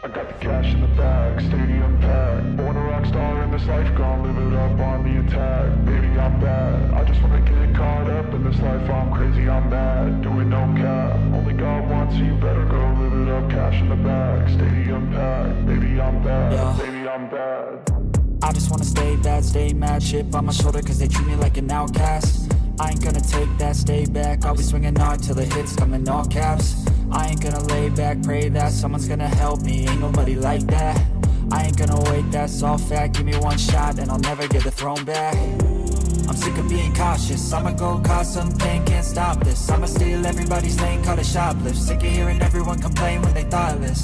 I got the cash in the bag, stadium packed. Born a rock star in this life, gon' live it up on the attack. Baby, I'm bad, I just wanna get caught up in this life. I'm crazy, I'm mad, doing no cap. Only God wants you, better go live it up. Cash in the bag, stadium packed. Baby, I'm bad, yeah. Baby, I'm bad. I just wanna stay bad, stay mad. Chip on my shoulder cause they treat me like an outcast. I ain't gonna take that, stay back. I'll be swinging hard till the hits come in all caps. I ain't gonna lay back, pray that someone's gonna help me. Ain't nobody like that. I ain't gonna wait, that's all fact. Give me one shot and I'll never get the throne back. I'm sick of being cautious. I'ma go cause something, can't stop this. I'ma steal everybody's lane, call it shoplift. Sick of hearing everyone complain when they thoughtless.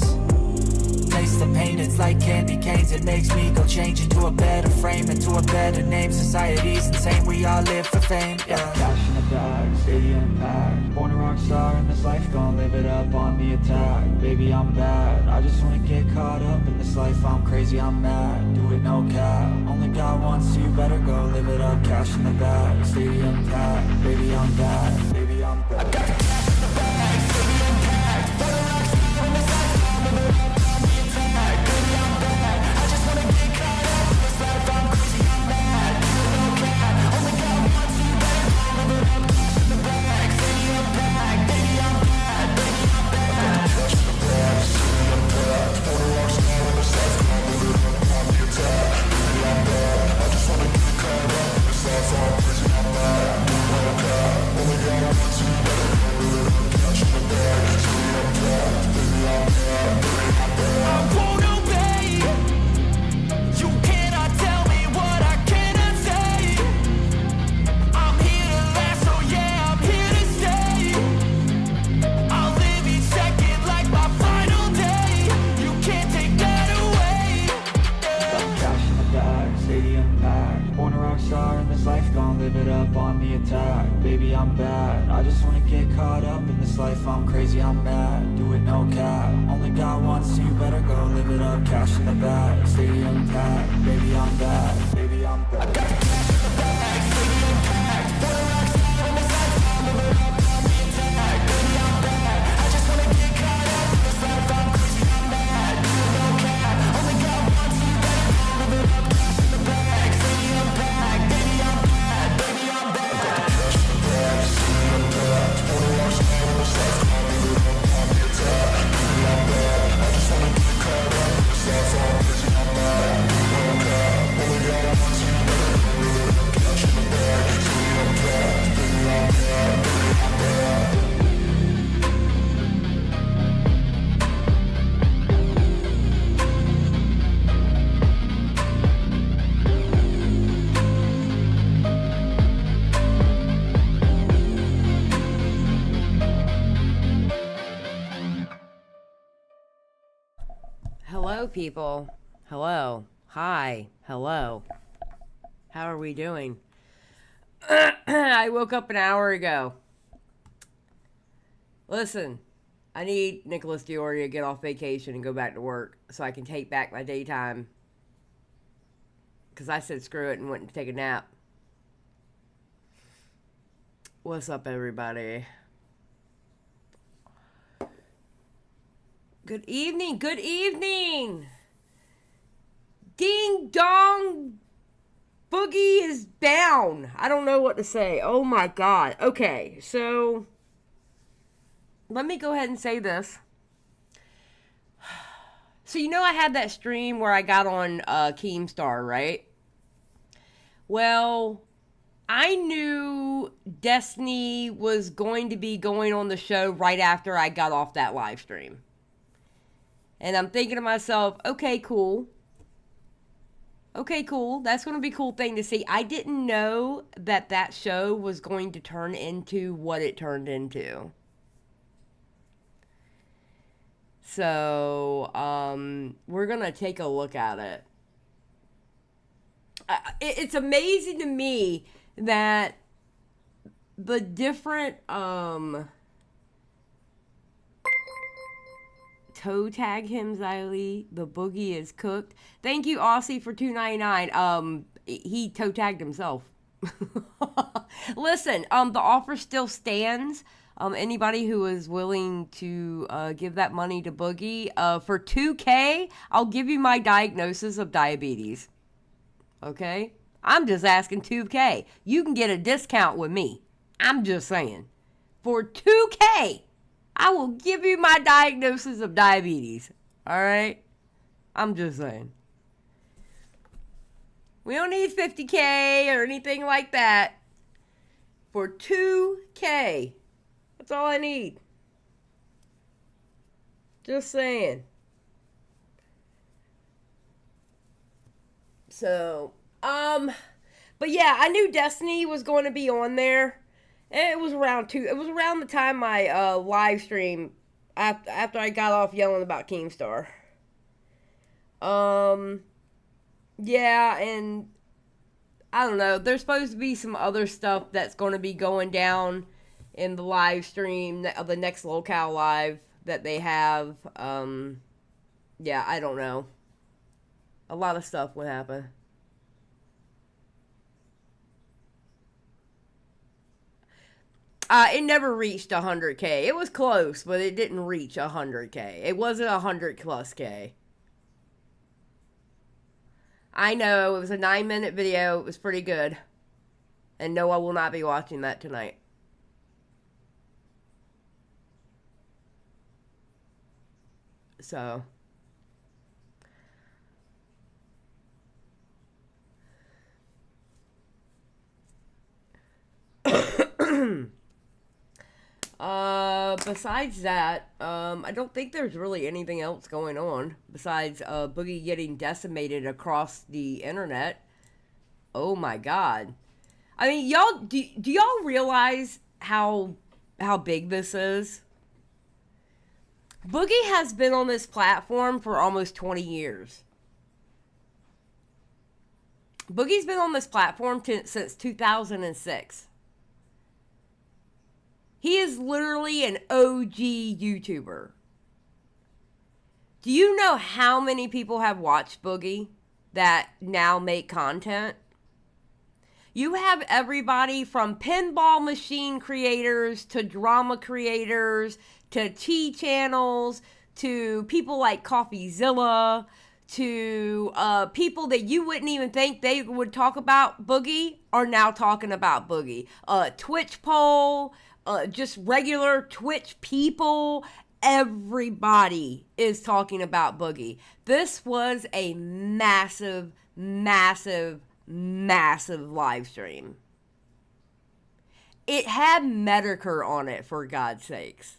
Taste the pain, it's like candy canes. It makes me go change into a better frame, into a better name. Society's insane, we all live for fame, yeah. Cash in the bag, stadium packed. Born a rock star in this life, gon' live it up on the attack. Baby, I'm bad, I just wanna get caught up in this life. I'm crazy, I'm mad, do it no cap. Only God wants you, better go live it up. Cash in the bag, stadium packed. Baby, I'm bad, baby, I'm bad. I got the cash in the bag, stadium packed. Born a rock star in this life, gon' live it up. I'm crazy, I'm mad, do it no cap. Only God wants you, better go live it up. Cash in the bag, stadium packed. Baby, I'm bad, baby, I'm bad. I got the cash in the bag, stadium packed. Born a rock star in this life, gon' live it up on the attack. Baby, I'm bad, I just wanna get caught up in this life. I'm crazy, I'm mad, do it no cap. Only God wants you, better go live it up. Cash in the bag, stadium packed. Baby, I'm bad, baby, I'm bad. I got the cash in the bag, stadium packed. Born a rock star in this life. Hello, people. Hello. Hi. Hello. How are we doing? I woke up an hour ago. Listen, I need Nicholas Diori to get off vacation and go back to work so I can take back my daytime. Because I said screw it and went to take a nap. What's up, everybody? Good evening, good evening! Ding dong! Boogie is down! I don't know what to say. Oh my god. Okay, so let me go ahead and say this. So you know I had that stream where I got on Keemstar, right? Well, I knew Destiny was going to be going on the show right after I got off that live stream. And I'm thinking to myself, okay, cool. Okay, cool. That's going to be a cool thing to see. I didn't know that that show was going to turn into what it turned into. So, we're going to take a look at it. It's amazing to me that the different, toe tag him, Xylie. The boogie is cooked. Thank you, Aussie, for $2.99. He toe tagged himself. Listen, the offer still stands. Anybody who is willing to give that money to Boogie for $2K, I'll give you my diagnosis of diabetes. Okay? I'm just asking $2K. You can get a discount with me. I'm just saying. For $2K, I will give you my diagnosis of diabetes. All right? I'm just saying. We don't need $50K or anything like that. For $2K. That's all I need. Just saying. So, but yeah, I knew Destiny was going to be on there. It was around the time my live stream after I got off yelling about Keemstar. Yeah, and I don't know. There's supposed to be some other stuff that's going to be going down in the live stream, the next locale live that they have. Yeah, I don't know. A lot of stuff would happen. It never reached 100K. It was close, but it didn't reach 100K. It wasn't 100 plus K. I know, it was a 9-minute video. It was pretty good. And no, I will not be watching that tonight. So. Besides that, I don't think there's really anything else going on besides Boogie getting decimated across the internet. Oh my god. I mean, y'all, do y'all realize how big this is? Boogie has been on this platform for almost 20 years. Boogie's been on this platform since 2006. He is literally an OG YouTuber. Do you know how many people have watched Boogie that now make content? You have everybody from pinball machine creators to drama creators to tea channels to people like CoffeeZilla to people that you wouldn't even think they would talk about Boogie are now talking about Boogie. Twitch poll, just regular Twitch people, everybody is talking about Boogie. This was a massive, massive, massive live stream. It had Medicare on it, for God's sakes.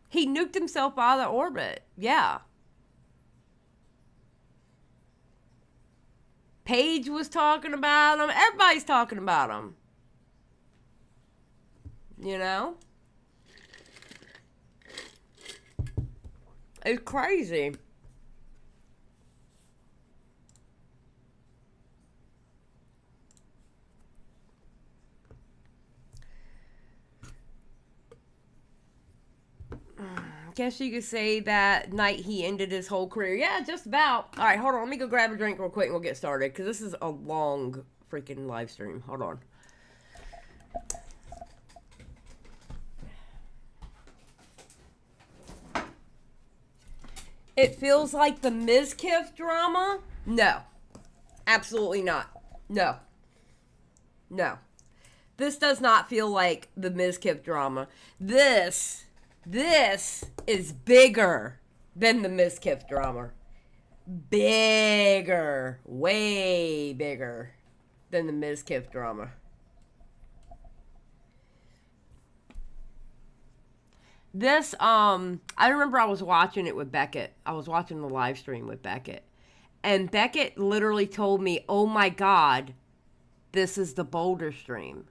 He nuked himself out of orbit. Yeah. Paige was talking about him. Everybody's talking about him. You know? It's crazy. Guess you could say that night he ended his whole career. Yeah, just about. All right, hold on. Let me go grab a drink real quick and we'll get started. Because this is a long freaking live stream. Hold on. It feels like the Mizkif drama? No. Absolutely not. No. No. This does not feel like the Mizkif drama. This is bigger than the Mizkif drama. Bigger. Way bigger than the Mizkif drama. This, I remember I was watching it with Beckett. I was watching the live stream with Beckett. And Beckett literally told me, oh my God, this is the Boulder stream.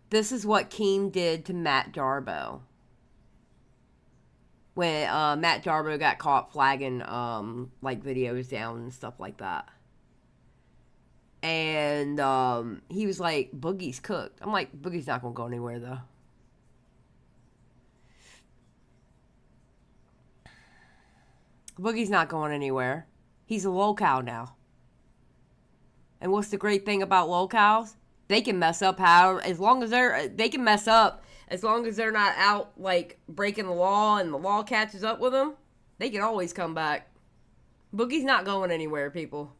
This is what Keem did to Matt Jarbo. When Matt Jarbo got caught flagging like videos down and stuff like that. And he was like, Boogie's cooked. I'm like, Boogie's not going to go anywhere though. Boogie's not going anywhere. He's a locale now. And what's the great thing about locals? They can mess up as long as they can mess up as long as they're not out like breaking the law and the law catches up with them. They can always come back. Boogie's not going anywhere, people.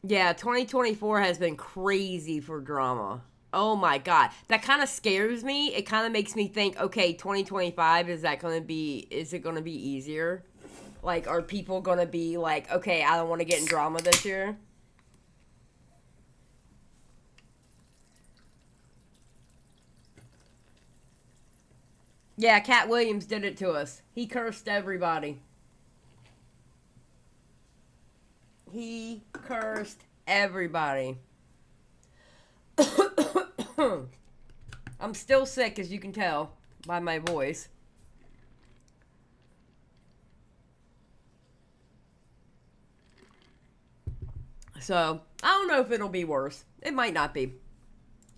Yeah, 2024 has been crazy for drama. Oh my God. That kind of scares me. It kind of makes me think, okay, 2025, is it going to be easier? Like, are people going to be like, okay, I don't want to get in drama this year? Yeah, Cat Williams did it to us. He cursed everybody. He cursed everybody. I'm still sick, as you can tell by my voice. So, I don't know if it'll be worse. It might not be.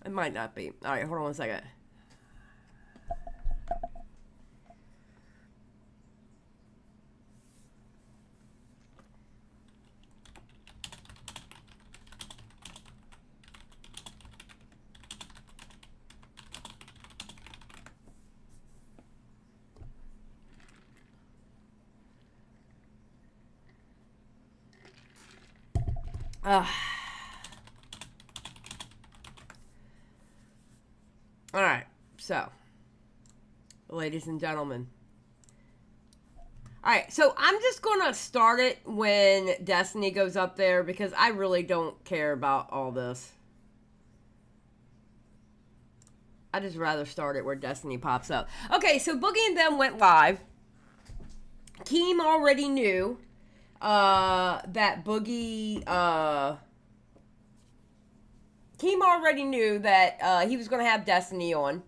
It might not be. All right, hold on one second. All right, so, ladies and gentlemen. All right, so I'm just going to start it when Destiny goes up there because I really don't care about all this. I just rather start it where Destiny pops up. Okay, so Boogie and them went live. Keem already knew that Boogie... Keem already knew that he was going to have Destiny on.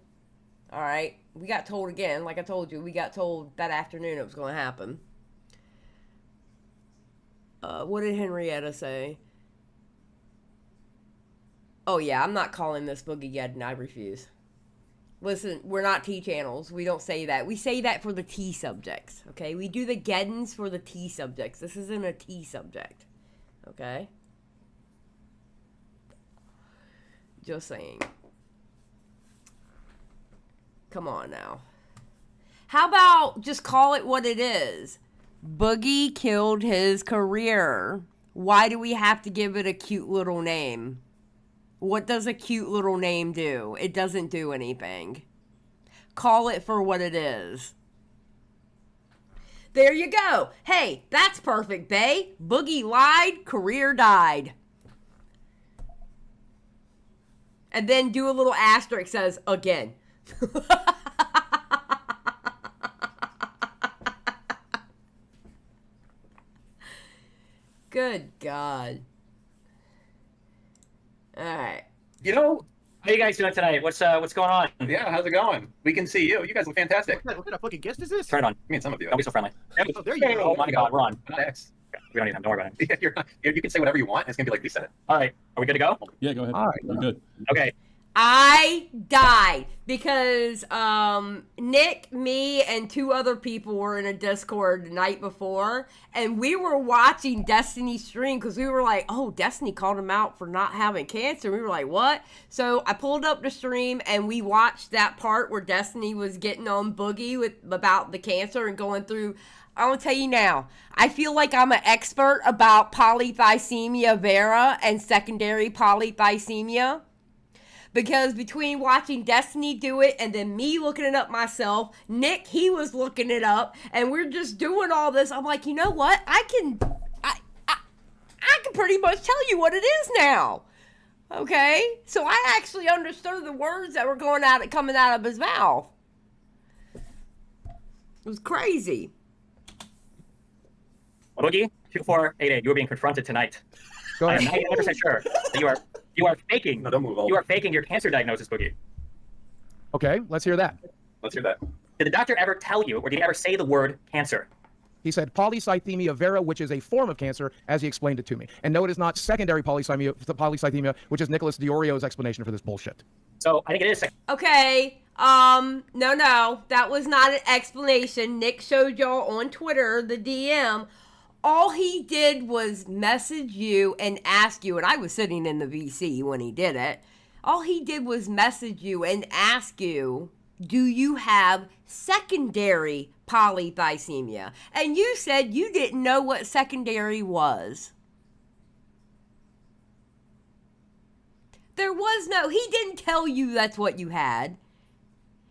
All right. We got told again, like I told you, we got told that afternoon it was going to happen. What did Henrietta say? Oh, yeah, I'm not calling this Boogie Geddon. I refuse. Listen, we're not T channels. We don't say that. We say that for the T subjects, okay? We do the Geddons for the T subjects. This isn't a T subject, okay? Just saying. Come on now. How about just call it what it is? Boogie killed his career. Why do we have to give it a cute little name? What does a cute little name do? It doesn't do anything. Call it for what it is. There you go. Hey, that's perfect, bae. Boogie lied, career died. And then do a little asterisk says, again. Good God. All right. You know, how you guys doing tonight? What's going on? Yeah, how's it going? We can see you. You guys look fantastic. What kind of fucking guest is this? Turn it on. I mean, some of you. Don't be so friendly. Oh, there you go. Oh my God, we're on. Thanks. We don't need time. Don't worry about it. Yeah, you can say whatever you want. It's gonna be like we said it. All right. Are we good to go? Yeah, go ahead. All right. We're good. Okay. I died because Nick, me, and two other people were in a Discord the night before, and we were watching Destiny stream because we were like, oh, Destiny called him out for not having cancer. We were like, what? So I pulled up the stream, and we watched that part where Destiny was getting on Boogie about the cancer and going through. I'm going to tell you now, I feel like I'm an expert about polythysemia vera and secondary polythysemia. Because between watching Destiny do it and then me looking it up myself, Nick, he was looking it up, and we're just doing all this. I'm like, you know what? I can pretty much tell you what it is now. Okay? So I actually understood the words that were coming out of his mouth. It was crazy. Boogie, 2488, you are being confronted tonight. Go ahead. I am 99% sure that you are faking. No, don't move. You are faking your cancer diagnosis, Boogie. Okay, let's hear that. Let's hear that. Did the doctor ever tell you, or did he ever say the word cancer? He said polycythemia vera, which is a form of cancer, as he explained it to me. And no, it is not secondary polycythemia, which is Nicholas Diorio's explanation for this bullshit. So I think it is. Okay, No, that was not an explanation. Nick showed y'all on Twitter, the DM. All he did was message you and ask you, and I was sitting in the VC when he did it. All he did was message you and ask you, do you have secondary polythysemia? And you said you didn't know what secondary was. He didn't tell you that's what you had.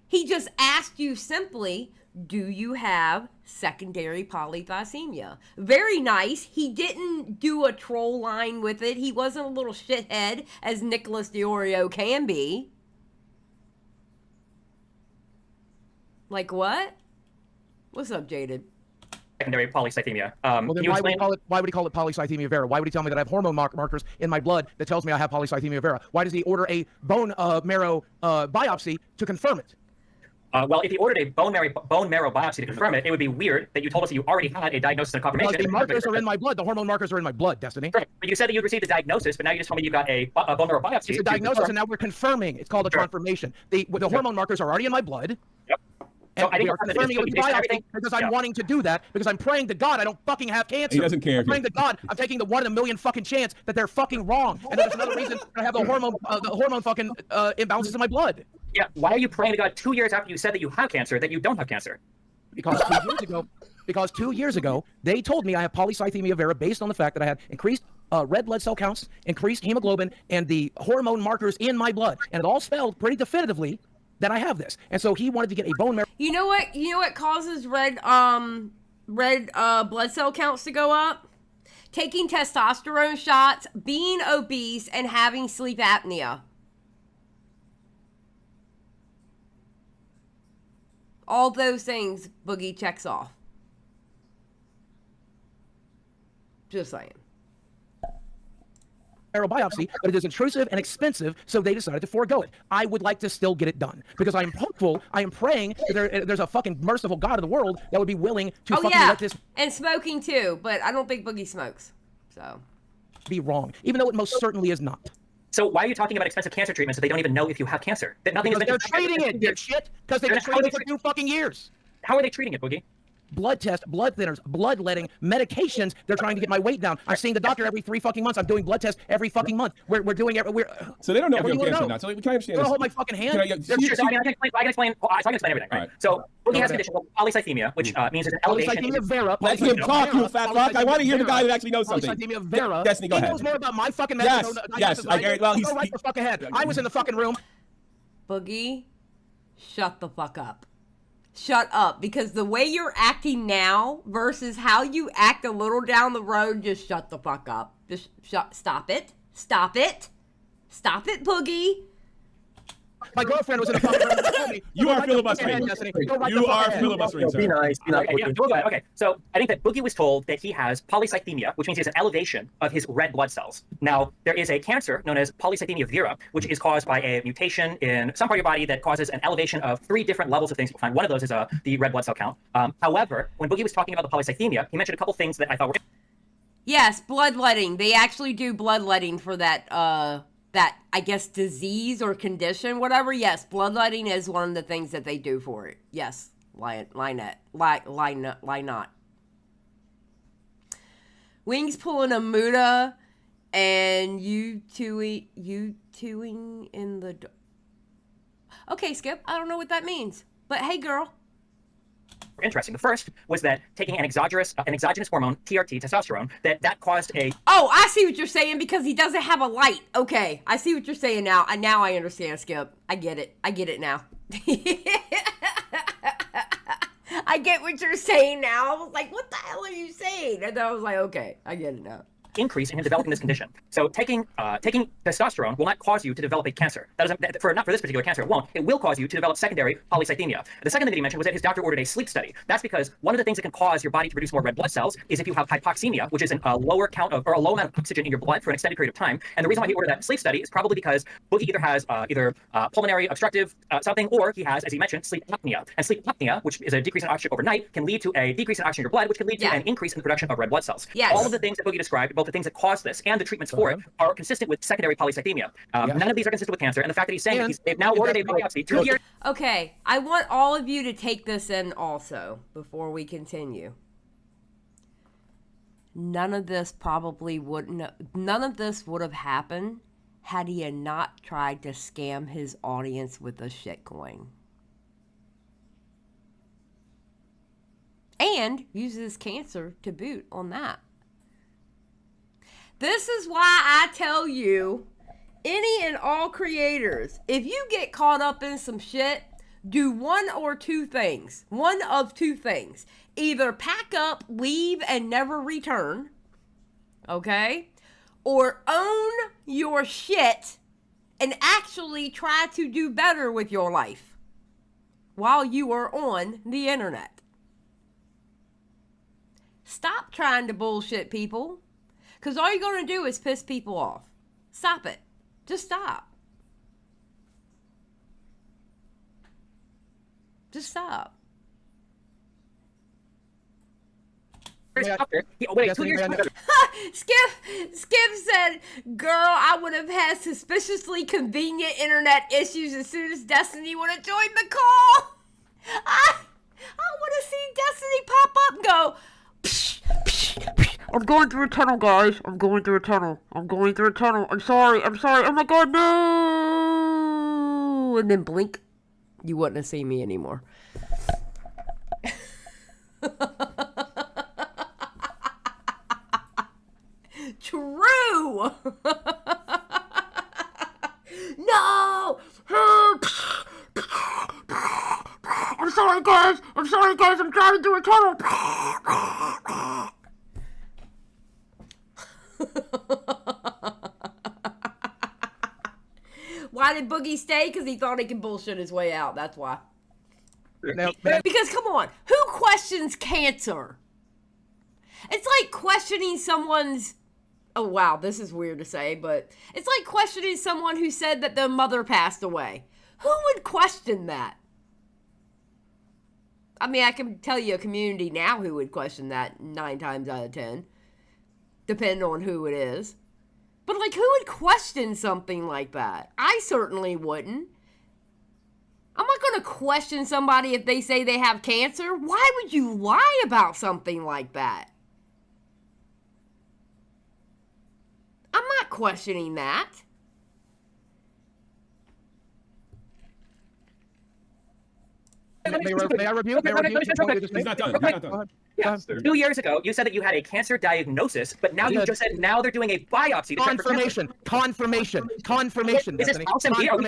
He just asked you simply, do you have secondary polythysemia? Very nice. He didn't do a troll line with it. He wasn't a little shithead as Nicholas DeOrio can be. Like what? What's up, Jaded? Secondary polycythemia. Well, then why would he call it polycythemia vera? Why would he tell me that I have hormone markers in my blood that tells me I have polycythemia vera? Why does he order a bone marrow biopsy to confirm it? Well, if he ordered a bone marrow biopsy to confirm it, it would be weird that you told us that you already had a diagnosis and confirmation. Because the markers are in my blood. The hormone markers are in my blood, Destiny. Right. But you said that you'd received a diagnosis, but now you just told me you got a bone marrow biopsy. It's a diagnosis, and now we're confirming. It's called a confirmation. The hormone markers are already in my blood. Yep. And we are confirming it with the biopsy because I'm wanting to do that, because I'm praying to God I don't fucking have cancer. He doesn't care. I'm praying to God I'm taking the 1 in a million fucking chance that they're fucking wrong, and there's another reason I have the hormone fucking imbalances in my blood. Yeah. Why are you praying to God 2 years after you said that you have cancer that you don't have cancer? Because 2 years ago, they told me I have polycythemia vera based on the fact that I had increased red blood cell counts, increased hemoglobin, and the hormone markers in my blood, and it all spelled pretty definitively that I have this. And so he wanted to get a bone marrow. You know what causes red blood cell counts to go up? Taking testosterone shots, being obese, and having sleep apnea. All those things Boogie checks off. Just saying. Biopsy, but it is intrusive and expensive, so they decided to forego it. I would like to still get it done because I am hopeful, I am praying that there's a fucking merciful God of the world that would be willing to let this. And smoking too, but I don't think Boogie smokes, so be wrong, even though it most certainly is not. So why are you talking about expensive cancer treatments if they don't even know if you have cancer? That nothing because they're treating it, dipshit, because they've been treating it for 2 fucking years. How are they treating it, Boogie? Blood tests, blood thinners, bloodletting, medications. They're trying to get my weight down. I'm seeing the doctor every 3 fucking months. I'm doing blood tests every fucking month. We're doing it. So they don't know if you have cancer or not. So we can understand. Don't hold my fucking hand. I can explain everything. Right. So Boogie has a condition called polycythemia, which means there's an elevation. Polycythemia vera. Let him talk, you fat fuck. I want to hear the guy that actually knows something. Polycythemia vera. Destiny, go ahead. He knows more about my fucking medical. Yes. Well, he's right the fuck ahead. I was in the fucking room. Boogie, shut the fuck up. Shut up, because the way you're acting now versus how you act a little down the road, just shut the fuck up. Just stop it. Stop it, Boogie. My girlfriend was in the fucking room and told me, you are filibustering. You are filibustering, sir. Be nice. Okay. So I think that Boogie was told that he has polycythemia, which means he has an elevation of his red blood cells. Now, there is a cancer known as polycythemia vera, which is caused by a mutation in some part of your body that causes an elevation of 3 different levels of things. We'll find one of those is the red blood cell count. However, when Boogie was talking about the polycythemia, he mentioned a couple things that I thought were... Yes, bloodletting. They actually do bloodletting for that, I guess, disease or condition, whatever. Yes, bloodletting is one of the things that they do for it. Yes, lie not. Wings pulling a Muda and you twoing in the... Okay, Skip, I don't know what that means. But hey, girl. Interesting. The first was that taking an exogenous hormone, TRT, testosterone, that caused a... Oh, I see what you're saying, because he doesn't have a light. Okay, I see what you're saying now. Now I understand, Skip. I get it now. I get what you're saying now. I was like, what the hell are you saying? And then I was like, okay, I get it now. Increase in him developing this condition. So taking testosterone will not cause you to develop a cancer. That doesn't, not for this particular cancer, it won't. It will cause you to develop secondary polycythemia. The second thing that he mentioned was that his doctor ordered a sleep study. That's because one of the things that can cause your body to produce more red blood cells is if you have hypoxemia, which is a lower count of, or a low amount of oxygen in your blood for an extended period of time. And the reason why he ordered that sleep study is probably because Boogie either has pulmonary obstructive something, or he has, as he mentioned, sleep apnea. And sleep apnea, which is a decrease in oxygen overnight, can lead to a decrease in oxygen in your blood, which can lead to an increase in the production of red blood cells. Yes. All of the things that Boogie described, both the things that cause this and the treatments for it are consistent with secondary polycythemia. None of these are consistent with cancer, and the fact that he's saying that they've now ordered a biopsy 2 years. Okay, I want all of you to take this in also before we continue. None of this would have happened had he not tried to scam his audience with a shitcoin. And uses cancer to boot on that. This is why I tell you, any and all creators, if you get caught up in some shit, do one of two things. Either pack up, leave, and never return, okay? Or own your shit and actually try to do better with your life while you are on the internet. Stop trying to bullshit people, because all you're going to do is piss people off. Stop it. Just stop. Just stop. Skip said, girl, I would have had suspiciously convenient internet issues as soon as Destiny would have joined the call. I would have seen Destiny pop up and go, I'm going through a tunnel, guys. I'm going through a tunnel. I'm sorry. Oh my god, no. And then blink. You wouldn't have seen me anymore. True. No. I'm sorry, guys. I'm driving through a tunnel. Why did Boogie stay? Because he thought he could bullshit his way out. That's why. Now, Because, come on, who questions cancer? It's like questioning someone's... Oh, wow, this is weird to say, but it's like questioning someone who said that their mother passed away. Who would question that? I mean, I can tell you a community now who would question that 9 times out of 10, depending on who it is. But, like, who would question something like that? I certainly wouldn't. I'm not going to question somebody if they say they have cancer. Why would you lie about something like that? I'm not questioning that. May I rebuke? He's not done. Yeah. 2 years ago, you said that you had a cancer diagnosis, but now you just said now they're doing a biopsy to check for cancer. Confirmation. Is this false MD? Are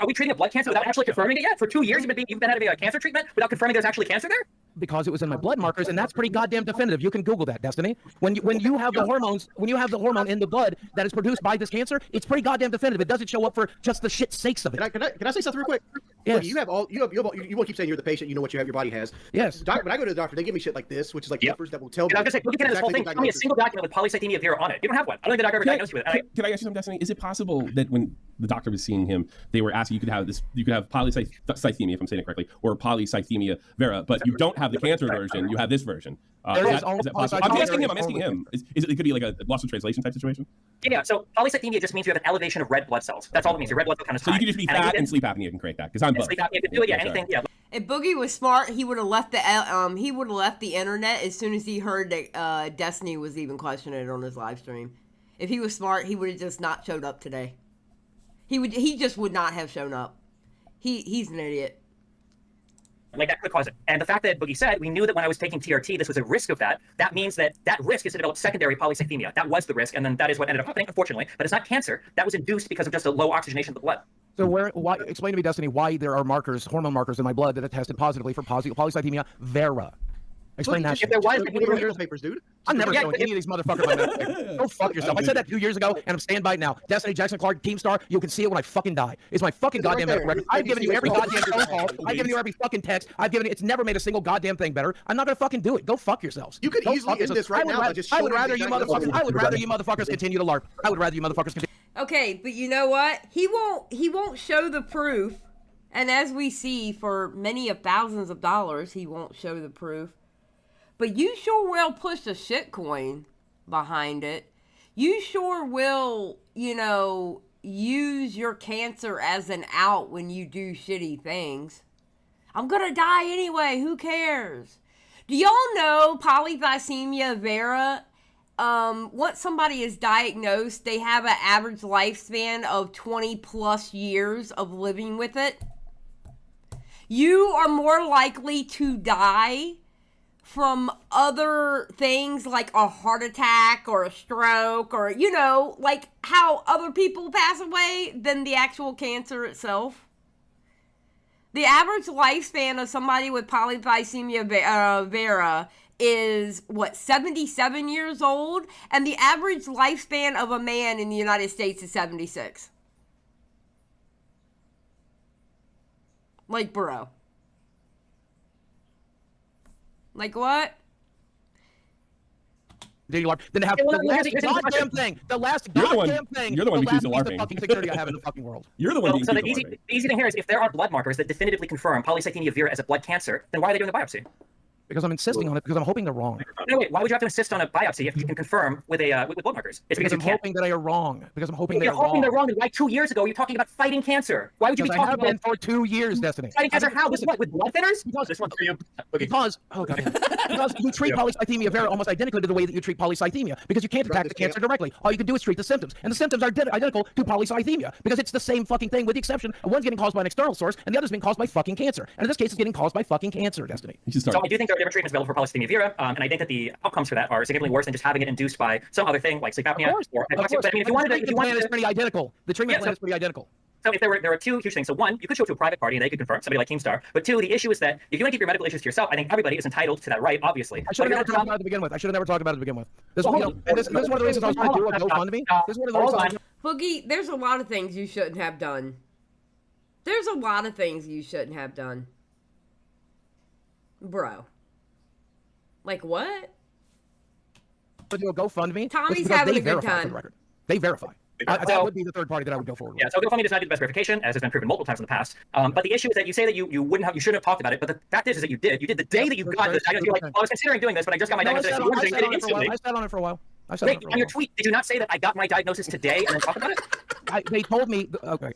we treating a blood cancer without actually confirming it yet? For 2 years, you've been having a cancer treatment without confirming there's actually cancer there? Because it was in my blood markers, and that's pretty goddamn definitive. You can Google that, Destiny. When you have the hormones, when you have the hormone in the blood that is produced by this cancer, it's pretty goddamn definitive. It doesn't show up for just the shit sakes of it. Can I say something real quick? Yes. Look, you won't keep saying you're the patient. You know what your body has. Yes. When I go to the doctor, they give me shit like this, which is like papers that will tell me. I was gonna say, look at this whole thing. Tell me a single document with polycythemia vera on it. You don't have one. I don't think the doctor ever diagnosed you with it. Can I ask you something, Destiny? Is it possible that when the doctor was seeing him, they were asking you could have polycythemia, if I'm saying it correctly, or polycythemia vera, but you don't have the cancer version, you have this version? Is that possible? I'm asking him. It could be like a loss of translation type situation? Yeah, so polycythemia just means you have an elevation of red blood cells. That's all it means. Your red blood cell count is high. So you could just be fat and sleep apnea can create that, because I'm both. Sleep apnea could do it, yeah, anything, yeah. If Boogie was smart, he would have left the internet as soon as he heard that Destiny was even questioning it on his live stream. If he was smart, he would have just not showed up today. He just would not have shown up. He's an idiot. Like that could cause it. And the fact that Boogie said, we knew that when I was taking TRT, this was a risk of that. That means that risk is to develop secondary polycythemia. That was the risk, and then that is what ended up happening, unfortunately. But it's not cancer. That was induced because of just a low oxygenation of the blood. So why? Explain to me, Destiny, why there are hormone markers in my blood that have tested positively for polycythemia vera. Explain that. If there was, papers, dude. I'm never showing any of these motherfuckers my medical papers. Go fuck yourself. I said that 2 years ago, and I'm standing by it now. Destiny Jackson Clark, Team Star, you can see it when I fucking die. It's my fucking goddamn medical record. I've given you every goddamn phone call. I've given you every fucking text. It's never made a single goddamn thing better. I'm not gonna fucking do it. Go fuck yourselves. You could easily end this right now by just showing I would rather you motherfuckers continue to LARP. I would rather you motherfuckers continue. Okay, but you know what? He won't show the proof. And as we see, for many of thousands of dollars, he won't show the proof. But you sure will push a shitcoin behind it. you sure will, use your cancer as an out when you do shitty things. I'm gonna die anyway, who cares? Do y'all know polycythemia vera? Once somebody is diagnosed, they have an average lifespan of 20 plus years of living with it. You are more likely to die from other things like a heart attack or a stroke or, like how other people pass away than the actual cancer itself. The average lifespan of somebody with polycythemia vera is, 77 years old? And the average lifespan of a man in the United States is 76. Like, bro. Like what? Then have the last goddamn thing. The last goddamn thing. You're the one who accused of the LARPing. fucking security I have in the fucking world. You're the one who So the accused of LARPing. easy thing here is if there are blood markers that definitively confirm polycythemia vera as a blood cancer, then why are they doing the biopsy? Because I'm insisting on it, because I'm hoping they're wrong. No, wait. Why would you have to insist on a biopsy if you can confirm with with blood markers? It's because I'm you can't. hoping that I are wrong. Because I'm hoping You're they're wrong. hoping they're wrong. Then why 2 years ago you're talking about fighting cancer? Why would you be Because I talking have been about for 2 years, Destiny. fighting cancer? How? With what? With blood thinners? Because This one's for you. Okay. Because you treat polycythemia vera almost identically to the way that you treat polycythemia, because you can't attack the cancer directly. All you can do is treat the symptoms, and the symptoms are identical to polycythemia because it's the same fucking thing, with the exception of one's getting caused by an external source and the other's being caused by fucking cancer. And in this case, it's getting caused by fucking cancer, Destiny. So I do think there are different treatments available for polycythemia vera, and I think that the outcomes for that are significantly worse than just having it induced by some other thing like sleep apnea or hypoxia. But I mean, if you wanted the plan is pretty identical. The treatment plan is pretty identical. So if there are two huge things. So one, you could show up to a private party and they could confirm, somebody like Keemstar. But two, the issue is that if you want to keep your medical issues to yourself, I think everybody is entitled to that right, obviously. I should have never talked about it to begin with. This is one of the reasons I was trying to do a GoFundMe. This is one of the reasons. Boogie, there's a lot of things you shouldn't have done. There's a lot of things you shouldn't have done. Bro. Like what? To do a GoFundMe. Tommy's having a good time. The record. They verify. That would be the third party that I would go forward with. Yeah, so GoFundMe does not do the best verification, as has been proven multiple times in the past. But the issue is that you say that you shouldn't have talked about it, but the fact is that you did. You did the day that you got the diagnosis. You're like, well, I was considering doing this, but I just got my diagnosis. I sat on it for a while. Wait, on your tweet, did you not say that I got my diagnosis today and then talk about it? They told me. Okay.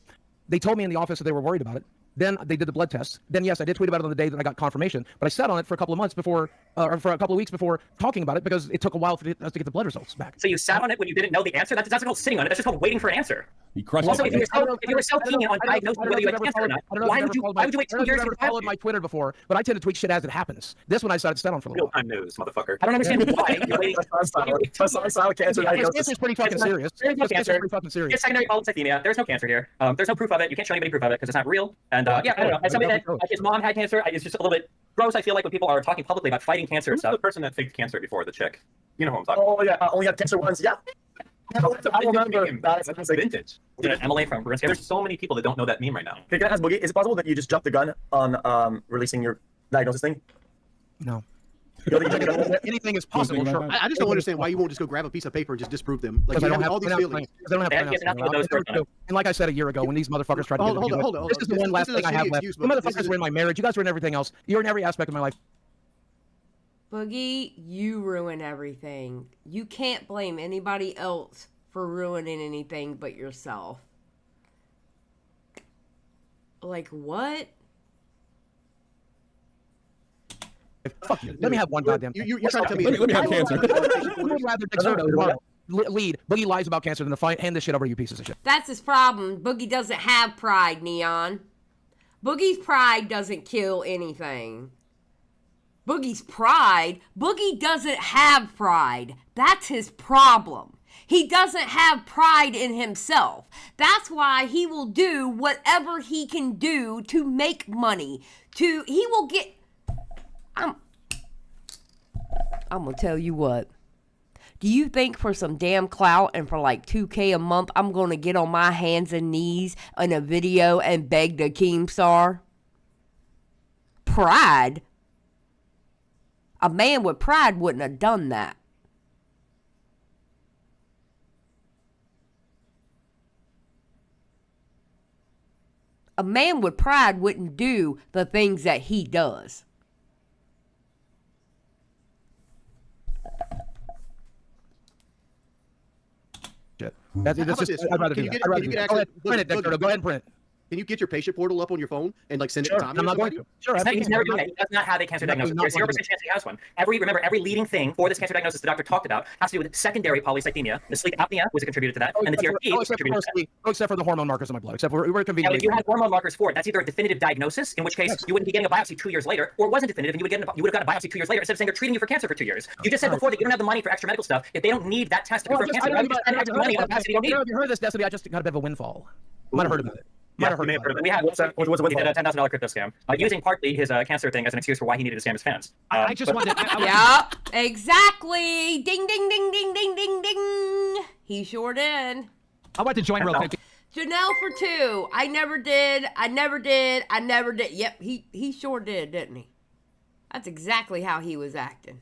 They told me in the office that they were worried about it. Then they did the blood tests. Then yes, I did tweet about it on the day that I got confirmation. But I sat on it for a couple of months before, or for a couple of weeks before talking about it because it took a while for us to get the blood results back. So you sat on it when you didn't know the answer? That's not called sitting on it. That's just called waiting for an answer. You crushed Also, it. if you were so keen on diagnosing whether you had cancer or not, why would you wait 2 years to followed my Twitter before? But I tend to tweet shit as it happens. This one I decided to sit on for a little while. Real-time news, motherfucker. I don't understand why you're waiting. Solid cancer diagnosis. It's pretty fucking serious. There's no cancer. It's pretty fucking serious. It's secondary polycythemia. There's no cancer here. There's no proof of it. You can't show anybody proof of it because it's not real. And yeah, I don't know. As somebody that his mom had cancer, it's just a little bit gross. I feel like when people are talking publicly about fighting cancer and Who's stuff. the person that faked cancer before, the chick? You know who I'm talking about. Oh yeah, I only had cancer once. Yeah. I remember. That's vintage. Emily from Bruins. There's so many people that don't know that meme right now. Can I ask Boogie, is it possible that you just jumped the gun on releasing your diagnosis thing? No. You know that you jumped the gun? Anything is possible. Sure. I just don't understand why you won't just go grab a piece of paper and just disprove them. Like Because you I don't have have all these feelings. I don't have Yeah, nothing but those plans. words on it. And like I said a year ago, when these motherfuckers tried to get Hold on. this is the one last This is thing a I have shitty left. excuse, You but this motherfuckers is- were in my marriage. You guys were in everything else. You're in every aspect of my life. Boogie, you ruin everything. You can't blame anybody else for ruining anything but yourself. Like what? Fuck you. Let me have one goddamn thing. You're trying to tell me. Let me have cancer. I would rather Dexerto lead. Boogie lies about cancer than to hand this shit over, you pieces of shit. That's his problem. Boogie doesn't have pride, Neon. Boogie's pride doesn't kill anything. Boogie's pride, Boogie doesn't have pride. That's his problem. He doesn't have pride in himself. That's why he will do whatever he can do to make money. He will get... I'm gonna tell you what. Do you think for some damn clout and for like $2K a month, I'm gonna get on my hands and knees in a video and beg the Keemstar? Pride? A man with pride wouldn't have done that. A man with pride wouldn't do the things that he does. That's How about just. this? I'd rather Can do you that. get- I'd rather can do you that. get Go ahead, access- print it, Dexter. Go ahead and print it. Can you get your patient portal up on your phone and like send it to Tommy? I'm or not going somebody? to. Sure, He's never doing that. He does not have a cancer No, diagnosis. not There's 0% going to. chance he has one. Every leading thing for this cancer diagnosis the doctor talked about has to do with secondary polycythemia. The sleep apnea was a contributor to that, and the TRT was a contributor to that. Except for the hormone markers in my blood. Except for we're Now, convenient. if you had hormone markers for it, that's either a definitive diagnosis, in which case you wouldn't be getting a biopsy 2 years later, or it wasn't definitive, and you would have gotten a biopsy 2 years later instead of saying they're treating you for cancer for 2 years. You just said before that you don't have the money for extra medical stuff. If they don't need that test to confirm cancer, why would you spend extra money on a test that you don't need? Have you heard of this, Destiny? I just got a bit of a windfall. Might have heard about it. Yeah, you may have heard of it. We had What's a he did windfall? a $10,000 crypto scam, using partly his cancer thing as an excuse for why he needed to scam his fans. I just wanted. Yep, exactly. Ding, ding, ding, ding, ding, ding, ding. He sure did. I want to join real quick. Janelle for 2. I never did. Yep, he sure did, didn't he? That's exactly how he was acting.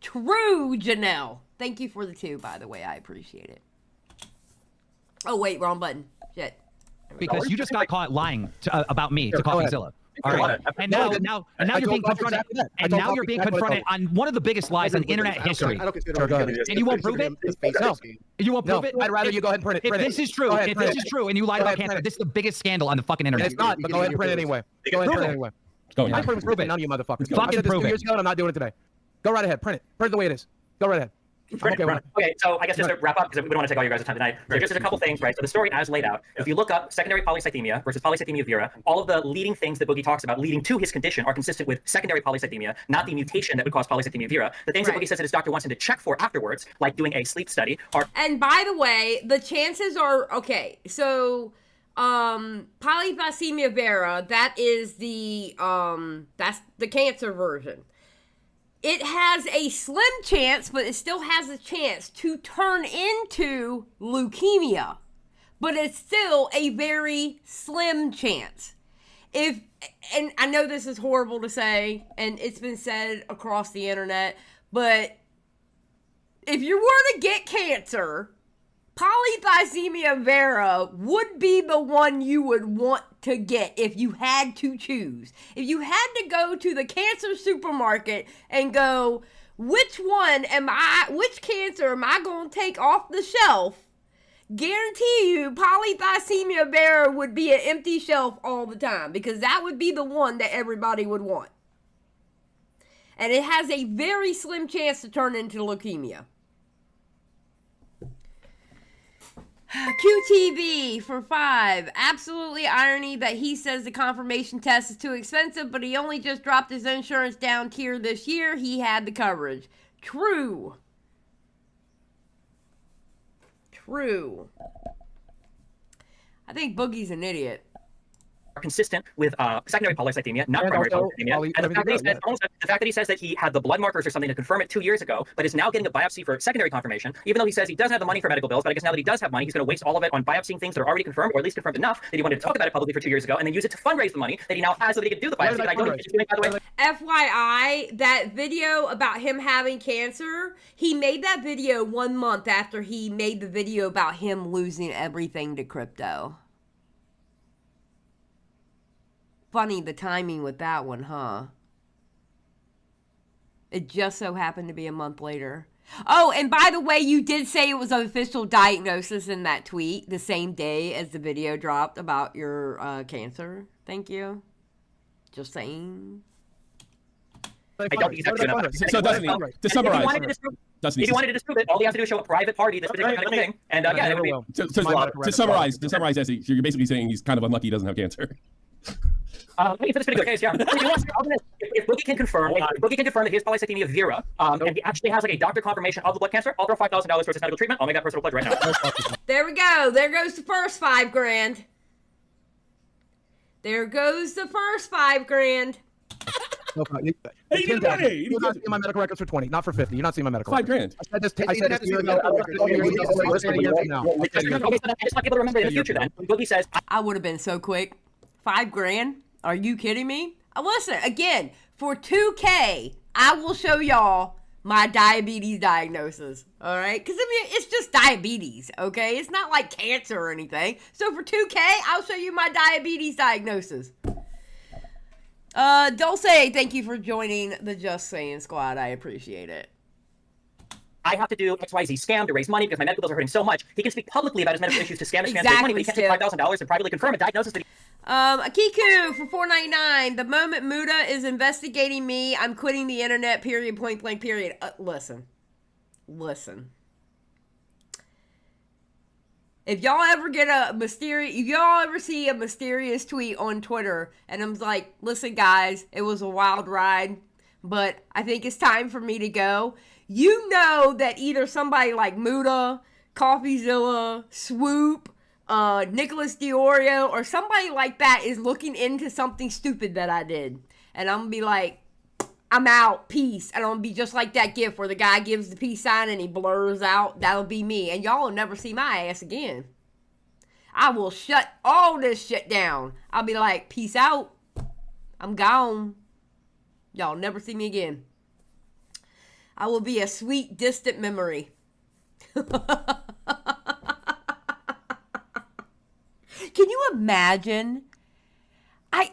True, Janelle. Thank you for the 2, by the way. I appreciate it. Oh, wait, wrong button. Shit. Because you just got caught lying about me to Coffeezilla. All right, and now you're being confronted, and now you're being confronted on one of the biggest lies in internet history. I don't consider And you won't prove it? No. You won't prove No, it? I'd rather you go ahead and print it. If Print it. this is true, Go ahead, if print this it. is true, and you lied Go about ahead, cancer, print it. this is the biggest scandal on the fucking And internet. it's not, but go ahead and print it anyway. Go ahead and print it anyway. Go I'm ahead. putting Prove it. none of you motherfuckers. Fucking I said this prove 2 it. years ago, and I'm not doing it today. Go right ahead. Print it. Print it the way it is. Go right ahead. I'm okay with it. Okay, so I guess just to wrap up, because we don't want to take all your guys' time tonight. So just a couple things, right? So the story as laid out, if you look up secondary polycythemia versus polycythemia vera, all of the leading things that Boogie talks about leading to his condition are consistent with secondary polycythemia, not the mutation that would cause polycythemia vera. The things that Boogie says that his doctor wants him to check for afterwards, like doing a sleep study, are And by the way, the chances are, okay, so polycythemia vera, that is that's the cancer version. It has a slim chance, but it still has a chance to turn into leukemia. But it's still a very slim chance. And I know this is horrible to say, and it's been said across the internet, but if you were to get cancer, polycythemia vera would be the one you would want to get if you had to choose. If you had to go to the cancer supermarket and go, which cancer am I going to take off the shelf? Guarantee you polycythemia vera would be an empty shelf all the time, because that would be the one that everybody would want. And it has a very slim chance to turn into leukemia. QTV for 5. Absolutely irony that he says the confirmation test is too expensive, but he only just dropped his insurance down tier this year. He had the coverage. True. True. I think Boogie's an idiot. consistent with secondary polycythemia, not And primary also polycythemia. And the fact that he says that he had the blood markers or something to confirm it 2 years ago, but is now getting a biopsy for secondary confirmation, even though he says he doesn't have the money for medical bills. But I guess now that he does have money, he's going to waste all of it on biopsying things that are already confirmed, or at least confirmed enough that he wanted to talk about it publicly for 2 years ago, and then use it to fundraise the money that he now has so that he can do the biopsy. That I don't think he's doing, by the way. FYI, that video about him having cancer, he made that video 1 month after he made the video about him losing everything to crypto. Funny the timing with that one, huh? It just so happened to be a month later. Oh, and by the way, you did say it was an official diagnosis in that tweet the same day as the video dropped about your cancer. Thank you. Just saying. I don't think he's actually enough. So doesn't he? To summarize, If you wanted to disprove it, all you have to do is show a private party this particular medical thing, and yeah, it would be. To summarize, Essie, you're basically saying he's kind of unlucky he doesn't have cancer. For this particular case, yeah. If Boogie can confirm, that he has polycythemia vera, and he actually has like a doctor confirmation of the blood cancer, I'll throw $5,000 towards his medical treatment. I'll make that personal pledge right now. There we go. There goes the first $5,000. There goes the first $5,000. You're not seeing my medical records for 20, not for 50. You're not seeing my medical records. $5,000. I said this year ago. I just want people to remember in the future then. When Boogie says, I would have been so quick. $5,000? Are you kidding me? Listen, again, for $2K, I will show y'all my diabetes diagnosis. All right? Because, I mean, it's just diabetes, okay? It's not like cancer or anything. So for $2K, I'll show you my diabetes diagnosis. Dulce, thank you for joining the Just Saying squad. I appreciate it. I have to do XYZ scam to raise money because my medical bills are hurting so much. He can speak publicly about his medical issues to scam his fans to raise money, but he can't take $5,000 and privately confirm a diagnosis that Akiku for $4.99. The moment Muda is investigating me, I'm quitting the internet, period, point blank, period. Listen. If y'all ever get if y'all ever see a mysterious tweet on Twitter, and I'm like, listen guys, it was a wild ride, but I think it's time for me to go. You know that either somebody like Muda, CoffeeZilla, Swoop, Nicholas Diorio, or somebody like that is looking into something stupid that I did. And I'm gonna be like, I'm out, peace. And I'm gonna be just like that gif where the guy gives the peace sign and he blurs out. That'll be me. And y'all will never see my ass again. I will shut all this shit down. I'll be like, peace out. I'm gone. Y'all never see me again. I will be a sweet, distant memory. Can you imagine? I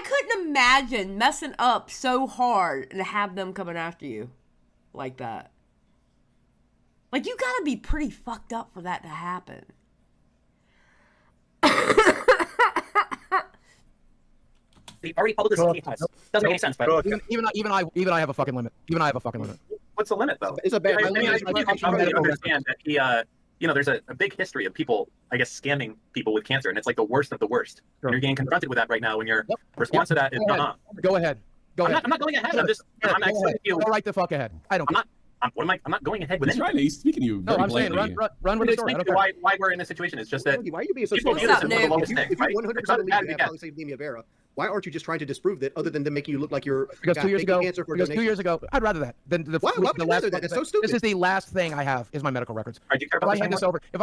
couldn't imagine messing up so hard and have them coming after you like that. Like, you gotta be pretty fucked up for that to happen. he already publicly has. Doesn't make any sense, but Even I have a fucking limit. Even I have a fucking limit. What's the limit, though? It's a bad. I understand that he, there's a big history of people, I guess, scamming people with cancer, and it's like the worst of the worst. Sure. And you're getting confronted with that right now, and your response to that is, Go ahead. I'm not going ahead. I'm asking you. Go right the fuck ahead. I don't. I'm not going ahead with it. He's speaking to you. No, I'm saying run with the story. Why we're in this situation. It's just that why are you being so people strong? do this in the longest If thing, you right? 100% believe you have polycythemia vera, why aren't you just trying to disprove that, other than them making you look like you're because 2 years ago? Because 2 years ago, I'd rather that than the. Why would you last rather that? That's so stupid. This is the last thing I have is my medical records. Do you care If about I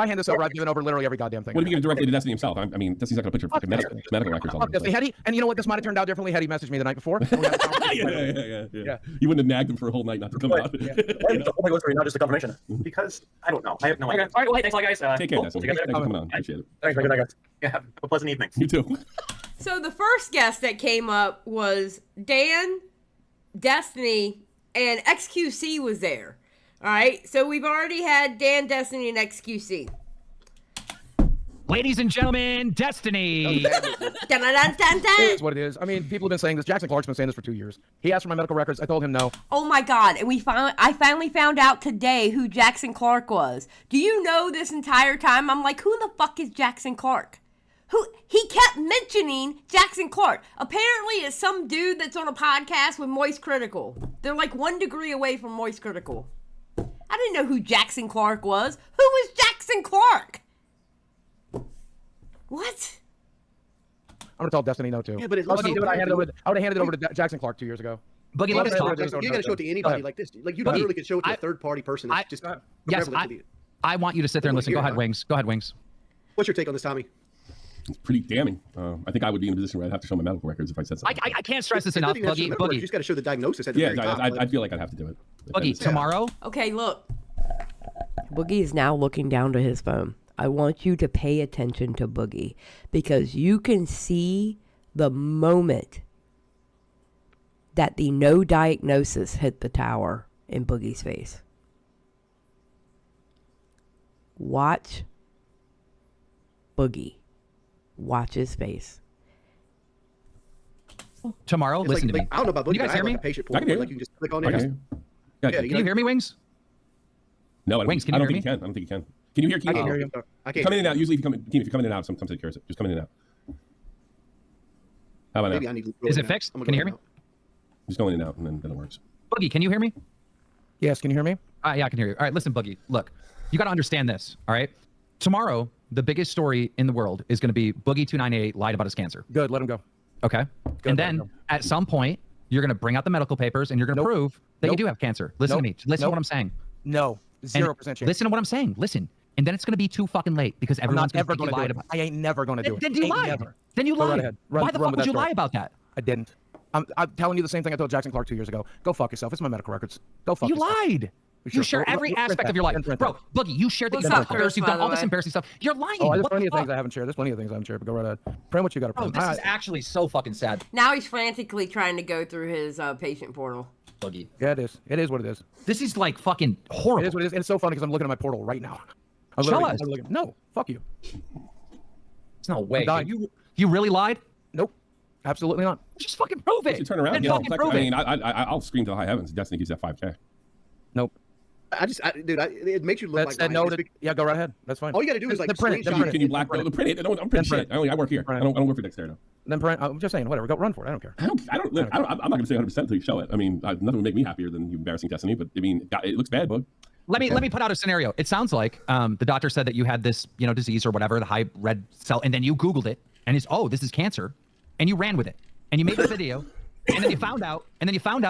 hand this over, I've given over literally every goddamn thing. What if you give it directly to Destiny himself? I mean, Destiny's not going to put your fucking medical records on. Destiny, had he, and you know what? This might have turned out differently had he messaged me the night before. Yeah. You wouldn't have nagged him for a whole night not to come out. Not just a confirmation. Because I don't know. I have no idea. all right, well, hey, thanks a lot, guys. Take care, Destiny. Thanks for coming on. Appreciate it. Thanks, man. Good night, guys. Yeah, have a pleasant evening. You too. So the first guest that came up was Dan, Destiny, and XQC was there. All right, so we've already had Dan, Destiny, and XQC. Ladies and gentlemen, Destiny. That's what it is. I mean, people have been saying this. Jackson Clark's been saying this for 2 years. He asked for my medical records. I told him no. Oh my God! And I finally found out today who Jackson Clark was. Do you know this entire time? I'm like, who the fuck is Jackson Clark? He kept mentioning Jackson Clark. Apparently, it's some dude that's on a podcast with Moist Critical. They're like 1 degree away from Moist Critical. I didn't know who Jackson Clark was. Who is Jackson Clark? What? I'm gonna tell Destiny no too. Yeah, but I would have handed it over to Jackson Clark 2 years ago. Boogie, let's talk. You gotta show it to anybody like this. Like, you literally could show it to a third-party person. It's just I want you to sit there and listen. Go ahead, Wings. Go ahead, Wings. What's your take on this, Tommy? It's pretty damning. I think I would be in a position where I'd have to show my medical records if I said something. I can't stress this enough, Boogie. You just got to show the diagnosis at the very top. I feel like I'd have to do it. Boogie, tomorrow? Okay, look. Boogie is now looking down to his phone. I want you to pay attention to Boogie because you can see the moment that the no diagnosis hit the tower in Boogie's face. Watch Boogie. Watch his face. Tomorrow, listen to me. I don't know about Boogie. You guys hear me? Patient portal, like you can just click on it. Can you hear me, Wings? No, I don't. Wings, can you I don't hear think me? you can. I don't think you can. Can you hear Keith? I can hear you. I can't. Come in and out. Usually, if you're coming in and out, sometimes it cures it. Just come in and out. How about Maybe now? I need to Is it fixed? Can you hear me? Just going in and out, and then it works. Boogie, can you hear me? Yes, can you hear me? Yeah, I can hear you. All right, listen, Boogie. Look, you got to understand this. All right, tomorrow, the biggest story in the world is going to be Boogie 298 lied about his cancer. Good, let him go. Okay. And then at some point, you're going to bring out the medical papers and you're going to prove that you do have cancer. Listen to me. Listen to what I'm saying. No, 0% chance. Listen to what I'm saying. Listen. And then it's going to be too fucking late because everyone's going to think you lied about it. I ain't never going to do it. Then you lied. Never. Then you Go right lied. ahead. Why the fuck would you lie about that? I didn't. I'm telling you the same thing I told Jackson Clark 2 years ago. Go fuck yourself. It's my medical records. Go fuck yourself. You lied. You share every aspect of your life. Bro, Boogie, you share these fuckers. You've done all this embarrassing stuff. You're lying. Oh, there's plenty of things I haven't shared. There's plenty of things I haven't shared, but go right ahead. Print what you got to print. Bro, this is actually so fucking sad. Now he's frantically trying to go through his patient portal. Boogie. Yeah, it is. It is what it is. This is like fucking horrible. It is what it is. And it's so funny because I'm looking at my portal right now. Show us. No, fuck you. There's no way. You really lied? Nope. Absolutely not. Just fucking prove it. You turn around. Prove I mean, I'll scream to high heavens. Destiny gives that 5K. Nope. Dude, it makes you look like no. Yeah, go right ahead. That's fine. All you got to do is like print it. Can you black print it? I'm pretty shit. I work here. I don't work for Dexterity. Then print. I'm just saying, whatever. Go run for it. I don't care. I'm not gonna say 100% until you show it. I mean, nothing would make me happier than you embarrassing Destiny. But I mean, it looks bad, bud. Let me put out a scenario. It sounds like the doctor said that you had this, disease or whatever, the high red cell, and then you Googled it, and it's this is cancer, and you ran with it, and you made the video, and then you found out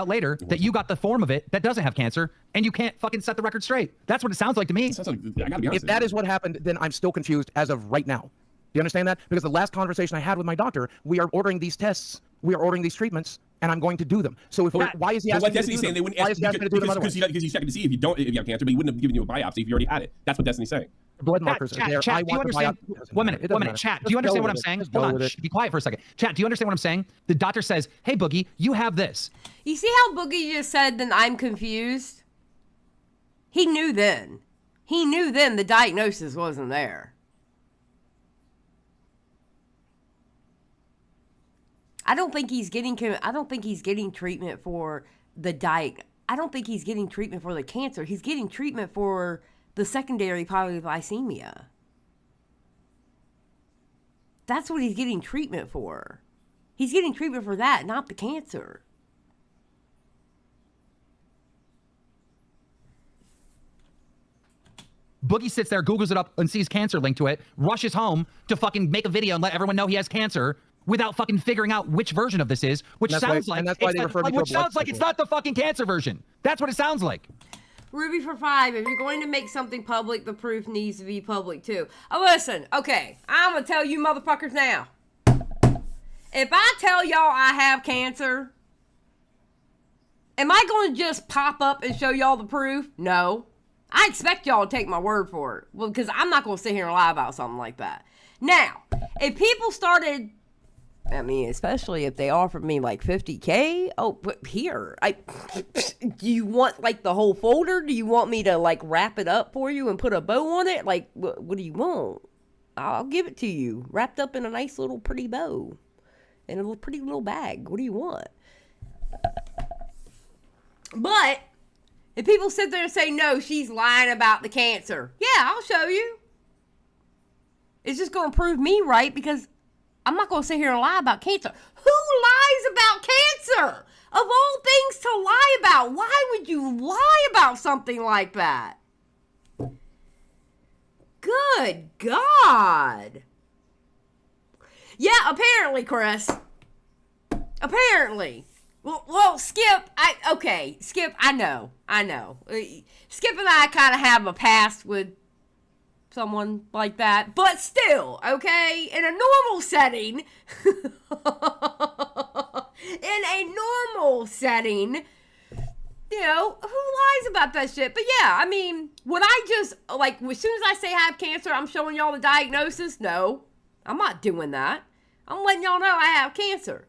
later that you got the form of it that doesn't have cancer, and you can't fucking set the record straight. That's what it sounds like to me. I gotta be honest. If that is what happened, then I'm still confused as of right now. Do you understand that? Because the last conversation I had with my doctor, we are ordering these tests, we are ordering these treatments, and I'm going to do them. So why is he asking me to do them? They wouldn't ask because he's checking to see if you have cancer, but he wouldn't have given you a biopsy if you already had it. That's what Destiny's saying. Blood markers are there. Chat, do you understand? 1 minute. Chat, do you understand what I'm saying? Hold on. Be quiet for a second. Chat, do you understand what I'm saying? The doctor says, "Hey, Boogie, you have this." You see how Boogie just said, "Then I'm confused." He knew then. He knew then the diagnosis wasn't there. I don't think he's getting treatment for the I don't think he's getting treatment for the cancer. He's getting treatment for the secondary polyglycemia. That's what he's getting treatment for. He's getting treatment for that, not the cancer. Boogie sits there, Googles it up, and sees cancer linked to it, rushes home to fucking make a video and let everyone know he has cancer without fucking figuring out which version of this is, which sounds like it's not the fucking cancer version. That's what it sounds like. Ruby for 5, if you're going to make something public, the proof needs to be public too. Oh, listen, okay, I'm going to tell you motherfuckers now. If I tell y'all I have cancer, am I going to just pop up and show y'all the proof? No. I expect y'all to take my word for it. Well, because I'm not going to sit here and lie about something like that. Now, if people started... I mean, especially if they offered me like 50K. Oh, but here, do you want like the whole folder? Do you want me to like wrap it up for you and put a bow on it? Like, what do you want? I'll give it to you, wrapped up in a nice little pretty bow, in a little pretty little bag. What do you want? But if people sit there and say, no, she's lying about the cancer. Yeah, I'll show you. It's just going to prove me right because I'm not going to sit here and lie about cancer. Who lies about cancer? Of all things to lie about, why would you lie about something like that? Good God. Yeah, apparently, Chris. Apparently. Well, Skip, Skip, I know. Skip and I kind of have a past with someone like that, but still, okay, in a normal setting, who lies about that shit? But yeah, I mean, would I just, like, as soon as I say I have cancer, I'm showing y'all the diagnosis? No, I'm not doing that. I'm letting y'all know I have cancer.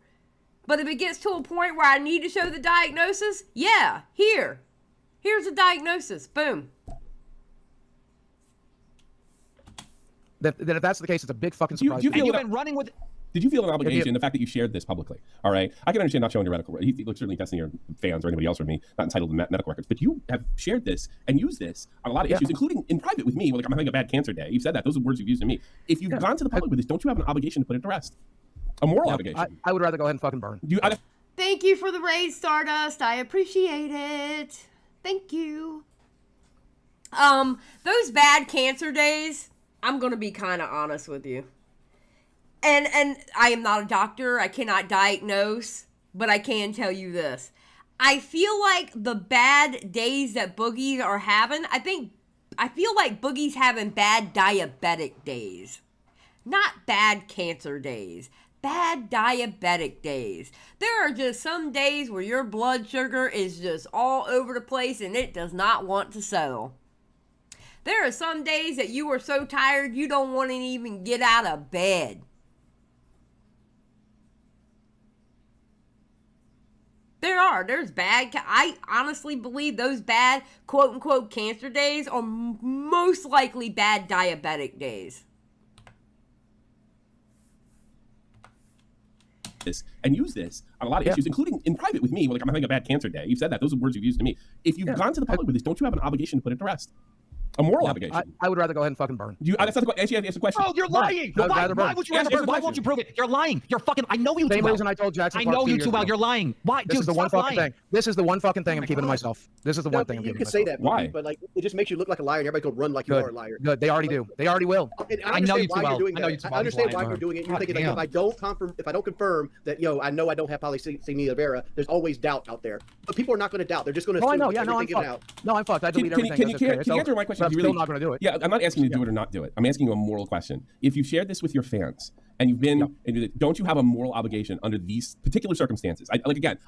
But if it gets to a point where I need to show the diagnosis, yeah, here's the diagnosis, boom. That if that's the case, it's a big fucking surprise. Did you feel an obligation, the fact that you shared this publicly? All right. I can understand not showing your medical records. Certainly Destiny or fans or anybody else or me not entitled to medical records. But you have shared this and used this on a lot of issues, including in private with me. Like, I'm having a bad cancer day. You've said that. Those are words you've used to me. If you've gone to the public with this, don't you have an obligation to put it to rest? A moral obligation. I would rather go ahead and fucking burn. Thank you for the raid, Stardust. I appreciate it. Thank you. Those bad cancer days, I'm going to be kind of honest with you. And I am not a doctor. I cannot diagnose, but I can tell you this. I feel like the bad days that Boogies are having, I feel like Boogie's having bad diabetic days. Not bad cancer days. bad diabetic days. There are just some days where your blood sugar is just all over the place and it does not want to settle. There are some days that you are so tired you don't want to even get out of bed. There's bad, I honestly believe those bad quote-unquote cancer days are most likely bad diabetic days. This and use this on a lot of issues, including in private with me. Like, I'm having a bad cancer day. You've said that. Those are words you've used to me. If you've gone to the public with this, don't you have an obligation to put it to rest? A moral obligation. I would rather go ahead and fucking burn. That's not the question. Actually, that's the question. Oh, you're lying. No, why would you rather burn? Why won't you prove it? You're lying. You're fucking. I know you too Same well. reason I told Jackson. I know you too well. You're lying. Why, this dude? Is the one stop fucking lying. thing. This is the one fucking thing I'm keeping to myself. This is the one thing I'm you keeping can to myself. say that, Why? but like it just makes you look like a liar, and everybody go run like you are a liar. Good. They already do. They already will. I know you too why well. you're doing I know that. you too I well. understand He's why lying. you're doing it. You're God thinking like, if I don't confirm that, I know I don't have polycythemia vera, there's always doubt out there. But people are not going to doubt. They're just going to. Oh, I know. Yeah, no, I'm fucked. No, I'm fucked. I delete everything. Can you answer my question? I'm still not going to do it. Yeah, I'm not asking you to do it or not do it. I'm asking you a moral question. If you've shared this with your fans and you've been, don't you have a moral obligation under these particular circumstances? I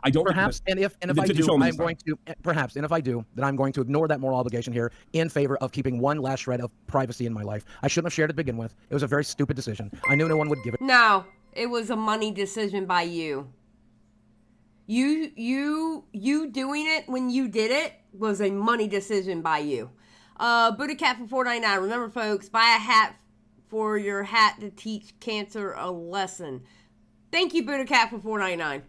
don't. Perhaps, and if I do, I'm going to. Perhaps, and if I do, then I'm going to ignore that moral obligation here in favor of keeping one last shred of privacy in my life. I shouldn't have shared it to begin with. It was a very stupid decision. I knew no one would give it. No, it was a money decision by you. You doing it when you did it was a money decision by you. Buddha Cat for $4.99. Remember, folks, buy a hat for your hat to teach cancer a lesson. Thank you, Buddha Cat for $4.99.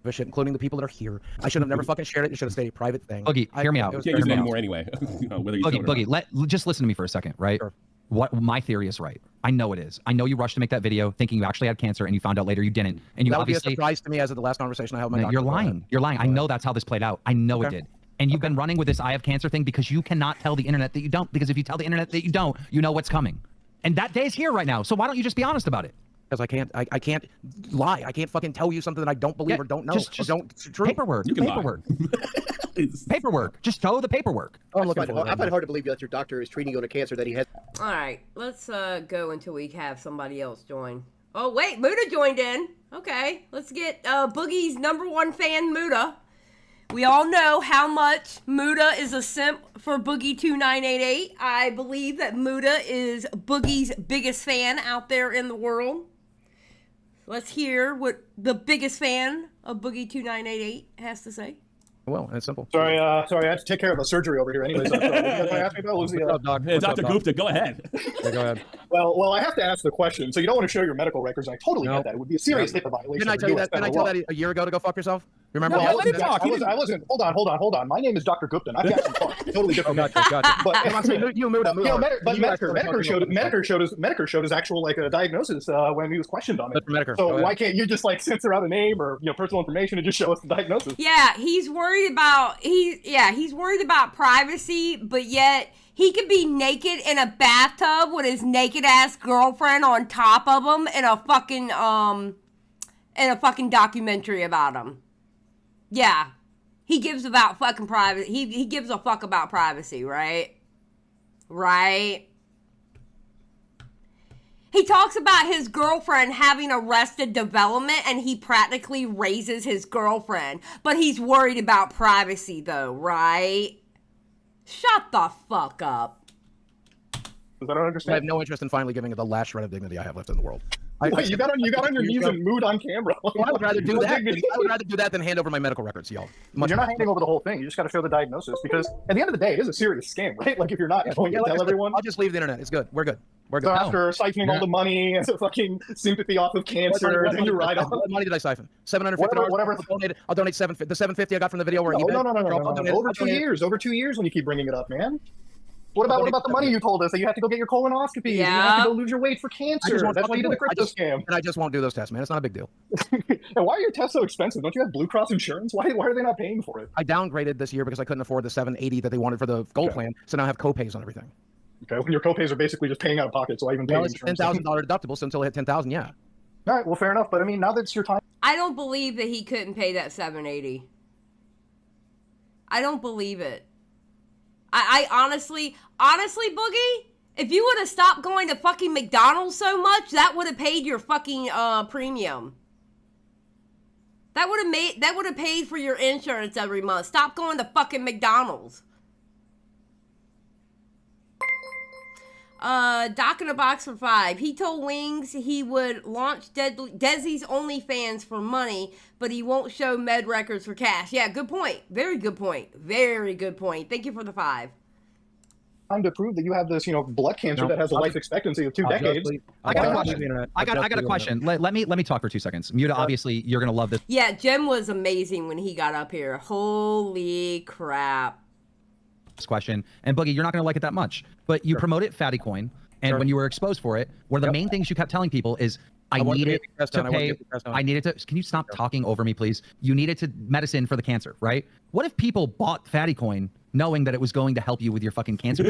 Shit, including the people that are here. I should have never fucking shared it. It should have stayed a private thing. Boogie, hear me out. You can't use it anymore anyway. Boogie, just listen to me for a second, right? Sure. What my theory is right. I know it is. I know you rushed to make that video thinking you actually had cancer and you found out later you didn't. And you that would be a obviously surprise to me as of the last conversation I had with my doctor. You're lying. You're lying. I know that's how this played out. I know it did. And you've been running with this I have cancer thing because you cannot tell the internet that you don't. Because if you tell the internet that you don't, you know what's coming. And that day is here right now. So why don't you just be honest about it? Because I can't lie. I can't fucking tell you something that I don't believe or don't know. Just True. Paperwork. You can paperwork. Paperwork. Just show the paperwork. I find it hard to believe that your doctor is treating you on a cancer that he has. All right, let's go until we have somebody else join. Oh, wait, Muda joined in. Okay, let's get Boogie's #1 fan, Muda. We all know how much Muda is a simp for Boogie2988. I believe that Muda is Boogie's biggest fan out there in the world. Let's hear what the biggest fan of Boogie2988 has to say. Well, it's simple. Sorry, I have to take care of a surgery over here. Anyways, what you guys ask me about was Hey, Dr. Gupta, go ahead. Yeah, go ahead. Well, I have to ask the question. So you don't want to show your medical records? I totally get that. It would be a serious HIPAA violation. Didn't I tell you that? Didn't I tell that a year ago to go fuck yourself? Remember? No, I wasn't. Hold on. My name is Dr. Gupta. I've got some fun. Totally different. Gotcha. But you moved up. Medicare showed his actual diagnosis when he was questioned on it. So why can't you just censor out a name or personal information and just show us the diagnosis? Yeah, he's worried about privacy, but yet he could be naked in a bathtub with his naked ass girlfriend on top of him in a fucking documentary about him. Yeah. He gives about fucking privacy. He gives a fuck about privacy, right? Right? He talks about his girlfriend having arrested development and he practically raises his girlfriend. But he's worried about privacy though, right? Shut the fuck up. I don't understand. I have no interest in finally giving it the last shred of dignity I have left in the world. You got on your knees and mood on camera. Well, I would rather do that. I would rather do that than hand over my medical records to y'all. You're not handing over the whole thing. You just got to show the diagnosis because at the end of the day, it is a serious scam, right? Like if you're not going to tell everyone. I'll just leave the internet. It's good. We're good. We're good. So after siphoning all the money and fucking sympathy off of cancer, then you ride on. What money did I siphon? $750. Whatever. I'll donate $750. The $750 I got from the video where no. Over 2 years. Over 2 years when you keep bringing it up, man. What about the money you told us that you have to go get your colonoscopy? Yeah. You have to go lose your weight for cancer. That's why you did the crypto scam. And I just won't do those tests, man. It's not a big deal. And why are your tests so expensive? Don't you have Blue Cross insurance? Why are they not paying for it? I downgraded this year because I couldn't afford the $780 that they wanted for the gold plan. So now I have copays on everything. Okay, when your copays are basically just paying out of pocket, so I even pay insurance. $10,000 deductible, so until I hit $10,000, yeah. All right, well, fair enough. But I mean, now that it's your time. I don't believe that he couldn't pay that $780. I don't believe it. I honestly, Boogie, If you would have stopped going to fucking McDonald's so much, that would have paid your fucking premium. That would have paid for your insurance every month. Stop going to fucking McDonald's. Doc in a Box for 5. He told Wings he would launch Desi's OnlyFans for money, but he won't show med records for cash. Yeah, good point. Very good point. Very good point. Thank you for the 5. Time to prove that you have this, blood cancer that has a life expectancy of 2 decades. I got a question. Let me talk for 2 seconds. Muta, obviously, you're gonna love this. Yeah, Jim was amazing when he got up here. Holy crap. Question, and Boogie, you're not going to like it that much, but you promoted Fatty Coin, and when you were exposed for it, one of the main things you kept telling people is, I needed to pay. I needed to. Can you stop talking over me, please? You needed to medicine for the cancer, right? What if people bought Fatty Coin knowing that it was going to help you with your fucking cancer?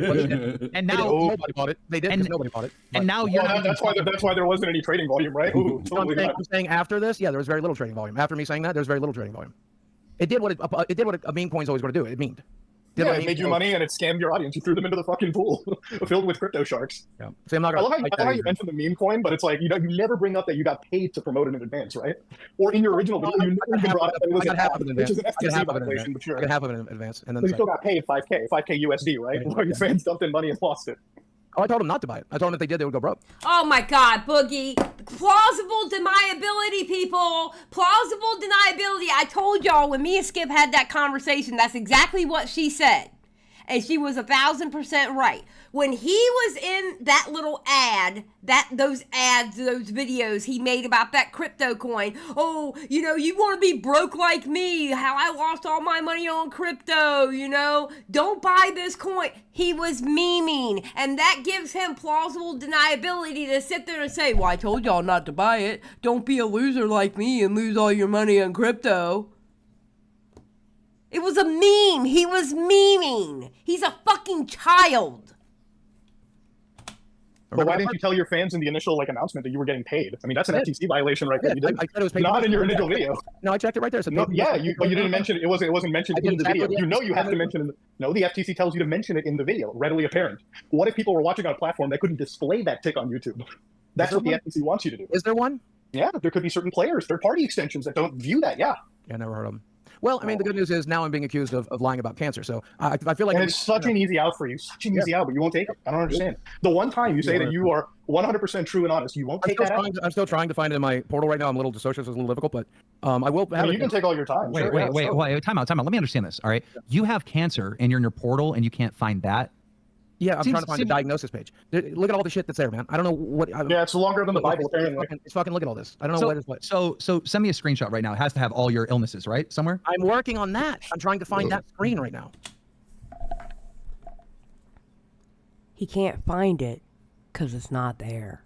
And now nobody bought it. They did because nobody bought it. And now you're that's why there wasn't any trading volume, right? Ooh, totally I'm saying after this, yeah, there was very little trading volume. After me saying that, there was very little trading volume. It did what a meme coin's always going to do. It memed. Yeah, it made you money and it scammed your audience. You threw them into the fucking pool filled with crypto sharks. Yeah. See, I'm not gonna, I love how you mentioned the meme coin, but it's like, you never bring up that you got paid to promote it in advance, right? Or in your original video, you never even brought up that it was an ad, which is an FTC violation, but sure. I got half of it in advance. And then you still got paid 5K USD, right? Or your fans dumped in money and lost it. Oh, I told them not to buy it. I told them if they did, they would go broke. Oh my God, Boogie. Plausible deniability, people. Plausible deniability. I told y'all when me and Skip had that conversation, that's exactly what she said. And she was 1,000% right. When he was in that little ad, those videos he made about that crypto coin. Oh, you want to be broke like me. How I lost all my money on crypto, Don't buy this coin. He was memeing. And that gives him plausible deniability to sit there and say, well, I told y'all not to buy it. Don't be a loser like me and lose all your money on crypto. It was a meme. He was memeing. He's a fucking child. But why didn't you tell your fans in the initial announcement that you were getting paid? I mean, that's an FTC violation right there. You didn't. I said it was paid. Not in your initial video. No, I checked it right there. No, yeah, but you didn't mention it. It wasn't mentioned in the video. You have to mention it. No, the FTC tells you to mention it in the video, readily apparent. What if people were watching on a platform that couldn't display that tick on YouTube? That's what the FTC wants you to do. Is there one? Yeah, there could be certain players, third-party extensions that don't view that. Yeah. Yeah, I never heard of them. Well, I mean, the good news is now I'm being accused of lying about cancer. So I feel like it's such an easy out for you. Such an easy out, but you won't take it. I don't understand. The one time you say that you are 100% true and honest, you won't take that out. I'm still trying to find it in my portal right now. I'm a little dissociative, so it's a little difficult, but I will have it. You can take all your time. Wait, time out. Let me understand this, all right? You have cancer and you're in your portal and you can't find that? Yeah, I'm trying to find the diagnosis page. Look at all the shit that's there, man. I don't know what. Yeah, it's longer than the Bible. It's fucking look at all this. I don't know what is what. So send me a screenshot right now. It has to have all your illnesses, right? Somewhere? I'm working on that. I'm trying to find that screen right now. He can't find it because it's not there.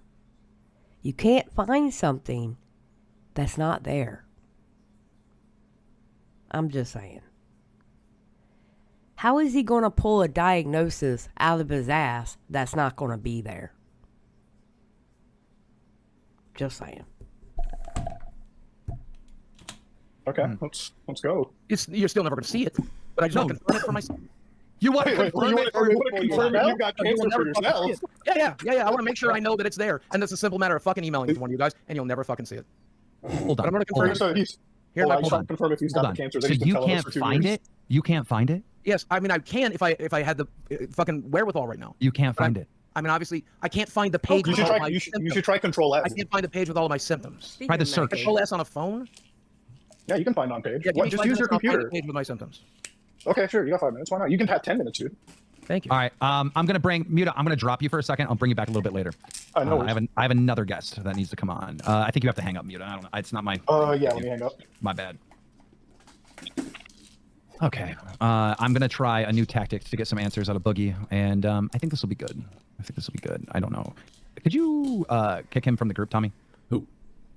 You can't find something that's not there. I'm just saying. How is he going to pull a diagnosis out of his ass that's not going to be there? Just saying. Okay, let's go. You're still never going to see it, but I just want to confirm it for myself. You want to confirm it for yourself? You got cancer for yourself? Yeah. I want to make sure I know that it's there, and it's a simple matter of fucking emailing it to one of you guys, and you'll never fucking see it. Hold on. I'm going to confirm. So he's here. I can't confirm if he's got the cancer. So you can't find it? You can't find it? Yes, I mean I can if I had the fucking wherewithal right now. You can't find it. I mean, obviously, I can't find the page. You should try Control S. I can't find the page with all of my symptoms. Try the search. Control S on a phone. Yeah, you can find on page. Yeah, just use your computer. Page with my symptoms. Okay, sure. You got 5 minutes. Why not? You can have 10 minutes, dude. Thank you. All right. I'm gonna bring Muta. I'm gonna drop you for a second. I'll bring you back a little bit later. No I have another guest that needs to come on. I think you have to hang up, Muta. I don't know. It's not my. Yeah. Let me hang up. My bad. Okay. I'm gonna try a new tactic to get some answers out of Boogie, and I think this will be good. I don't know. Could you kick him from the group, Tommy? Who?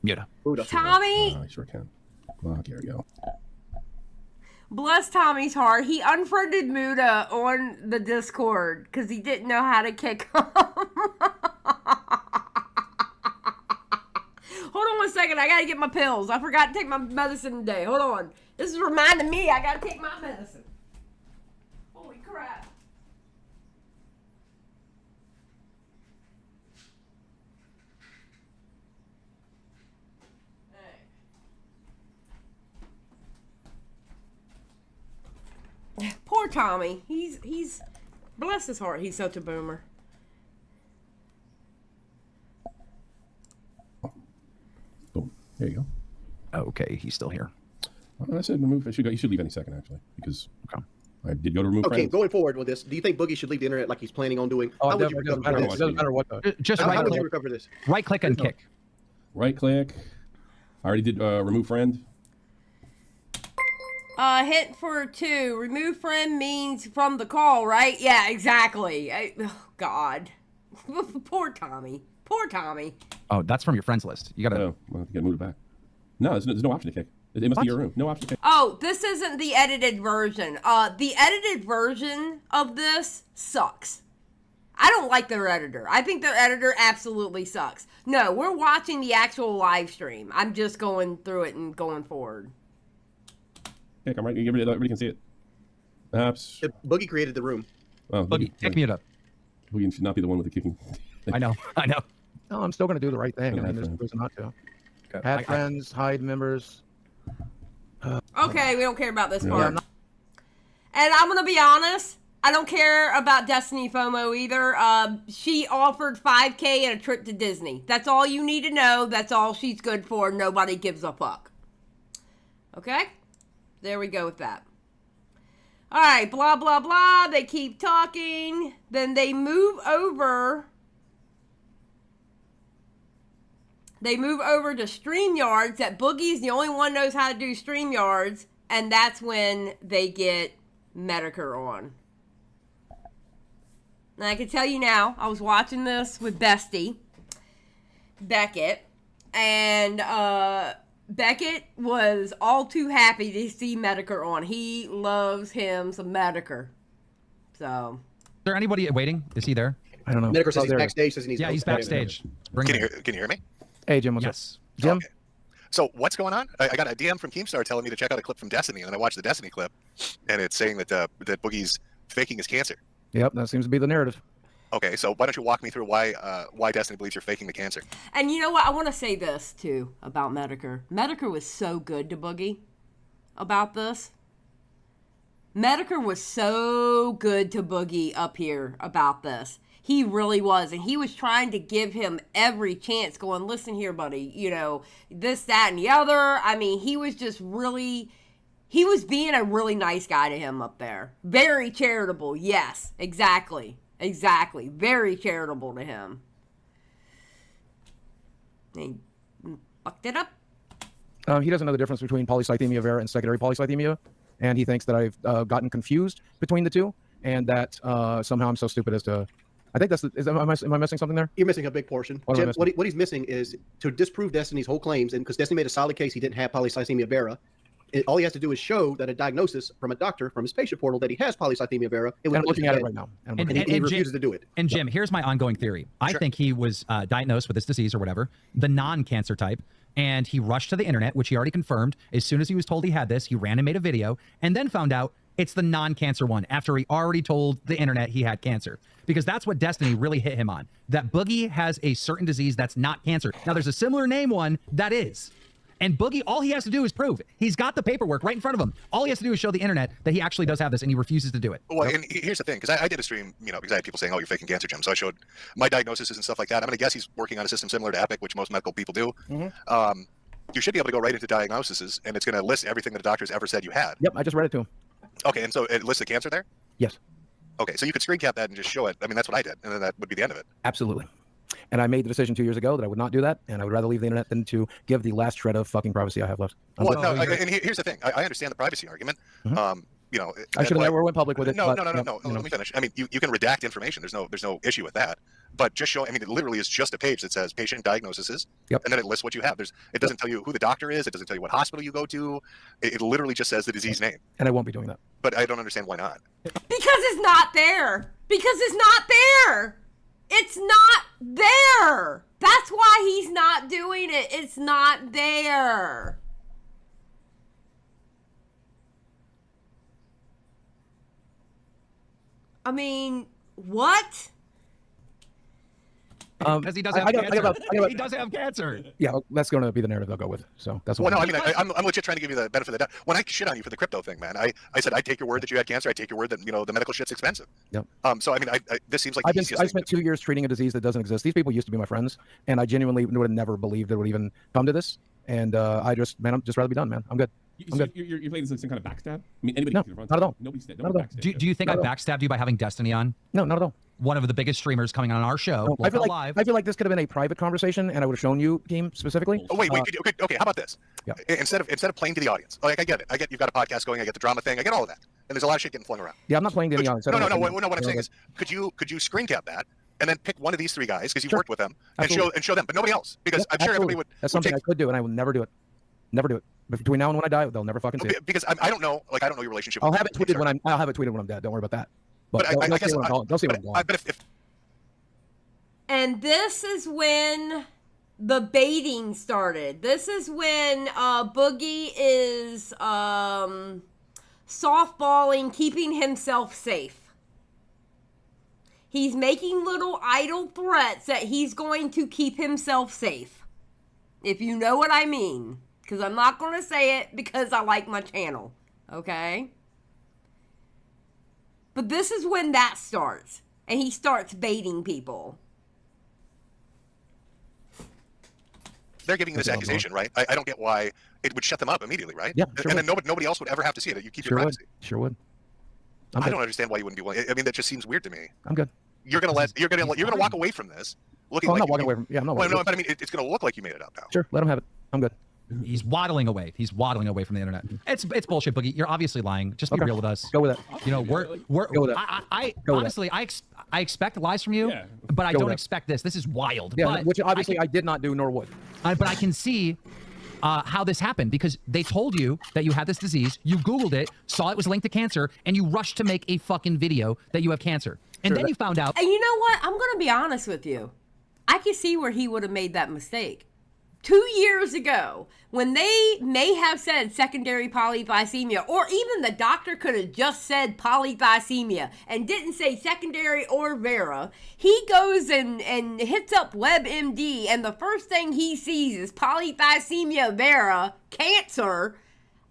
Muta. Tommy. I sure can. Well, here we go. Bless Tommy's heart. He unfriended Muta on the Discord because he didn't know how to kick him. Hold on one second. I gotta get my pills. I forgot to take my medicine today. Hold on. This is reminding me I gotta take my medicine. Holy crap. Poor Tommy. He's bless his heart. He's such a boomer. Boom. There you go. Okay, he's still here. I said remove. You should leave any second actually because I did go to remove. Okay, friends. going forward with this, do you think Boogie should leave the internet like he's planning on doing? Oh, How it would you recover doesn't matter. this? It doesn't matter what though. Just How would you right-click, recover this? right-click and kick. Right click. I already did remove friend. Hit for 2. Remove friend means from the call, right? Yeah, exactly. Oh, God. Poor Tommy. Poor Tommy. Oh, that's from your friends list. You gotta. Oh, well, you gotta move it back. No, there's no option to kick. It must be your room. No option to kick. Oh, this isn't the edited version. The edited version of this sucks. I don't like their editor. I think their editor absolutely sucks. No, we're watching the actual live stream. I'm just going through it and going forward. Kick. I'm right. Everybody can see it. Perhaps. Boogie created the room. Oh, Boogie, kick mute up. Boogie should not be the one with the kicking. I know. No, I'm still going to do the right thing. I mean, there's no reason not to. Add friends, hide members. Okay, we don't care about this Yeah. part. And I'm going to be honest. I don't care about Destiny FOMO either. She offered $5K and a trip to Disney. That's all you need to know. That's all she's good for. Nobody gives a fuck. Okay? There we go with that. All right, blah, blah, blah. They keep talking. Then they move over. They move over to StreamYards. That Boogie's the only one knows how to do StreamYards. And that's when they get Medicare on. And I can tell you now, I was watching this with Bestie, Beckett, and Beckett was all too happy to see Medicare on. He loves him some Medicare. So. Is there anybody waiting? Is he there? I don't know. Medicare says he's backstage. Says he needs. Yeah, he's backstage. Bring Can him. you hear me? Hey, Jim, what's Yes. up? Jim? Okay. So what's going on? I got a DM from Keemstar telling me to check out a clip from Destiny, and then I watched the Destiny clip, and it's saying that that Boogie's faking his cancer. Yep, that seems to be the narrative. Okay, so why don't you walk me through why Destiny believes you're faking the cancer? And you know what? I want to say this, too, about Medicare. Medicare was so good to Boogie about this. Medicare was so good to Boogie up here about this. He really was. And he was trying to give him every chance going, listen here, buddy, you know, this, that, and the other. I mean, he was just really, he was being a really nice guy to him up there. Very charitable. Yes, exactly. Exactly. Very charitable to him. He fucked it up. He doesn't know the difference between polycythemia vera and secondary polycythemia. And he thinks that I've gotten confused between the two. And that somehow I'm so stupid as to... I think am I missing something there? You're missing a big portion. Jim, what he's missing is to disprove Destiny's whole claims, and because Destiny made a solid case he didn't have polycythemia vera, all he has to do is show that a diagnosis from a doctor from his patient portal that he has polycythemia vera. And I'm looking at it right now. And he refuses to do it. And Jim, here's my ongoing theory. I think he was diagnosed with this disease or whatever, the non-cancer type, and he rushed to the internet, which he already confirmed. As soon as he was told he had this, he ran and made a video, and then found out it's the non-cancer one after he already told the internet he had cancer. Because that's what Destiny really hit him on. That Boogie has a certain disease that's not cancer. Now, there's a similar name one that is. And Boogie, all he has to do is prove it. He's got the paperwork right in front of him. All he has to do is show the internet that he actually does have this, and he refuses to do it. Well, and here's the thing, because I did a stream, you know, because I had people saying, "Oh, you're faking cancer, Jim." So I showed my diagnoses and stuff like that. I'm going to guess he's working on a system similar to Epic, which most medical people do. Mm-hmm. You should be able to go right into diagnoses, and it's going to list everything that the doctor's ever said you had. Yep, I just read it to him. Okay, and so it lists the cancer there? Yes. Okay, so you could screen cap that and just show it. I mean, that's what I did, and then that would be the end of it. Absolutely. And I made the decision 2 years ago that I would not do that, and I would rather leave the internet than to give the last shred of fucking privacy I have left. Well, no, and here's the thing. I understand the privacy argument. Mm-hmm. You know, I should have never went public with it. No. But, Let me finish. I mean, you can redact information. There's no issue with that. But just show. I mean, it literally is just a page that says patient diagnoses, and then it lists what you have. It doesn't tell you who the doctor is. It doesn't tell you what hospital you go to. It literally just says the disease name. And I won't be doing that. But I don't understand why not. Because it's not there. Because it's not there. It's not there. That's why he's not doing it. It's not there. I mean, what? Because he does have cancer. He does have cancer. Yeah, that's going to be the narrative they'll go with. So that's well, no, I mean, I'm legit trying to give you the benefit of the doubt. When I shit on you for the crypto thing, man, I said I take your word that you had cancer. I take your word that the medical shit's expensive. Yep. So I mean, this seems like I spent 2 years treating a disease that doesn't exist. These people used to be my friends, and I genuinely would have never believed it would even come to this. And I'm just rather be done, man. I'm good. You're playing this like some kind of backstab? I mean, anybody no, can run. not at all. Nobody Do you think I backstabbed you by having Destiny on? No, not at all. One of the biggest streamers coming on our show. No, I feel like this could have been a private conversation, and I would have shown you, Team, specifically. Oh wait, okay. How about this? Yeah. Instead of playing to the audience, like I get it. You've got a podcast going. I get the drama thing. I get all of that. And there's a lot of shit getting flung around. Yeah, I'm not playing to the audience. No. What I'm saying is, could you screen cap that and then pick one of these three guys because you've worked with them and show them, but nobody else because I'm sure everybody would. That's something I could do, and I will never do it. Never do it. But between now and when I die, they'll never fucking see it. Because I don't know, I don't know your relationship. I'll have it tweeted when I'm dead. Don't worry about that. But I guess they'll see what I'm going. But if and this is when the baiting started. This is when Boogie is softballing, keeping himself safe. He's making little idle threats that he's going to keep himself safe. If you know what I mean. Because I'm not going to say it because I like my channel. Okay? But this is when that starts. And he starts baiting people. They're giving this accusation, right? I don't get why it would shut them up immediately, right? Yeah, sure and then nobody else would ever have to see it. You keep your privacy. Sure would. I don't understand why you wouldn't be willing. I mean, that just seems weird to me. I'm good. You're gonna walk away from this looking like I'm not walking away from. Yeah, I'm not. Well, no, but I mean, it's gonna look like you made it up now. Sure, let him have it. I'm good. He's waddling away. He's waddling away from the internet. It's bullshit, Boogie. You're obviously lying. Just be real with us. Go with it. You know, we're Go with it. honestly, I expect lies from you, but I don't expect this. This is wild. Yeah, but which obviously I did not do nor would. But I can see how this happened because they told you that you had this disease. You Googled it, saw it was linked to cancer, and you rushed to make a fucking video that you have cancer. And then you found out. And you know what? I'm going to be honest with you. I can see where he would have made that mistake. 2 years ago, when they may have said secondary polythysemia, or even the doctor could have just said polythysemia and didn't say secondary or Vera, he goes and hits up WebMD, and the first thing he sees is polythysemia Vera, cancer.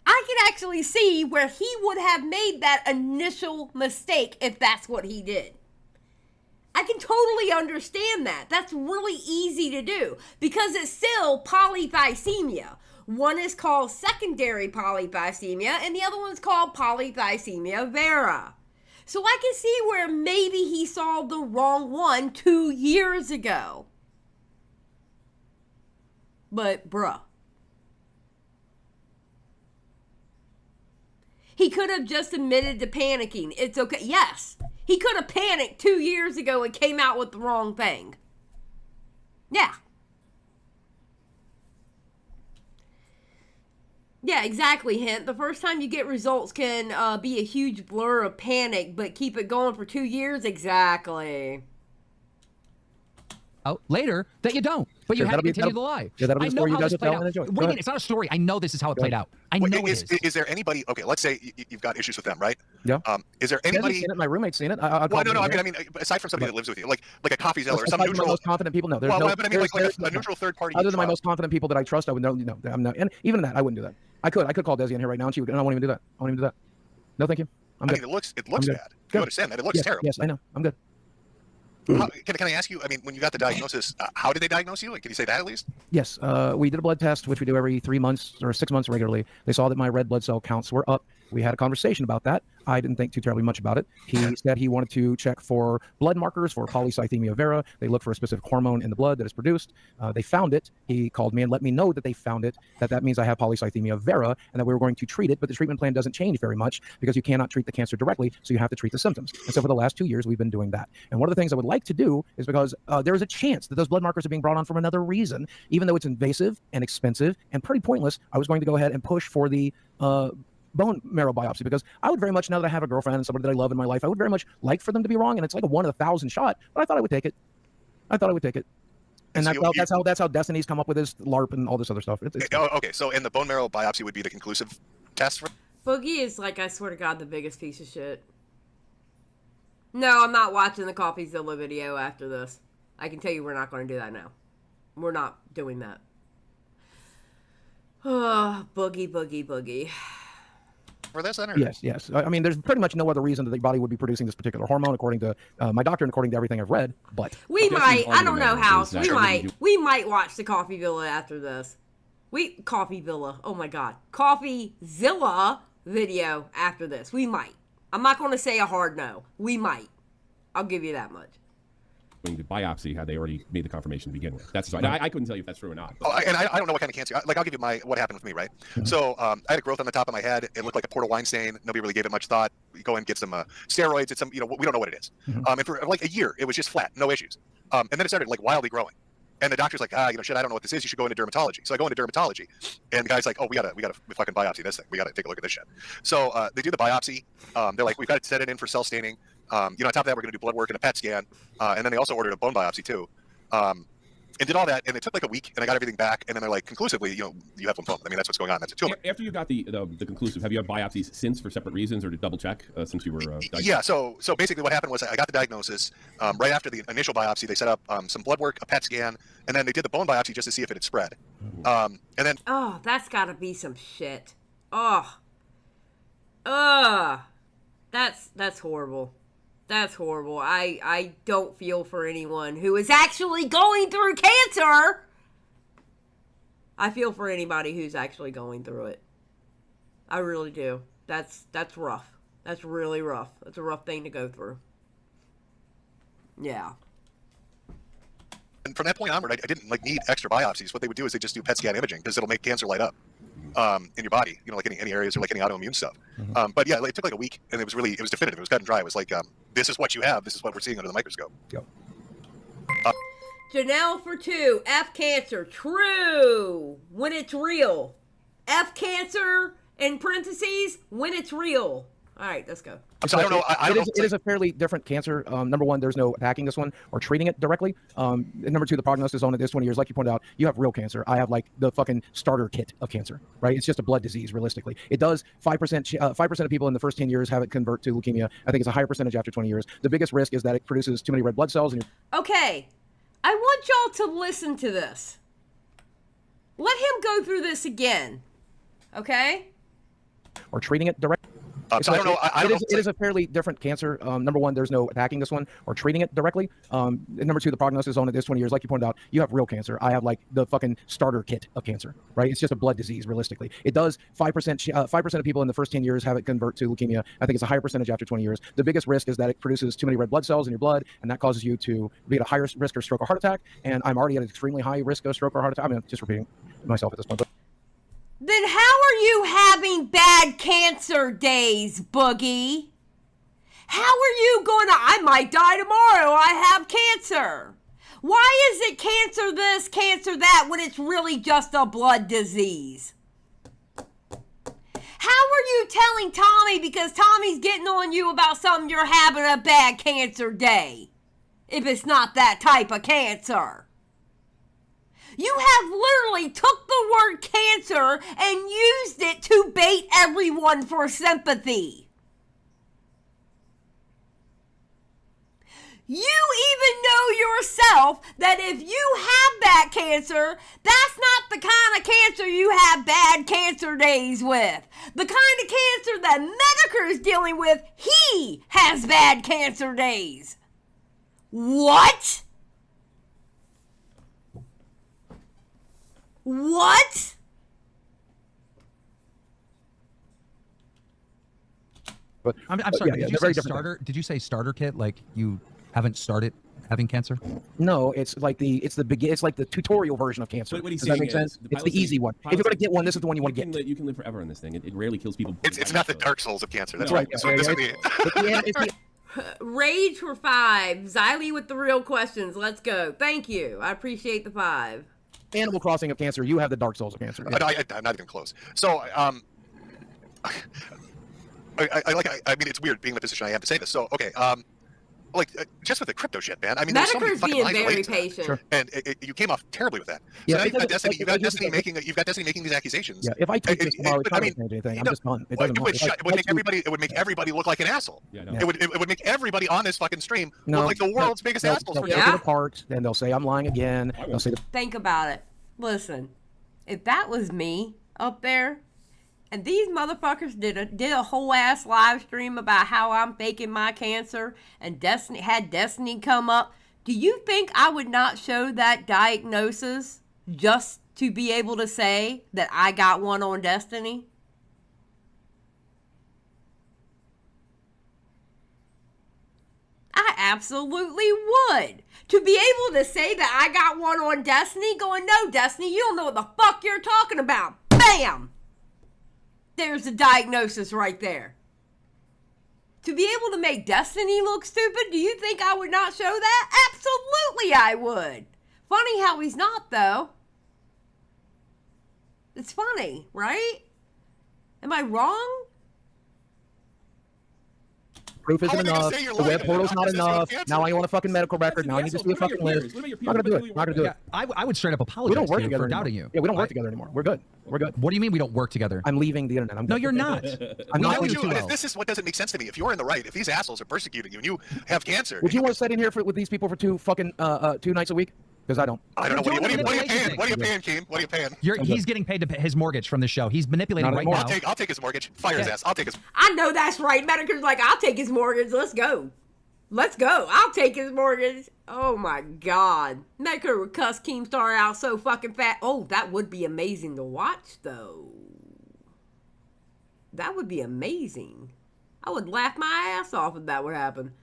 I could actually see where he would have made that initial mistake if that's what he did. I can totally understand that. That's really easy to do because it's still polythysemia. One is called secondary polythysemia and the other one's called polythysemia vera. So I can see where maybe he saw the wrong one 2 years ago. But bruh. He could have just admitted to panicking. It's okay. Yes. He could have panicked 2 years ago and came out with the wrong thing. Yeah. Yeah, exactly, Hint. The first time you get results can be a huge blur of panic, but keep it going for 2 years? Exactly. Out later that you don't, but you have to continue the lie. Yeah, that'll be the story you guys will tell and enjoy. Wait a minute, it's not a story. I know this is how it played out. I know it is. Is there anybody? Okay, let's say you've got issues with them, right? Yeah. Is there anybody? Seen it, my roommate's seen it. No. I mean, aside from somebody that lives with you, like a coffee zeller or some neutral. My most confident people, no. But I mean, like a neutral third party. Other than my most confident people that I trust, I would know. No, I'm not. And even that, I wouldn't do that. I could call Desi in here right now, and she would. And I won't even do that. I won't even do that. No, thank you. I'm good. I mean, it looks bad. You understand that? It looks terrible. Yes, I know. I'm good. Can I ask you? I mean, when you got the diagnosis, how did they diagnose you? Can you say that at least? Yes, we did a blood test, which we do every 3 months or 6 months regularly. They saw that my red blood cell counts were up. We had a conversation about that. I didn't think too terribly much about it. He said he wanted to check for blood markers for polycythemia vera. They look for a specific hormone in the blood that is produced. They found it. He called me and let me know that they found it, that means I have polycythemia vera and that we were going to treat it, but the treatment plan doesn't change very much because you cannot treat the cancer directly, so you have to treat the symptoms. And so for the last 2 years, we've been doing that. And one of the things I would like to do is because there is a chance that those blood markers are being brought on from another reason, even though it's invasive and expensive and pretty pointless, I was going to go ahead and push for the bone marrow biopsy because I would very much, now that I have a girlfriend and somebody that I love in my life, I would very much like for them to be wrong, and it's like a 1 in 1,000 shot, but I thought I would take it. And so that's how Destiny's come up with his LARP and all this other stuff. Okay, so and the bone marrow biopsy would be the conclusive test for. Boogie is like, I swear to God, the biggest piece of shit. No, I'm not watching the CoffeeZilla video after this. I can tell you we're not going to do that now. We're not doing that. Oh, boogie, boogie, boogie. For this, or? Yes. I mean, there's pretty much no other reason that the body would be producing this particular hormone, according to my doctor and according to everything I've read. But we might. I don't know, House. We might watch the Coffee Villa after this. Coffee Villa. Oh my God, Coffee Zilla video after this. We might. I'm not going to say a hard no. We might. I'll give you that much. The biopsy, had they already made the confirmation to begin with. That's I couldn't tell you if that's true or not. And I don't know what kind of cancer. Like, I'll give you what happened with me, right? So I had a growth on the top of my head. It looked like a portal wine stain. Nobody really gave it much thought. You go and get some steroids. It's some, we don't know what it is. And for like a year, it was just flat, no issues. And then it started like wildly growing. And the doctor's like, shit, I don't know what this is. You should go into dermatology. So I go into dermatology, and the guy's like, we gotta fucking biopsy this thing. We gotta take a look at this shit. So they do the biopsy. They're like, we've got to set it in for cell staining. On top of that, we're gonna do blood work and a PET scan. And then they also ordered a bone biopsy too. And did all that, and it took like a week, and I got everything back, and then they're like, conclusively, you have lymphoma. I mean, that's what's going on. That's a tumor. After you got the conclusive, have you had biopsies since for separate reasons, or to double check since you were diagnosed? Yeah. So basically, what happened was I got the diagnosis right after the initial biopsy. They set up some blood work, a PET scan, and then they did the bone biopsy just to see if it had spread. And then that's got to be some shit. That's horrible. That's horrible. I don't feel for anyone who is actually going through cancer. I feel for anybody who's actually going through it. I really do. That's rough. That's really rough. That's a rough thing to go through. Yeah. And from that point onward, I didn't need extra biopsies. What they would do is they just do PET scan imaging because it'll make cancer light up in your body. Like any areas or like any autoimmune stuff. But yeah, it took like a week, and it was definitive. It was cut and dry. It was like, this is what you have. This is what we're seeing under the microscope. Yep. Janelle for 2. F cancer. True. When it's real. F cancer in parentheses. When it's real. All right, let's go. So I don't know. It is a fairly different cancer. Number one, there's no attacking this one or treating it directly. And number two, the prognosis on it is 20 years. Like you pointed out, you have real cancer. I have like the fucking starter kit of cancer, right? It's just a blood disease, realistically. It does 5% of people in the first 10 years have it convert to leukemia. I think it's a higher percentage after 20 years. The biggest risk is that it produces too many red blood cells. Okay, I want y'all to listen to this. Let him go through this again, okay? Or treating it directly. So I don't know. It is a fairly different cancer. Number one, there's no attacking this one or treating it directly. And number two, the prognosis on it is 20 years. Like you pointed out, you have real cancer. I have like the fucking starter kit of cancer, right? It's just a blood disease, realistically. It does 5% of people in the first 10 years have it convert to leukemia. I think it's a higher percentage after 20 years. The biggest risk is that it produces too many red blood cells in your blood, and that causes you to be at a higher risk of stroke or heart attack. And I'm already at an extremely high risk of stroke or heart attack. I mean, just repeating myself at this point. But then how are you having bad cancer days, Boogie? How are you going to, I might die tomorrow, I have cancer. Why is it cancer this, cancer that, when it's really just a blood disease? How are you telling Tommy because Tommy's getting on you about something you're having a bad cancer day? If it's not that type of cancer. You have literally took the word cancer and used it to bait everyone for sympathy. You even know yourself that if you have that cancer, that's not the kind of cancer you have bad cancer days with. The kind of cancer that Medicare is dealing with, he has bad cancer days. What? What? But I'm sorry. Did you say starter kit? Like you haven't started having cancer? No, it's like the tutorial version of cancer. What he's Does that make saying sense? It's the easy one. If you're going to get one, this is the one you want to get. You can live forever in this thing. It rarely kills people. It's not the Dark Souls of cancer. That's No, right. yeah, Rage for 5. Xylie with the real questions. Let's go. Thank you. I appreciate the 5. Animal Crossing of cancer. You have the Dark Souls of cancer. Yeah. I'm not even close. So, I mean, it's weird being in the position I am to say this. So, okay. like just with the crypto shit, man. I mean, there's so many Medicare's fucking being lines very related to that. patient. Sure. And you came off terribly with that. So Yeah, now you've got Destiny. You've got Destiny making these accusations. Yeah, if I take this tomorrow, it's I not mean, going to change anything. you I'm know, just done. It It doesn't would, matter. it would make everybody. It would make everybody look like an asshole. Yeah, no. Yeah. It would make everybody on this fucking stream No, look like the world's biggest they'll assholes. take Yeah. it apart, then they'll say I'm lying again. They'll say Think about it. Listen, if that was me up there, and these motherfuckers did a whole ass live stream about how I'm faking my cancer, and had Destiny come up, do you think I would not show that diagnosis just to be able to say that I got one on Destiny? I absolutely would. To be able to say that I got one on Destiny, going, no, Destiny, you don't know what the fuck you're talking about. Bam! There's the diagnosis right there. To be able to make Destiny look stupid, do you think I would not show that? Absolutely I would. Funny how he's not, though. It's funny, right? Am I wrong? proof How isn't are they gonna enough. say you're The lying web then? portal's How not is this not enough. cancer? Now I want a fucking medical record. Now I need to see a fucking list. I'm not gonna do it. Not gonna do Yeah, it. I would straight up apologize We don't work to you together for anymore. doubting you. Yeah, we don't work together anymore. We're good. We're good. What do you mean we don't work together? I'm leaving the internet. I'm No, good. you're not. I'm We not know with you you. too But well. this is what doesn't make sense to me. If you're in the right, if these assholes are persecuting you and you have cancer, Would you want to sit in here with these people for two nights a week? Because I don't. I don't know. What are you Manipulation paying? thing. What are you paying, Keem? What are you paying? He's getting paid to pay his mortgage from the show. He's manipulating Not right anymore. now. I'll take his mortgage. Fire his Yeah. ass. I'll take his. I know that's right. Medicare's like, I'll take his mortgage. Let's go. Let's go. I'll take his mortgage. Oh my God. Medicare would cuss Keemstar out so fucking fat. Oh, that would be amazing to watch, though. That would be amazing. I would laugh my ass off if that would happen.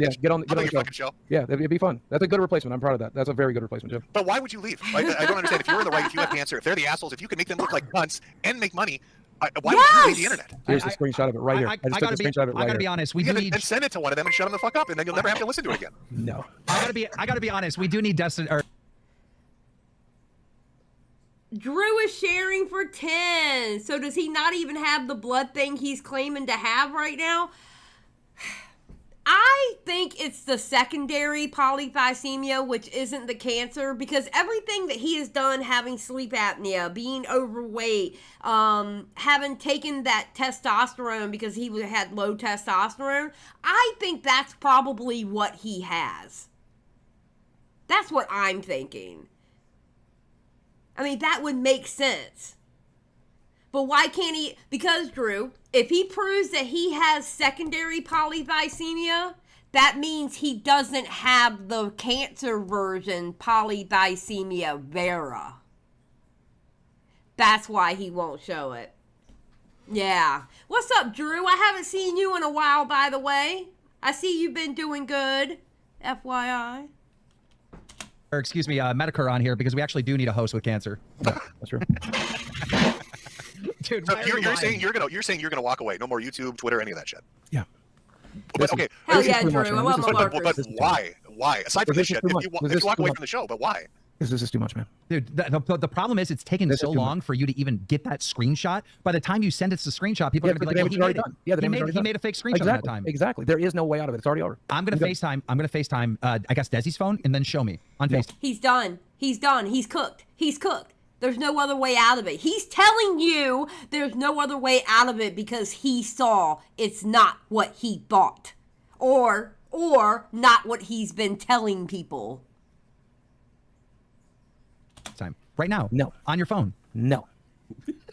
Yeah, get on I'll the take your fucking show. show. Yeah, it'd be fun. That's a good replacement. I'm proud of that. That's a very good replacement too. But why would you leave? I don't understand. If you're in the right, if you have cancer, if they're the assholes, if you can make them look like cunts and make money, why would you leave the internet? Here's the screenshot of it right here. I just took a screenshot of it I right gotta be here. honest. We Yeah, do need. then send it to one of them and shut them the fuck up, and then you'll never have to listen to it again. No. I gotta be honest. We do need Destiny. Or Drew is sharing for 10. So does he not even have the blood thing he's claiming to have right now? I think it's the secondary polythysemia, which isn't the cancer, because everything that he has done, having sleep apnea, being overweight, having taken that testosterone because he had low testosterone, I think that's probably what he has. That's what I'm thinking. I mean, that would make sense. But why can't he? Because, Drew, if he proves that he has secondary polythysemia, that means he doesn't have the cancer version polythysemia vera. That's why he won't show it. Yeah. What's up, Drew? I haven't seen you in a while, by the way. I see you've been doing good. FYI. or excuse me, Medicare on here because we actually do need a host with cancer. Yeah, that's true. Dude, So why are you're you saying lying? you're saying you're gonna walk away. No more YouTube, Twitter, any of that shit. Yeah. But okay. Hell This is yeah, too Drew. much, I man. love This my is too much. markers. But why? Why? Aside from This this is shit, too if you, much. if This you is walk too away much. from the show, but why? This is too much, man. Dude, the problem is it's taken This so is too long for you to even get that screenshot. By the time you send us the screenshot, people are Yeah, going to be but like, the well, damage he is already made it. done. Yeah, the damage is already He done. made a fake screenshot Exactly. that time. Exactly. There is no way out of it. It's already over. I'm going to FaceTime. I'm going to FaceTime, I guess, Desi's phone and then show me on FaceTime. He's done. He's done. He's cooked. He's cooked. There's no other way out of it. He's telling you there's no other way out of it because he saw it's not what he thought. Or not what he's been telling people. Time. Right now. No. On your phone. No.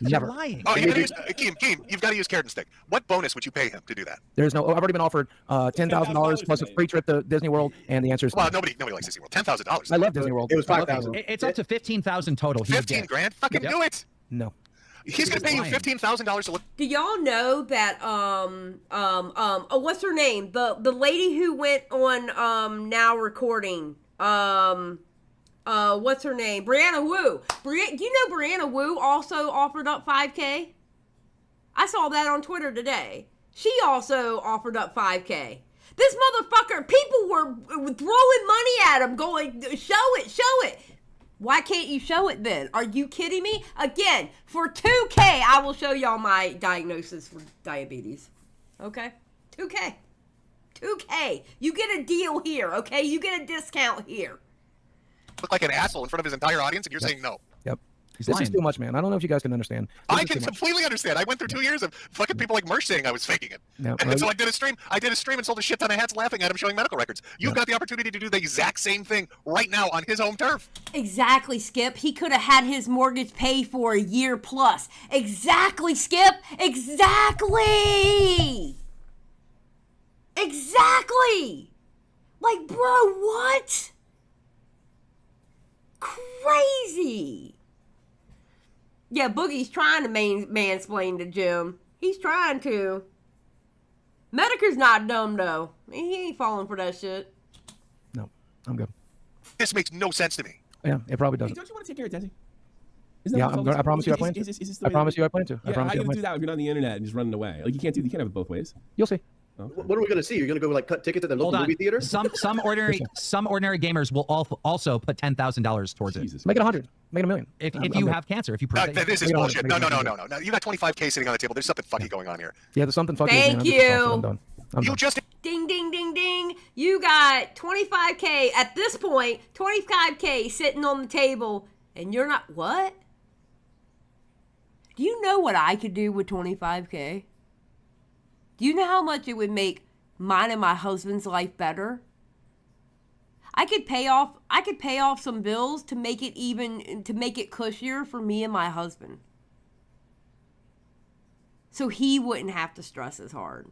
Never. You're lying. Oh, you gotta use Keem, you've got to use carrot and stick. What bonus would you pay him to do that? There's no. I've already been offered $10,000 plus a free trip to Disney World, and the answer is Well, nobody likes Disney World. $10,000. I love Disney World. It was I love 5,000. Disney World. It's up to 15,000 total. he would 15 get. grand? Fucking Yep. do it. No. He's gonna pay you lying. $15,000 to look. Do y'all know that what's her name? The lady who went on Now Recording. What's her name? Brianna Wu. Do you know Brianna Wu also offered up $5K? I saw that on Twitter today. She also offered up $5K. This motherfucker, people were throwing money at him going, show it. Why can't you show it then? Are you kidding me? Again, for $2K, I will show y'all my diagnosis for diabetes. Okay? $2K. 2K. You get a deal here, okay? You get a discount here. Look like an asshole in front of his entire audience, and you're saying no. Yep. This is too much, man. I don't know if you guys can understand. I can completely understand. I went through 2 years of fucking people like Mersh saying I was faking it. No, and so I did a stream and sold a shit ton of hats laughing at him showing medical records. You've got the opportunity to do the exact same thing right now on his home turf. Exactly, Skip. He could have had his mortgage paid for a year plus. Exactly, Skip. Exactly. Exactly. Like, bro, what? Crazy. Yeah, Boogie's trying to mansplain to Jim. He's trying to. Medicare's not dumb, though. He ain't falling for that shit. No, I'm good. This makes no sense to me. Yeah, it probably doesn't. Hey, don't you want to take care of Desi? Yeah, I promise you I plan to. I promise you I plan to. Yeah, how are you going to do that if you're on the internet and just running away? Like, you can't have it both ways. You'll see. Okay. What are we going to see? You're going to go like cut tickets at the local movie theater? Some ordinary gamers will also put $10,000 towards it. Make it 100. Make it $1 million. If you have cancer, if you prove that this is bullshit. No. You got 25K sitting on the table. There's something funky going on here. Yeah, there's something funky. Thank you. I'm you done. just ding, ding, ding, ding. You got 25K at this point. 25K sitting on the table, and you're not what? Do you know what I could do with 25K? Do you know how much it would make mine and my husband's life better? I could pay off some bills to make it cushier for me and my husband. So he wouldn't have to stress as hard.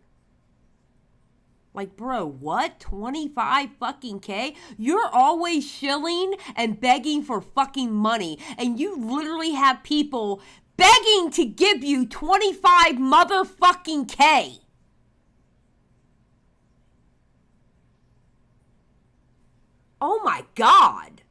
Like, bro, what? 25 fucking K? You're always shilling and begging for fucking money, and you literally have people begging to give you 25 motherfucking K. Oh my God.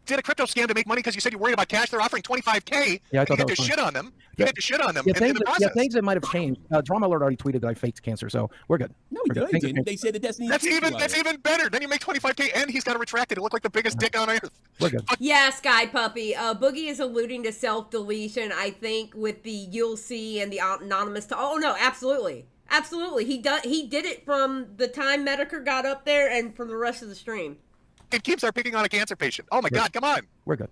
did a crypto scam to make money because you said you're worried about cash. They're offering 25K. Yeah, I thought you that get to was shit on them. You get to shit on them Yeah, in the process. things that might have changed. Drama Alert already tweeted that I faked cancer, so we're good. No, we We're good. didn't. They said that Destiny. That's even better. Then you make 25K and he's got to retract it. It looked like the biggest dick on earth. We're good. Yeah, Sky Puppy. Boogie is alluding to self-deletion, I think, with the you'll see and the anonymous. Oh no, absolutely, absolutely. He did it from the time Medicare got up there and from the rest of the stream. It keeps our picking on a cancer patient. Oh my God, come on. We're good.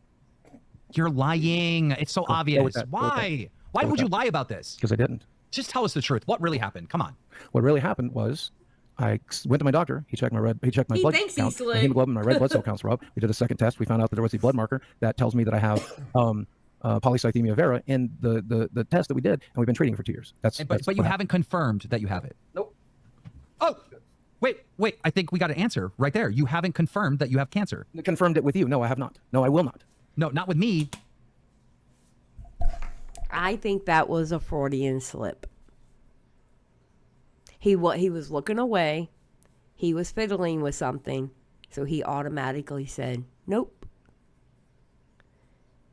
You're lying. It's so obvious. Why? Why would you lie about this? Because I didn't. Just tell us the truth. What really happened? Come on. What really happened was I went to my doctor. He checked my blood count. My hemoglobin, my red blood cell counts were up. We did a second test. We found out that there was a blood marker that tells me that I have polycythemia vera in the test that we did, and we've been treating for 2 years. But you haven't confirmed that you have it. Nope. Oh, wait. I think we got an answer right there. You haven't confirmed that you have cancer. Confirmed it with you. No, I have not. No, I will not. No, not with me. I think that was a Freudian slip. He was looking away. He was fiddling with something. So he automatically said, nope.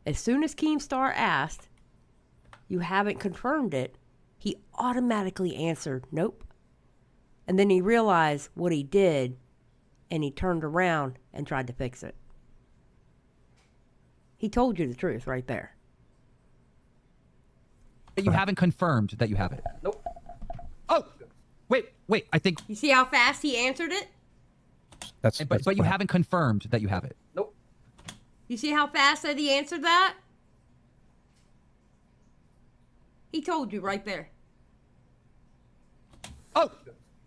As soon as Keemstar asked, you haven't confirmed it, he automatically answered, nope. And then he realized what he did, and he turned around and tried to fix it. He told you the truth right there. But you haven't confirmed that you have it. Nope. Oh, wait. I think. You see how fast he answered it? But you haven't confirmed that you have it. Nope. You see how fast that he answered that? He told you right there. Oh,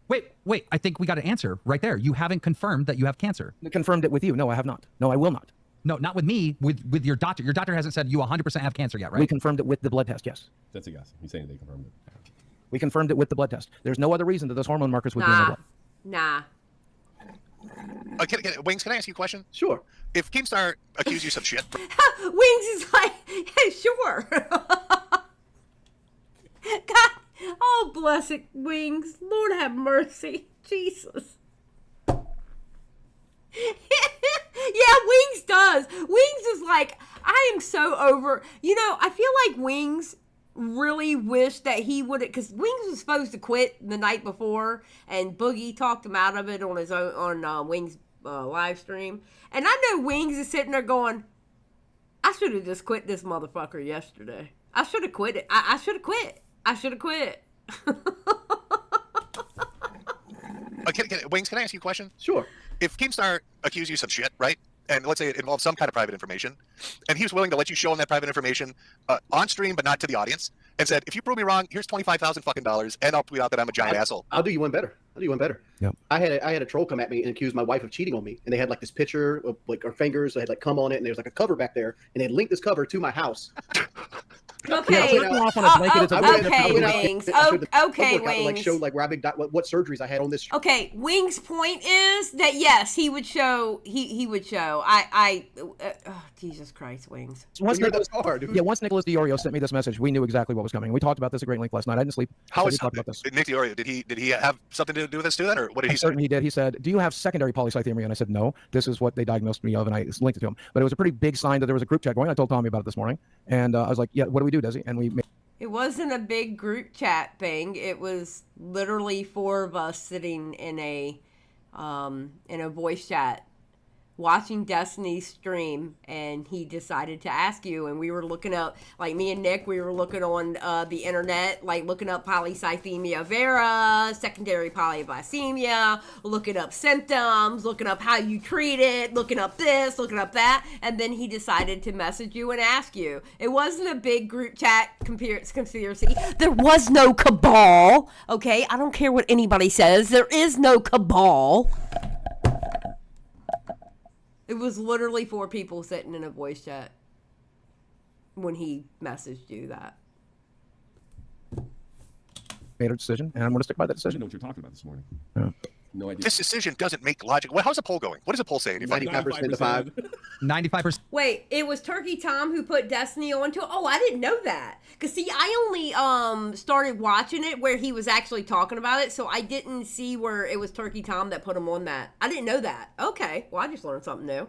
wait. I think we got an answer right there. You haven't confirmed that you have cancer. Confirmed it with you. No, I have not. No, I will not. No, not with me. With your doctor. Your doctor hasn't said you 100% have cancer yet, right? We confirmed it with the blood test. Yes. That's a guess. He's saying they confirmed it. We confirmed it with the blood test. There's no other reason that those hormone markers would be in the blood. Nah. Wings, can I ask you a question? Sure. If Keemstar accused you of some shit. Wings is like, yeah, sure. God, oh, blessed Wings. Lord have mercy. Jesus. Yeah, Wings does. Wings is like, I am so over. You know, I feel like Wings really wished that he would have, because Wings was supposed to quit the night before, and Boogie talked him out of it on his own on Wings live stream. And I know Wings is sitting there going, I should have just quit this motherfucker yesterday. I should have quit it. I should have quit. I should have quit. Wings, can I ask you a question? Sure. If Keemstar accused you of some shit, right? And let's say it involves some kind of private information, and he was willing to let you show him that private information on stream, but not to the audience, and said, if you prove me wrong, here's $25,000 fucking dollars, and I'll tweet out that I'm a giant asshole. I'll do you one better. Yep. I had a troll come at me and accuse my wife of cheating on me, and they had like this picture of like our fingers. They had like cum on it, and there was like a cover back there, and they had linked this cover to my house. Okay. Okay, Wings. Okay, Wings. Like showed like where what surgeries I had on this. Okay, Wings' point is that yes, he would show. He would show. Jesus Christ, Wings. Once Nicholas DiOrio sent me this message, we knew exactly what was coming. We talked about this at great length last night. I didn't sleep. How is Nick DiOrio? Did he have something to do with this too, then, or what did he say? He did. He said, "Do you have secondary polycythemia?" And I said, "No. This is what they diagnosed me of," and I linked it to him. But it was a pretty big sign that there was a group chat going. I told Tommy about it this morning, and I was like, "Yeah, what do we do, Desi?" And we. It wasn't a big group chat thing. It was literally 4 of us sitting in a voice chat watching Destiny's stream, and he decided to ask you, and we were looking up, like me and Nick, we were looking on the internet, like looking up polycythemia vera, secondary polycythemia, looking up symptoms, looking up how you treat it, looking up this, looking up that, and then he decided to message you and ask you. It wasn't a big group chat conspiracy. There was no cabal, okay? I don't care what anybody says. There is no cabal. It was literally 4 people sitting in a voice chat when he messaged you that. Made a decision, and I'm going to stick by that I decision. know what you're talking about this morning. Yeah. No idea. This decision doesn't make logic. Well, how's the poll going? What does the poll say? 95% to 5. 95%. Wait, it was Turkey Tom who put Destiny onto it? Oh, I didn't know that. Because, see, I only started watching it where he was actually talking about it, so I didn't see where it was Turkey Tom that put him on that. I didn't know that. Okay, well, I just learned something new.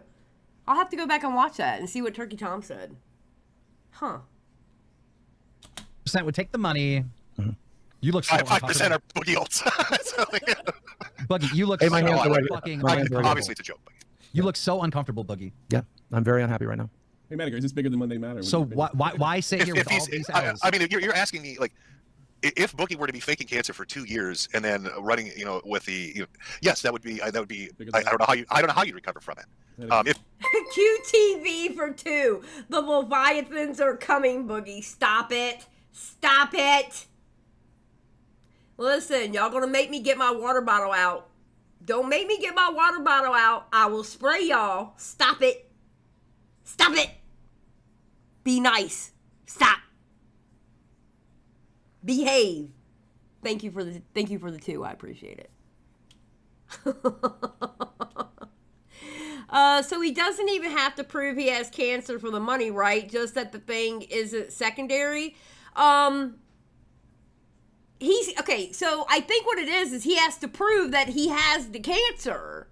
I'll have to go back and watch that and see what Turkey Tom said. Huh. Percent would take the money. Mm-hmm. You look so 5% are Boogie ults. Boogie, you look hey, so fucking obviously it's a joke. You look so uncomfortable, Boogie. Yeah, I'm very unhappy right now. Hey, Manigar, is this bigger than Monday Matter? So why sit here with all these L's? I mean, you're asking me, like, if Boogie were to be faking cancer for 2 years and then running, with the, yes, that would be. I don't know how you recover from it. QTV for 2. The Leviathans are coming, Boogie. Stop it. Stop it. Listen, y'all gonna make me get my water bottle out. Don't make me get my water bottle out. I will spray y'all. Stop it. Stop it. Be nice. Stop. Behave. Thank you for the 2. I appreciate it. So he doesn't even have to prove he has cancer for the money, right? Just that the thing isn't secondary. So I think what it is he has to prove that he has the cancer.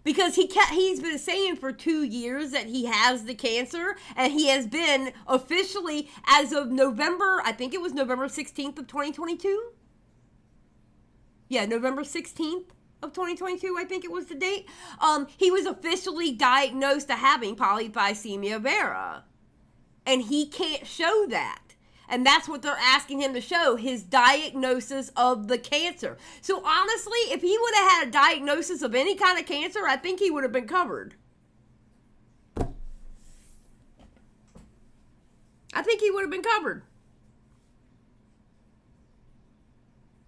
Because he's been saying for 2 years that he has the cancer, and he has been officially, as of November, I think it was November 16th of 2022? Yeah, November 16th of 2022, I think it was the date. He was officially diagnosed to having polycythemia vera. And he can't show that. And that's what they're asking him to show, his diagnosis of the cancer. So honestly, if he would have had a diagnosis of any kind of cancer, I think he would have been covered. I think he would have been covered.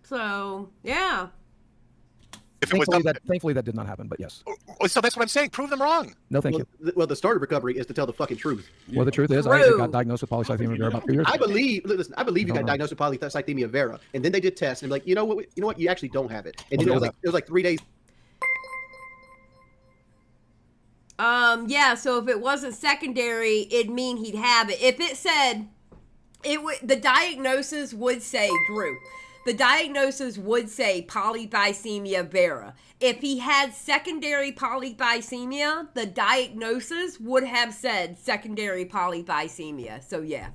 So, yeah. If it was done, thankfully, that did not happen, but yes. So that's what I'm saying. Prove them wrong. No, thank you. Well, the start of recovery is to tell the fucking truth. Well, the truth is, I got diagnosed with polycythemia vera about 3 years ago. I believe you got diagnosed with polycythemia vera, and then they did tests, and like, you know what, you actually don't have it. And then it was like 3 days. Yeah. So if it wasn't secondary, it'd mean he'd have it. If it said the diagnosis would say Drew. The diagnosis would say polycythemia vera. If he had secondary polycythemia, the diagnosis would have said secondary polycythemia. So, yeah.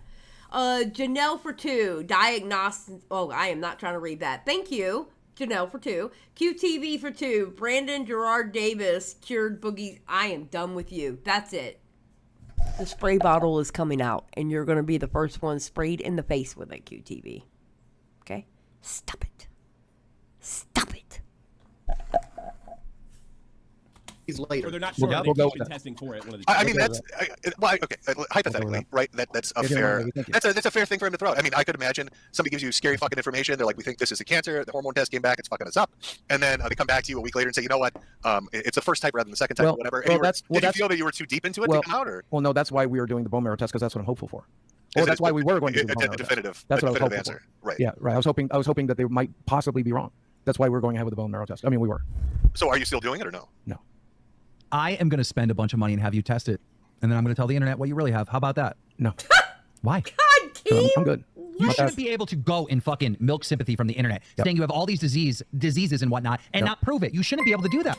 Janelle for 2. Diagnosis. Oh, I am not trying to read that. Thank you, Janelle for 2. QTV for 2. Brandon Gerard Davis cured Boogie. I am done with you. That's it. The spray bottle is coming out, and you're going to be the first one sprayed in the face with it, QTV. Okay? Stop it. Stop it. later. Or they're not sure. We'll They go keep with testing for it. One of the I mean, that's well, okay. Hypothetically, right? That's a fair. That's a fair thing for him to throw out. I mean, I could imagine somebody gives you scary fucking information. They're like, we think this is a cancer. The hormone test came back. It's fucking us up. And then they come back to you a week later and say, you know what? It's the first type rather than the second type, or whatever. Did you feel that you were too deep into it to come out, or? Well, no, that's why we were doing the bone marrow test, because that's what I'm hopeful for. Or that's why we were going to do the bone marrow definitive. Test. That's what I was hoping answer. for. Right. Yeah, right. I was hoping that they might possibly be wrong. That's why we're going ahead with the bone marrow test. I mean, we were. So are you still doing it or no? No. I am going to spend a bunch of money and have you test it, and then I'm going to tell the internet what you really have. How about that? No. Why? God, Keem. I'm good. You shouldn't be able to go and fucking milk sympathy from the internet, saying you have all these diseases and whatnot, and not prove it. You shouldn't be able to do that.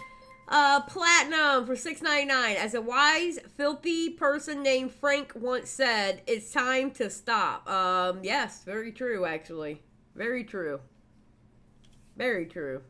Platinum for $6.99. As a wise, filthy person named Frank once said, "It's time to stop." Yes, very true, actually. Very true. Very true.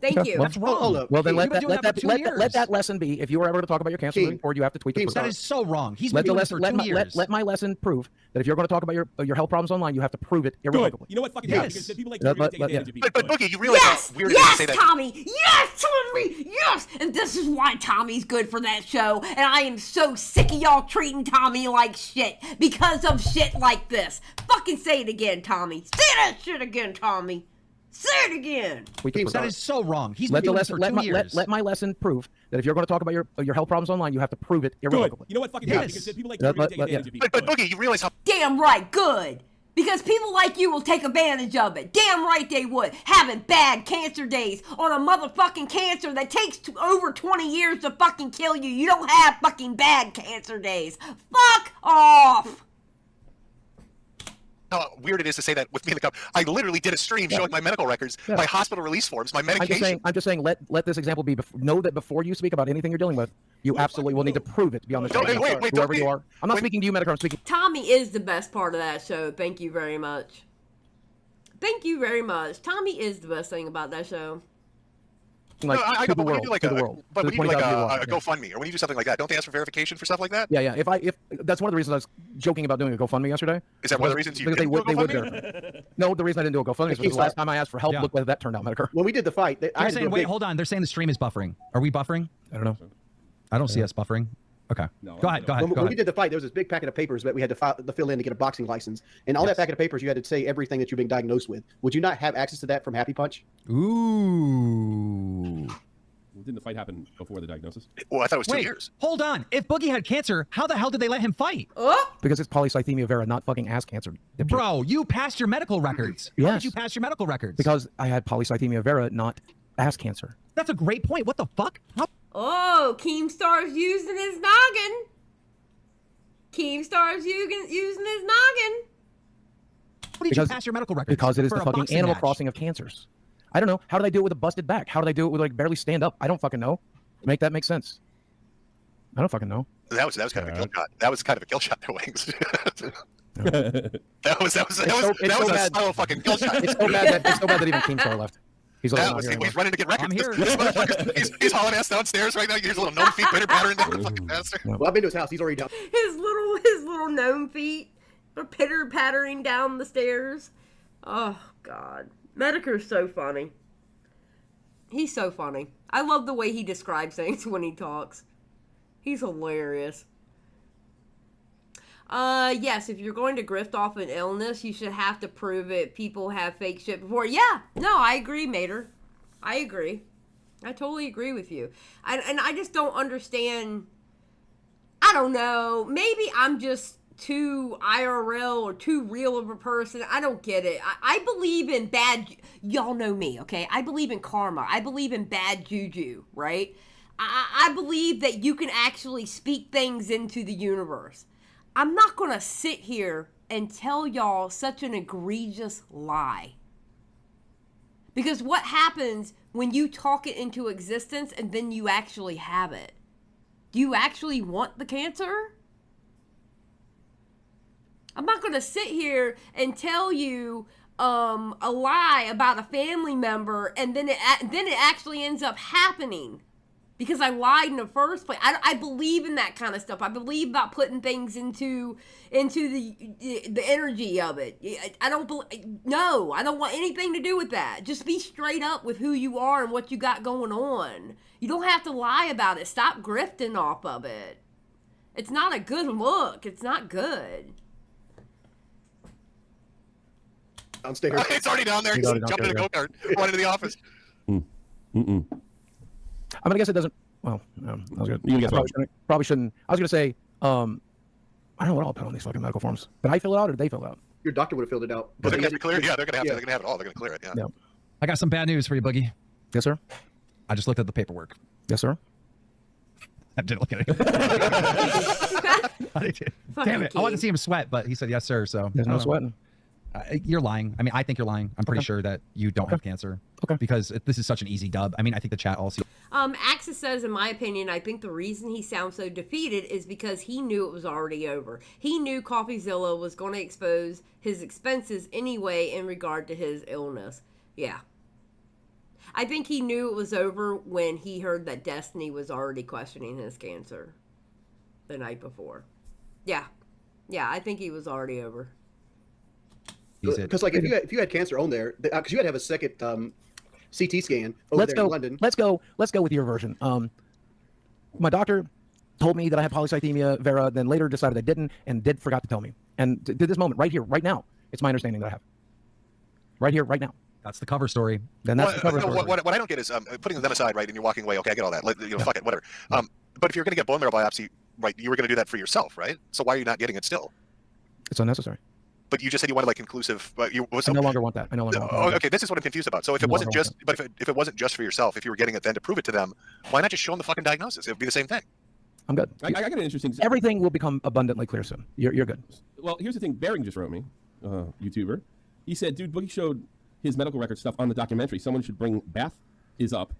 Thank you. That's wrong. Well, then let that lesson be. If you were ever to talk about your cancer moving forward, you have to tweet the proof. That is so wrong. He's let been doing this for 2 years. Let my lesson prove that if you're going to talk about your health problems online, you have to prove it irrevocably. You know what? Fucking yes. Because people like to take advantage of people. But Boogie, you realize how weird it is to say that. Tommy! Yes, Tommy! Yes! And this is why Tommy's good for that show. And I am so sick of y'all treating Tommy like shit because of shit like this. Fucking say it again, Tommy. Say that shit again, Tommy. Say it again. That is so wrong. He's let been the doing lesson, this for 2 years. let my lesson prove that if you're going to talk about your health problems online, you have to prove it irrevocably. You know what? Fucking because people like to take advantage of people. But Boogie, you realize how damn right, good. Because people like you will take advantage of it. Damn right they would. Having bad cancer days on a motherfucking cancer that takes over 20 years to fucking kill you. You don't have fucking bad cancer days. Fuck off. How weird it is to say that with me in the cup. I literally did a stream showing my medical records, my hospital release forms, my medication. I'm just saying. Let this example be. Know that before you speak about anything you're dealing with, you absolutely will need to prove it to be on the show. Wait, whoever you are. I'm not speaking to you, Medicare. I'm speaking. Tommy is the best part of that show. Thank you very much. Thank you very much. Tommy is the best thing about that show. Like, but when you do like a GoFundMe, or when you do something like that, don't they ask for verification for stuff like that? Yeah. If that's one of the reasons I was joking about doing a GoFundMe yesterday. Is that one of the reasons you because didn't they do a would GoFundMe? verify. No, the reason I didn't do a GoFundMe is because the last time I asked for help, look whether that turned out, Medicare. When we did the fight, They're saying, wait, hold on. They're saying the stream is buffering. Are we buffering? I don't know. I don't see us buffering. Okay. No, go ahead. When we did the fight, there was this big packet of papers that we had to fill in to get a boxing license. And all that packet of papers, you had to say everything that you've been diagnosed with. Would you not have access to that from Happy Punch? Ooh. Didn't the fight happen before the diagnosis? Well, I thought it was 2 years. Hold on. If Boogie had cancer, how the hell did they let him fight? Because it's polycythemia vera, not fucking ass cancer. Bro, you passed your medical records. Yes. How did you pass your medical records? Because I had polycythemia vera, not ass cancer. That's a great point. What the fuck? Oh, Keemstar's using his noggin. Keemstar's using his noggin. How did you pass your medical records? Because it is the fucking Animal Crossing of cancers. I don't know. How did I do it with a busted back? How did I do it with like barely stand up? I don't fucking know. Make that make sense. I don't fucking know. That was kind of a kill shot. That was kind of a kill shot, there, Wings. that was a solid fucking kill shot. It's so bad that even Keemstar left. He's running to get records. I'm here. He's hauling ass downstairs right now. You hear his little gnome feet pitter pattering down the fucking bastard. Well, I've been to his house. He's already down. His little gnome feet are pitter pattering down the stairs. Oh God, Medicare's so funny. He's so funny. I love the way he describes things when he talks. He's hilarious. Yes, if you're going to grift off an illness, you should have to prove it. People have fake shit before. Yeah, no, I agree, Mater. I agree. I totally agree with you. And I just don't understand. I don't know. Maybe I'm just too IRL or too real of a person. I don't get it. I believe in bad. Y'all know me, okay? I believe in karma. I believe in bad juju, right? I believe that you can actually speak things into the universe. I'm not going to sit here and tell y'all such an egregious lie. Because what happens when you talk it into existence and then you actually have it? Do you actually want the cancer? I'm not going to sit here and tell you a lie about a family member and then it actually ends up happening. because I lied in the first place. I believe in that kind of stuff. I believe about putting things into the energy of it. I don't want anything to do with that. Just be straight up with who you are and what you got going on. You don't have to lie about it. Stop grifting off of it. It's not a good look. It's not good. Downstairs. It's already down there. He's jumping in a go-kart. Running to the office. I mean, I guess it doesn't. Well, I was gonna, probably shouldn't. I was gonna say, I don't know what I'll put on these fucking medical forms. Did I fill it out or did they fill it out? Your doctor would have filled it out. Well, they're gonna have to clear it. Yeah, they're gonna have to. They're gonna have it all. They're gonna clear it. Yeah. I got some bad news for you, Boogie. Yes, sir. I just looked at the paperwork. Yes, sir. I didn't look at it. Damn it! I wanted to see him sweat, but he said yes, sir. So there's no sweating. You're lying. I mean, I think you're lying. I'm pretty sure that you don't have cancer. Okay. Because this is such an easy dub. I mean, I think the chat all sees. Axis says, in my opinion, I think the reason he sounds so defeated is because he knew it was already over. He knew CoffeeZilla was going to expose his expenses anyway in regard to his illness. Yeah. I think he knew it was over when he heard that Destiny was already questioning his cancer the night before. Yeah. Yeah, I think he was already over. Because like if you had cancer on there, because you had to have a second CT scan over there in London. Let's go with your version. My doctor told me that I had polycythemia vera, then later decided I didn't, and forgot to tell me. And to this moment, right here, right now, it's my understanding that I have. Right here, right now. That's the cover story. Then that's the cover story. What I don't get is putting them aside, right? And you're walking away. Okay, I get all that. Fuck it, whatever. But if you're going to get bone marrow biopsy, right, you were going to do that for yourself, right? So why are you not getting it still? It's unnecessary. But you just said you wanted like conclusive. I no longer want that. I no longer want that. Okay, this is what I'm confused about. So if it wasn't just, but if it wasn't just for yourself, if you were getting it then to prove it to them, why not just show them the fucking diagnosis? It would be the same thing. I'm good. I got an interesting. Everything will become abundantly clear soon. You're good. Well, here's the thing. Bering just wrote me, YouTuber. He said, "Dude, Boogie showed his medical record stuff on the documentary. Someone should bring Beth is up.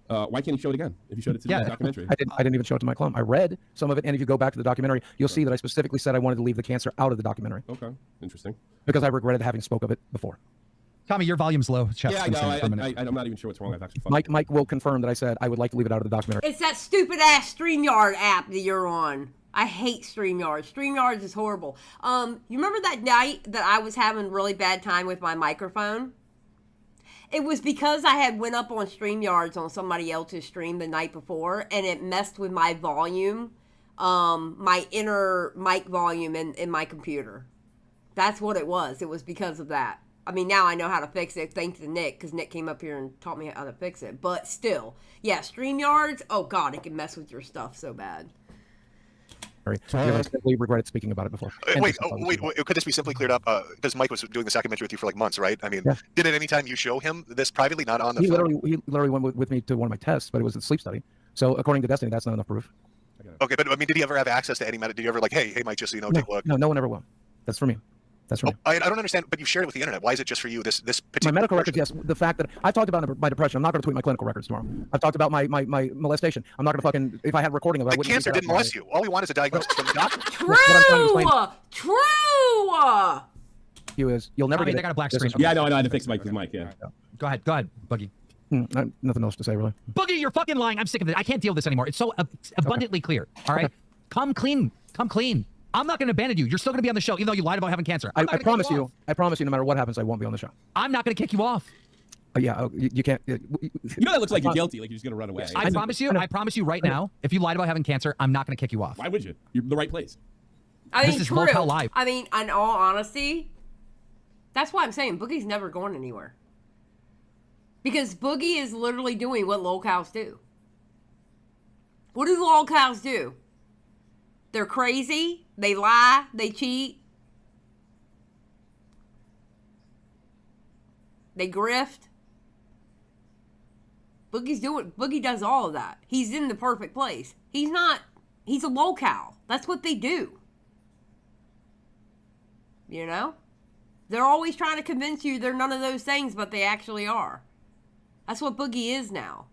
Why can't he show it again if he showed it to the documentary?" I didn't even show it to my clone. I read some of it, and if you go back to the documentary, you'll see that I specifically said I wanted to leave the cancer out of the documentary. Okay, interesting. Because I regretted having spoke of it before. Tommy, your volume's low. Yeah, I know. I'm not even sure what's wrong. I've actually Mike will confirm that I said I would like to leave it out of the documentary. It's that stupid ass StreamYard app that you're on. I hate StreamYard. StreamYard is horrible. You remember that night that I was having really bad time with my microphone? It was because I had went up on StreamYards on somebody else's stream the night before, and it messed with my volume, my inner mic volume in my computer. That's what it was. It was because of that. I mean, now I know how to fix it thanks to Nick, because Nick came up here and taught me how to fix it. But still, yeah, StreamYards, oh God, it can mess with your stuff so bad. We regretted speaking about it before. Wait, could this be simply cleared up? Because Mike was doing the documentary with you for like months, right? I mean, did at any time you show him this privately, not on the film? He literally went with me to one of my tests, but it was a sleep study. So according to Destiny, that's not enough proof. Okay, but I mean, did he ever have access to any did you ever like, hey, Mike, just so you know, take a look? No one ever will. That's for me. That's for me. I don't understand, but you shared it with the internet. Why is it just for you? This particular my medical records, yes. The fact that I've talked about my depression. I'm not going to tweet my clinical records tomorrow. I've talked about my molestation. I'm not going to fucking, if I had a recording of it, I wouldn't. The cancer didn't molest you. All we want is a diagnosis from the doctor. True. You'll never get they got a black screen. Yeah, I know. I had to fix Mike with Mike. Yeah. Go ahead, Boogie. Nothing else to say, really. Boogie, you're fucking lying. I'm sick of it. I can't deal with this anymore. It's so abundantly clear. All right, come clean. Come clean. I'm not going to abandon you. You're still going to be on the show, even though you lied about having cancer. I promise you. I promise you, no matter what happens, I won't be on the show. I'm not going to kick you off. You can't. You know that looks like you're guilty, like you're just going to run away. I promise you right now, if you lied about having cancer, I'm not going to kick you off. Why would you? You're in the right place. This is locale live. I mean, in all honesty, that's why I'm saying Boogie's never going anywhere. Because Boogie is literally doing what locales do. What do locales do? They're crazy. They lie. They cheat. They grift. Boogie does all of that. He's in the perfect place. He's a locale. That's what they do. You know? They're always trying to convince you they're none of those things, but they actually are. That's what Boogie is now.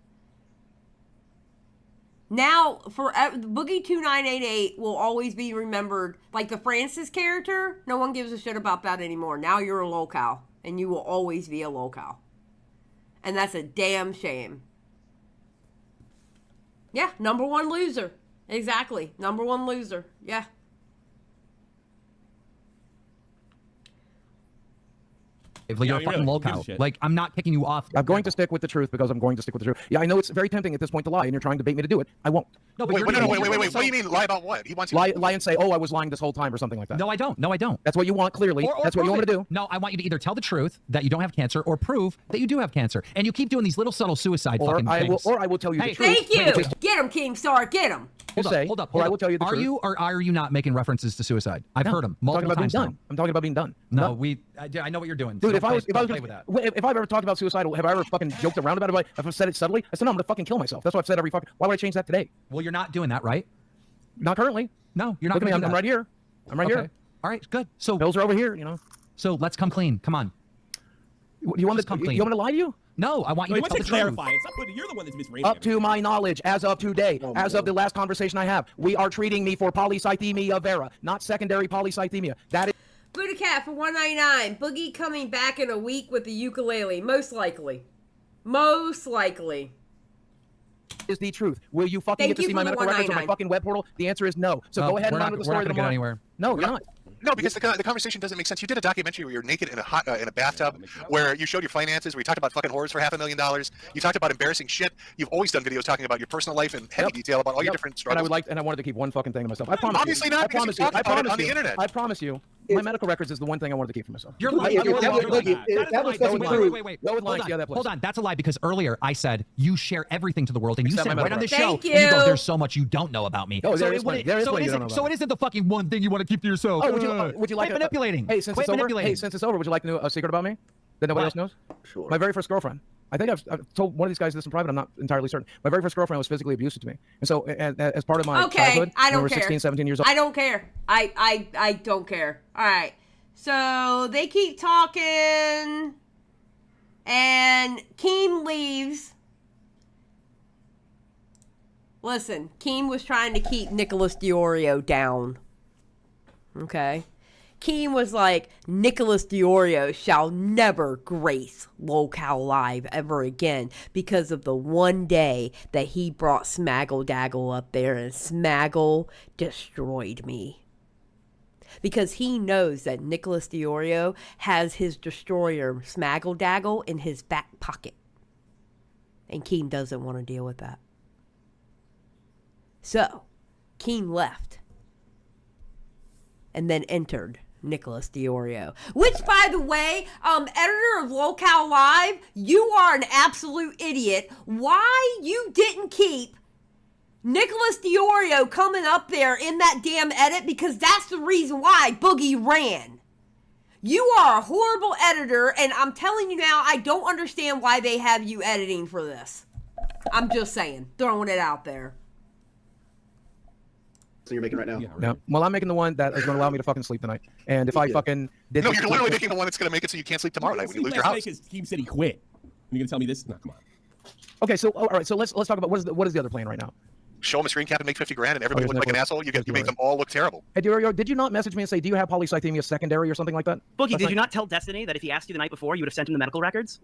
Now, for Boogie 2988 will always be remembered, like the Francis character, no one gives a shit about that anymore. Now you're a locale, and you will always be a locale. And that's a damn shame. Yeah, number one loser. Exactly. Number one loser. Yeah. You're a fucking lolcow. Like, I'm not kicking you off. I'm going to stick with the truth because I'm going to stick with the truth. Yeah, I know it's very tempting at this point to lie, and you're trying to bait me to do it. I won't. No, but wait. What do you mean lie about what? He wants you lie and say, "Oh, I was lying this whole time," or something like that. No, I don't. No, I don't. That's what you want, clearly. Or That's what you want me to do. No, I want you to either tell the truth that you don't have cancer, or prove that you do have cancer. And you keep doing these little subtle suicide fucking things. Or I will tell you the truth. Thank you. Get him, King Star. Get him. Hold up. Or I will tell you the truth. Are you or are you not making references to suicide? I've heard them multiple times. I'm talking about being done. No, I know what you're doing. Dude, So if I was play with that. if I've ever talked about suicide, have I ever fucking joked around about it? If I've said it subtly, I said no, I'm gonna fucking kill myself. That's what I've said every fucking. Why would I change that today? Well, you're not doing that, right? Not currently. No, you're not. Look at me. I'm right here. I'm right here. All right, good. So pills are over here. You know. So let's come clean. Come on. You want to come clean? You want me to lie to you? No, I want you to tell the truth. You're the one that's misreading. Up to my knowledge, as of today, as of the last conversation I have, we are treating me for polycythemia vera, not secondary polycythemia. That is. Buddha Cat for $1.99. Boogie coming back in a week with the ukulele. Most likely. Most likely. Is the truth. Will you fucking get to see my medical records on my fucking web portal? The answer is no. So go ahead and run with the story. We're not going to get anywhere. No, you're not. No, because the conversation doesn't make sense. You did a documentary where you're naked in a bathtub, where you showed your finances, where you talked about fucking whores for $500,000. You talked about embarrassing shit. You've always done videos talking about your personal life in heavy detail about all your different struggles. And I wanted to keep one fucking thing to myself. I promise. Obviously you. not. I promise you. I promise on the internet. I promise you. My medical records is the one thing I wanted to keep for myself. You're lying. Wait. Hold on. That's a lie because earlier I said you share everything to the world, and you said right on this show, and you go, "There's so much you don't know about me." No, there is plenty. So it isn't the fucking one thing you want to keep to yourself. Oh, would you like manipulating? Hey, since it's over, would you like to know a secret about me that nobody else knows? Sure. My very first girlfriend. I think I've told one of these guys this in private. I'm not entirely certain. My very first girlfriend was physically abusive to me, and so as part of my childhood, I don't when we were care. 16, 17 years old. I don't care. I don't care. All right. So they keep talking, and Keem leaves. Listen, Keem was trying to keep Nicholas Diorio down. Okay? Keem was like, Nicholas Diorio shall never grace Lolcow Live ever again because of the one day that he brought Smaggle Daggle up there and Smaggle destroyed me. Because he knows that Nicholas Diorio has his destroyer Smaggle Daggle in his back pocket. And Keem doesn't want to deal with that. So, Keem left. And then entered Nicholas Diorio. Which, by the way, editor of Lolcow Live, you are an absolute idiot. Why you didn't keep Nicholas Diorio coming up there in that damn edit? Because that's the reason why Boogie ran. You are a horrible editor, and I'm telling you now, I don't understand why they have you editing for this. I'm just saying, throwing it out there. You're making right now. Yeah. Well, I'm making the one that is going to allow me to fucking sleep tonight. And if I fucking did, no, you're literally making the one that's going to make it so you can't sleep tomorrow night when you lose your house. Keem said he quit. You're going to tell me this? No, come on. Okay, so all right, so let's talk about what is the other plan right now? Show him a screen cap and make 50 grand, and everybody looks like an asshole. You make them all look terrible. Hey, did you not message me and say, do you have polycythemia secondary or something like that? Boogie, did you not tell Destiny that if he asked you the night before, you would have sent him the medical records?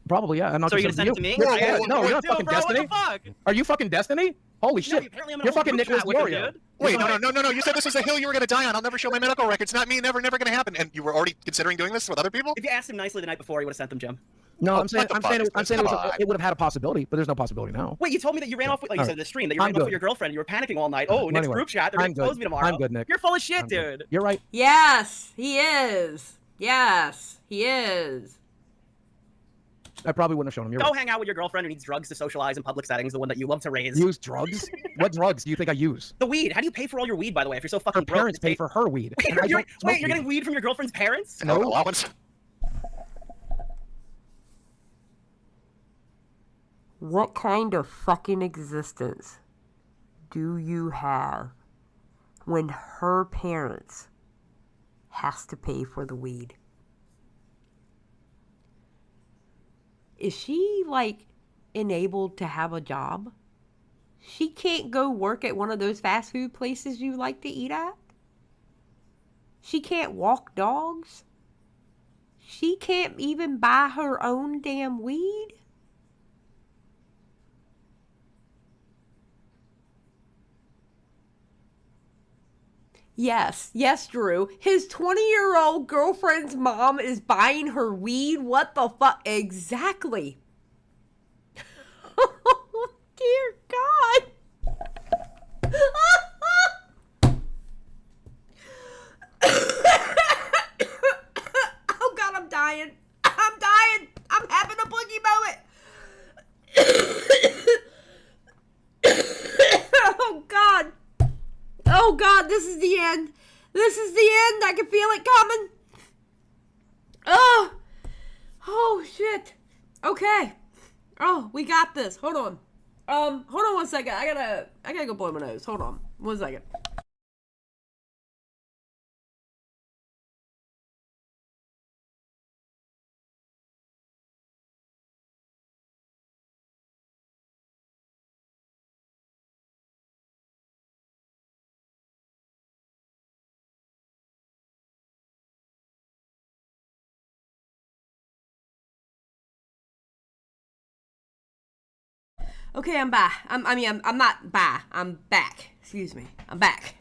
Probably, yeah. I'm not so you're going to send it to me? No, you're not fucking Destiny. Are you fucking Destiny? Holy shit. You're fucking Nicholas Diorio. Wait, no. You said this is a hill you were going to die on. I'll never show my medical records. Not me. Never going to happen. And you were already considering doing this with other people? If you asked him nicely the night before, he would have sent them, Jim. No, I'm saying it would have had a possibility, but there's no possibility now. Wait, you told me that you ran off with, like you said in the stream, that you ran off with your girlfriend. You were panicking all night. Oh, Nick's group chat. They're going to close me tomorrow. I'm good, Nick. You're full of shit, dude. You're right. Yes, he is. Yes, he is. I probably wouldn't have shown him. Go hang out with your girlfriend who needs drugs to socialize in public settings, the one that you love to raise. Use drugs? What drugs do you think I use? The weed. How do you pay for all your weed, by the way, if you're so fucking broke? Her parents pay for her weed. Wait, you're getting weed from your girlfriend's parents? No allowance. What kind of fucking existence do you have when her parents has to pay for the weed? Is she, like, enabled to have a job? She can't go work at one of those fast food places you like to eat at? She can't walk dogs? She can't even buy her own damn weed? Yes, Drew. His 20-year-old girlfriend's mom is buying her weed. What the fuck? Exactly. Oh, dear God. Oh, God, I'm dying. I'm dying. I'm having a Boogie moment. Oh, God. Oh, God, this is the end. This is the end. I can feel it coming. Oh, shit. Okay. Oh, we got this. Hold on. Hold on 1 second. I gotta go blow my nose. Hold on. 1 second. Okay, I'm back. I'm not back. I'm back. Excuse me. I'm back.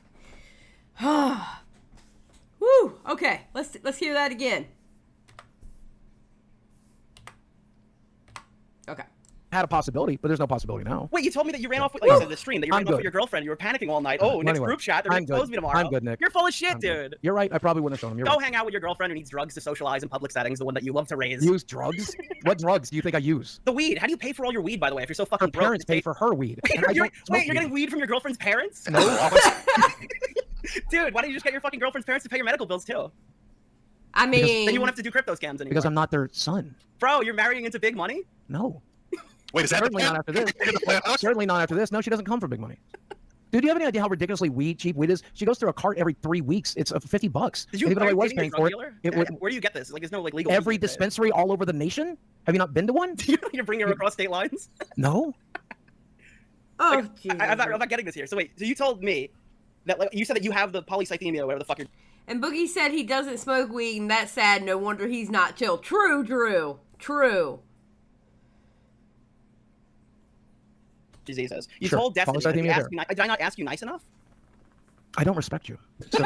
Woo. Okay, let's hear that again. Okay. Had a possibility, but there's no possibility now. Wait, you told me that you ran off with, like you said, the stream, that you ran off with your girlfriend. You were panicking all night. Oh, Nick's group chat. They're going to expose me tomorrow. I'm good, Nick. You're full of shit, dude. You're right. I probably wouldn't have shown him. Go hang out with your girlfriend who needs drugs to socialize in public settings, the one that you love to raise. Use drugs? What drugs do you think I use? The weed. How do you pay for all your weed, by the way, if you're so fucking Her broke? parents pay for her weed. Wait, you're getting weed from your girlfriend's parents? No. Dude, why don't you just get your fucking girlfriend's parents to pay your medical bills, too? I mean... Then you won't have to do crypto scams anymore. Because I'm not their son. Bro, you're marrying into big money? No. Wait, is that certainly not after this? Certainly not after this. No, she doesn't come from big money. Dude, do you have any idea how ridiculously cheap weed is? She goes through a cart every 3 weeks. It's $50. Did you even though I was paying for it, where do you get this? Like, there's no like legal. Every dispensary all over the nation. Have you not been to one? You're bringing her across state lines? No. Oh, like, Jesus. I'm not getting this here. So wait, so you told me that like you said that you have the polycythemia, whatever the fuck you're. And Boogie said he doesn't smoke weed, and that's sad. No wonder he's not chill. True, Drew. True. Says. You told Destiny. Did I not ask you nice enough? I don't respect you. So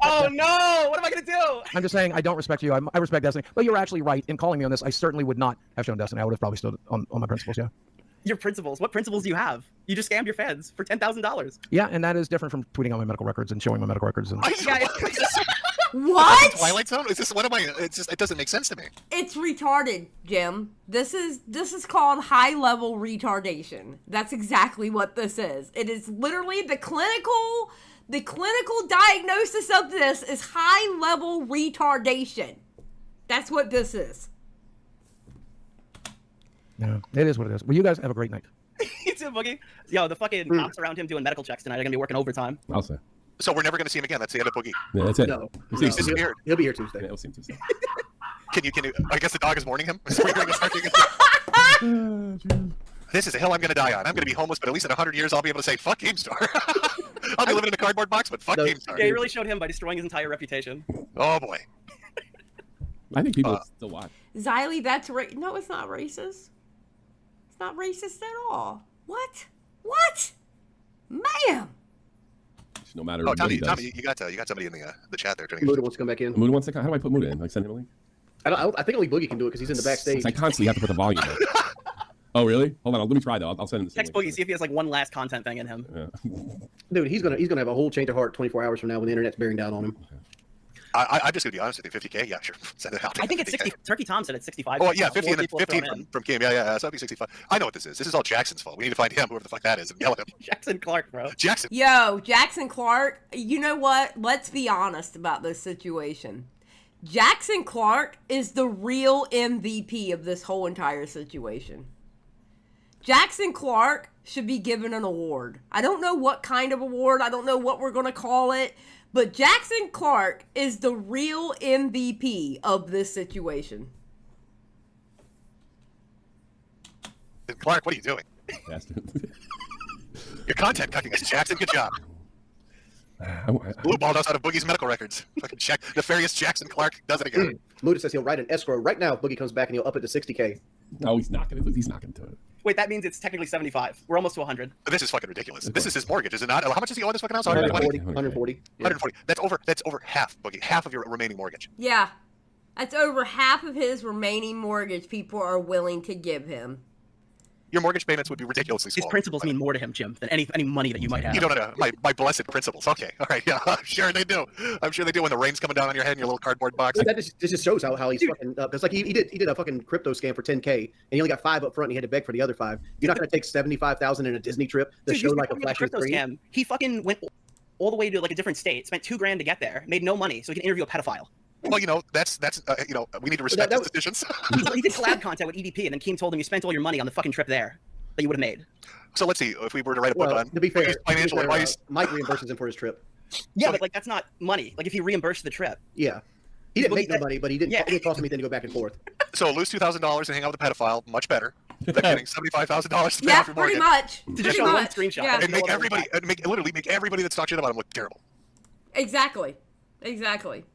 oh no! What am I gonna do? I'm just saying I don't respect you. I respect Destiny. But you're actually right in calling me on this. I certainly would not have shown Destiny. I would have probably stood on my principles. Yeah. Your principles? What principles do you have? You just scammed your fans for $10,000. Yeah, and that is different from tweeting out my medical records and showing my medical records. And... What? Twilight Zone? Is this what am I? It's just it doesn't make sense to me. It's retarded, Jim. This is called high level retardation. That's exactly what this is. It is literally the clinical diagnosis of this is high level retardation. That's what this is. No, it is what it is. Well, you guys have a great night. You too, Boogie. Yo, the fucking cops around him doing medical checks tonight are gonna be working overtime. I'll say. So we're never going to see him again. That's the end of Boogie. Yeah, that's it. No. He's disappeared. He'll be here Tuesday. Yeah, we'll see him Tuesday. Can you? I guess the dog is warning him. This is the hill I'm going to die on. I'm going to be homeless, but at least in 100 years, I'll be able to say, fuck GameStar. I'll be living in a cardboard box, but fuck GameStar. Yeah, you really showed him by destroying his entire reputation. Oh, boy. I think people still watch. Xylie, that's no, it's not racist. It's not racist at all. What? What? Ma'am. No matter what he does. Tommy, you got somebody in the chat there. Muda wants to come back in. Muda wants to come. How do I put Muda in? Like send him a link? I think only Boogie can do it because he's in the backstage. I constantly have to put the volume in. Oh really? Hold on, let me try though. I'll send him this. Text Boogie, see if he has like one last content thing in him. Yeah. Dude, he's gonna have a whole change of heart 24 hours from now when the internet's bearing down on him. Okay. I'm just gonna be honest with you. 50K, yeah, sure. Send it out. I think it's 60. Turkey Tom said it's 65. Oh yeah, 50 and then 50 from Kim. Yeah. So that'd be 65. I know what this is. This is all Jackson's fault. We need to find him, whoever the fuck that is, and yell at him. Jackson Clark, bro. Jackson. Yo, Jackson Clark. You know what? Let's be honest about this situation. Jackson Clark is the real MVP of this whole entire situation. Jackson Clark should be given an award. I don't know what kind of award. I don't know what we're gonna call it. But Jackson Clark is the real MVP of this situation. Clark, what are you doing? You're content cucking us, Jackson. Good job. Blue balled us out of Boogie's medical records. Fucking nefarious Jackson Clark does it again. Muda says he'll write an escrow right now if Boogie comes back and he'll up it to 60K. No, he's not gonna do it. Wait, that means it's technically 75. We're almost to 100. This is fucking ridiculous. This is his mortgage, is it not? How much does he owe this fucking house? 120? 140. 140. That's over half, Boogie. Half of your remaining mortgage. Yeah. That's over half of his remaining mortgage people are willing to give him. Your mortgage payments would be ridiculously small. His principles mean more to him, Jim, than any money that you might have. You don't know my blessed principles. Okay, all right, yeah, I'm sure they do. I'm sure they do when the rain's coming down on your head in your little cardboard box. That just shows how he's fucking up. Because like he did a fucking crypto scam for $10K, and he only got 5 up front, and he had to beg for the other 5. You're not going to take $75,000 in a Disney trip to show like a flashing screen. Scam. He fucking went all the way to like a different state, spent $2,000 to get there, made no money, so he can interview a pedophile. Well, that's we need to respect his decisions. He did collab content with EDP, and then Keem told him you spent all your money on the fucking trip there that you would have made. So let's see if we were to write a book on. To be fair, financial advice. Mike reimburses him for his trip. Yeah, but like that's not money. Like if he reimbursed the trip. Yeah, he didn't make no money, but he didn't. It didn't cost him anything to go back and forth. So lose $2,000 and hang out with a pedophile, much better than getting $75,000 to pay off your mortgage. Pretty much. To just show one screenshot. Yeah. And make everybody that talks shit about him look terrible. Exactly.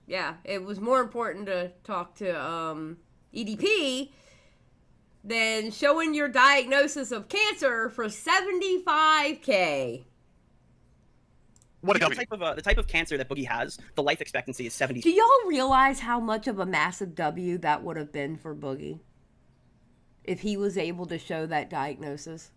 Yeah, it was more important to talk to EDP than showing your diagnosis of cancer for $75K. What a the type of cancer that Boogie has, the life expectancy is 70. Do y'all realize how much of a massive W that would have been for Boogie if he was able to show that diagnosis?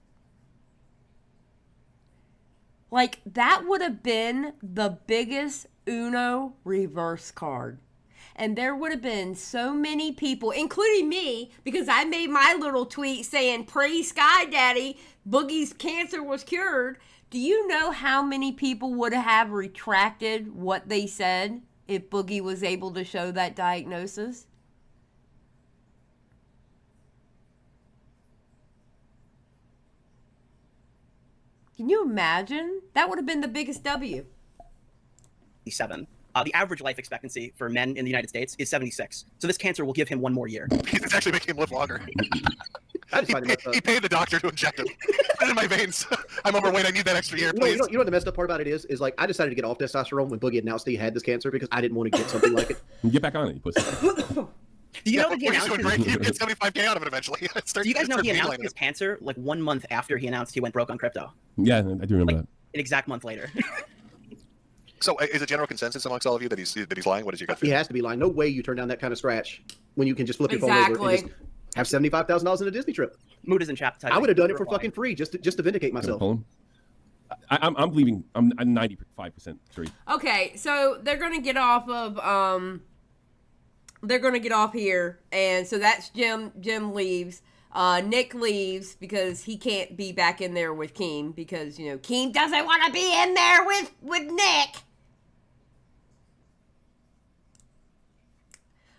Like, that would have been the biggest Uno reverse card. And there would have been so many people, including me, because I made my little tweet saying, praise Sky Daddy, Boogie's cancer was cured. Do you know how many people would have retracted what they said if Boogie was able to show that diagnosis? Can you imagine? That would have been the biggest W. 7. The average life expectancy for men in the United States is 76. So this cancer will give him 1 more year. It's actually making him live longer. He paid the doctor to inject him. In my veins. I'm overweight. I need that extra year, please. You know what the messed up part about it is like I decided to get off testosterone when Boogie announced that he had this cancer because I didn't want to get something like it. Get back on it, you pussy. Do you know that he announced you get $75K out of it eventually. Do you guys know he announced his cancer like 1 month after he announced he went broke on crypto? Yeah, I do remember that. An exact month later. So is a general consensus amongst all of you that he's lying? What is your gut feeling? He has to be lying. No way you turn down that kind of scratch when you can just flip your phone over and just have $75,000 in a Disney trip. Mood is in chat. I would have done it for fucking free just to vindicate myself. I'm believing I'm 95% sure. Okay, so they're gonna get off of here, and so that's Jim. Jim leaves. Nick leaves because he can't be back in there with Keem because Keem doesn't want to be in there with Nick.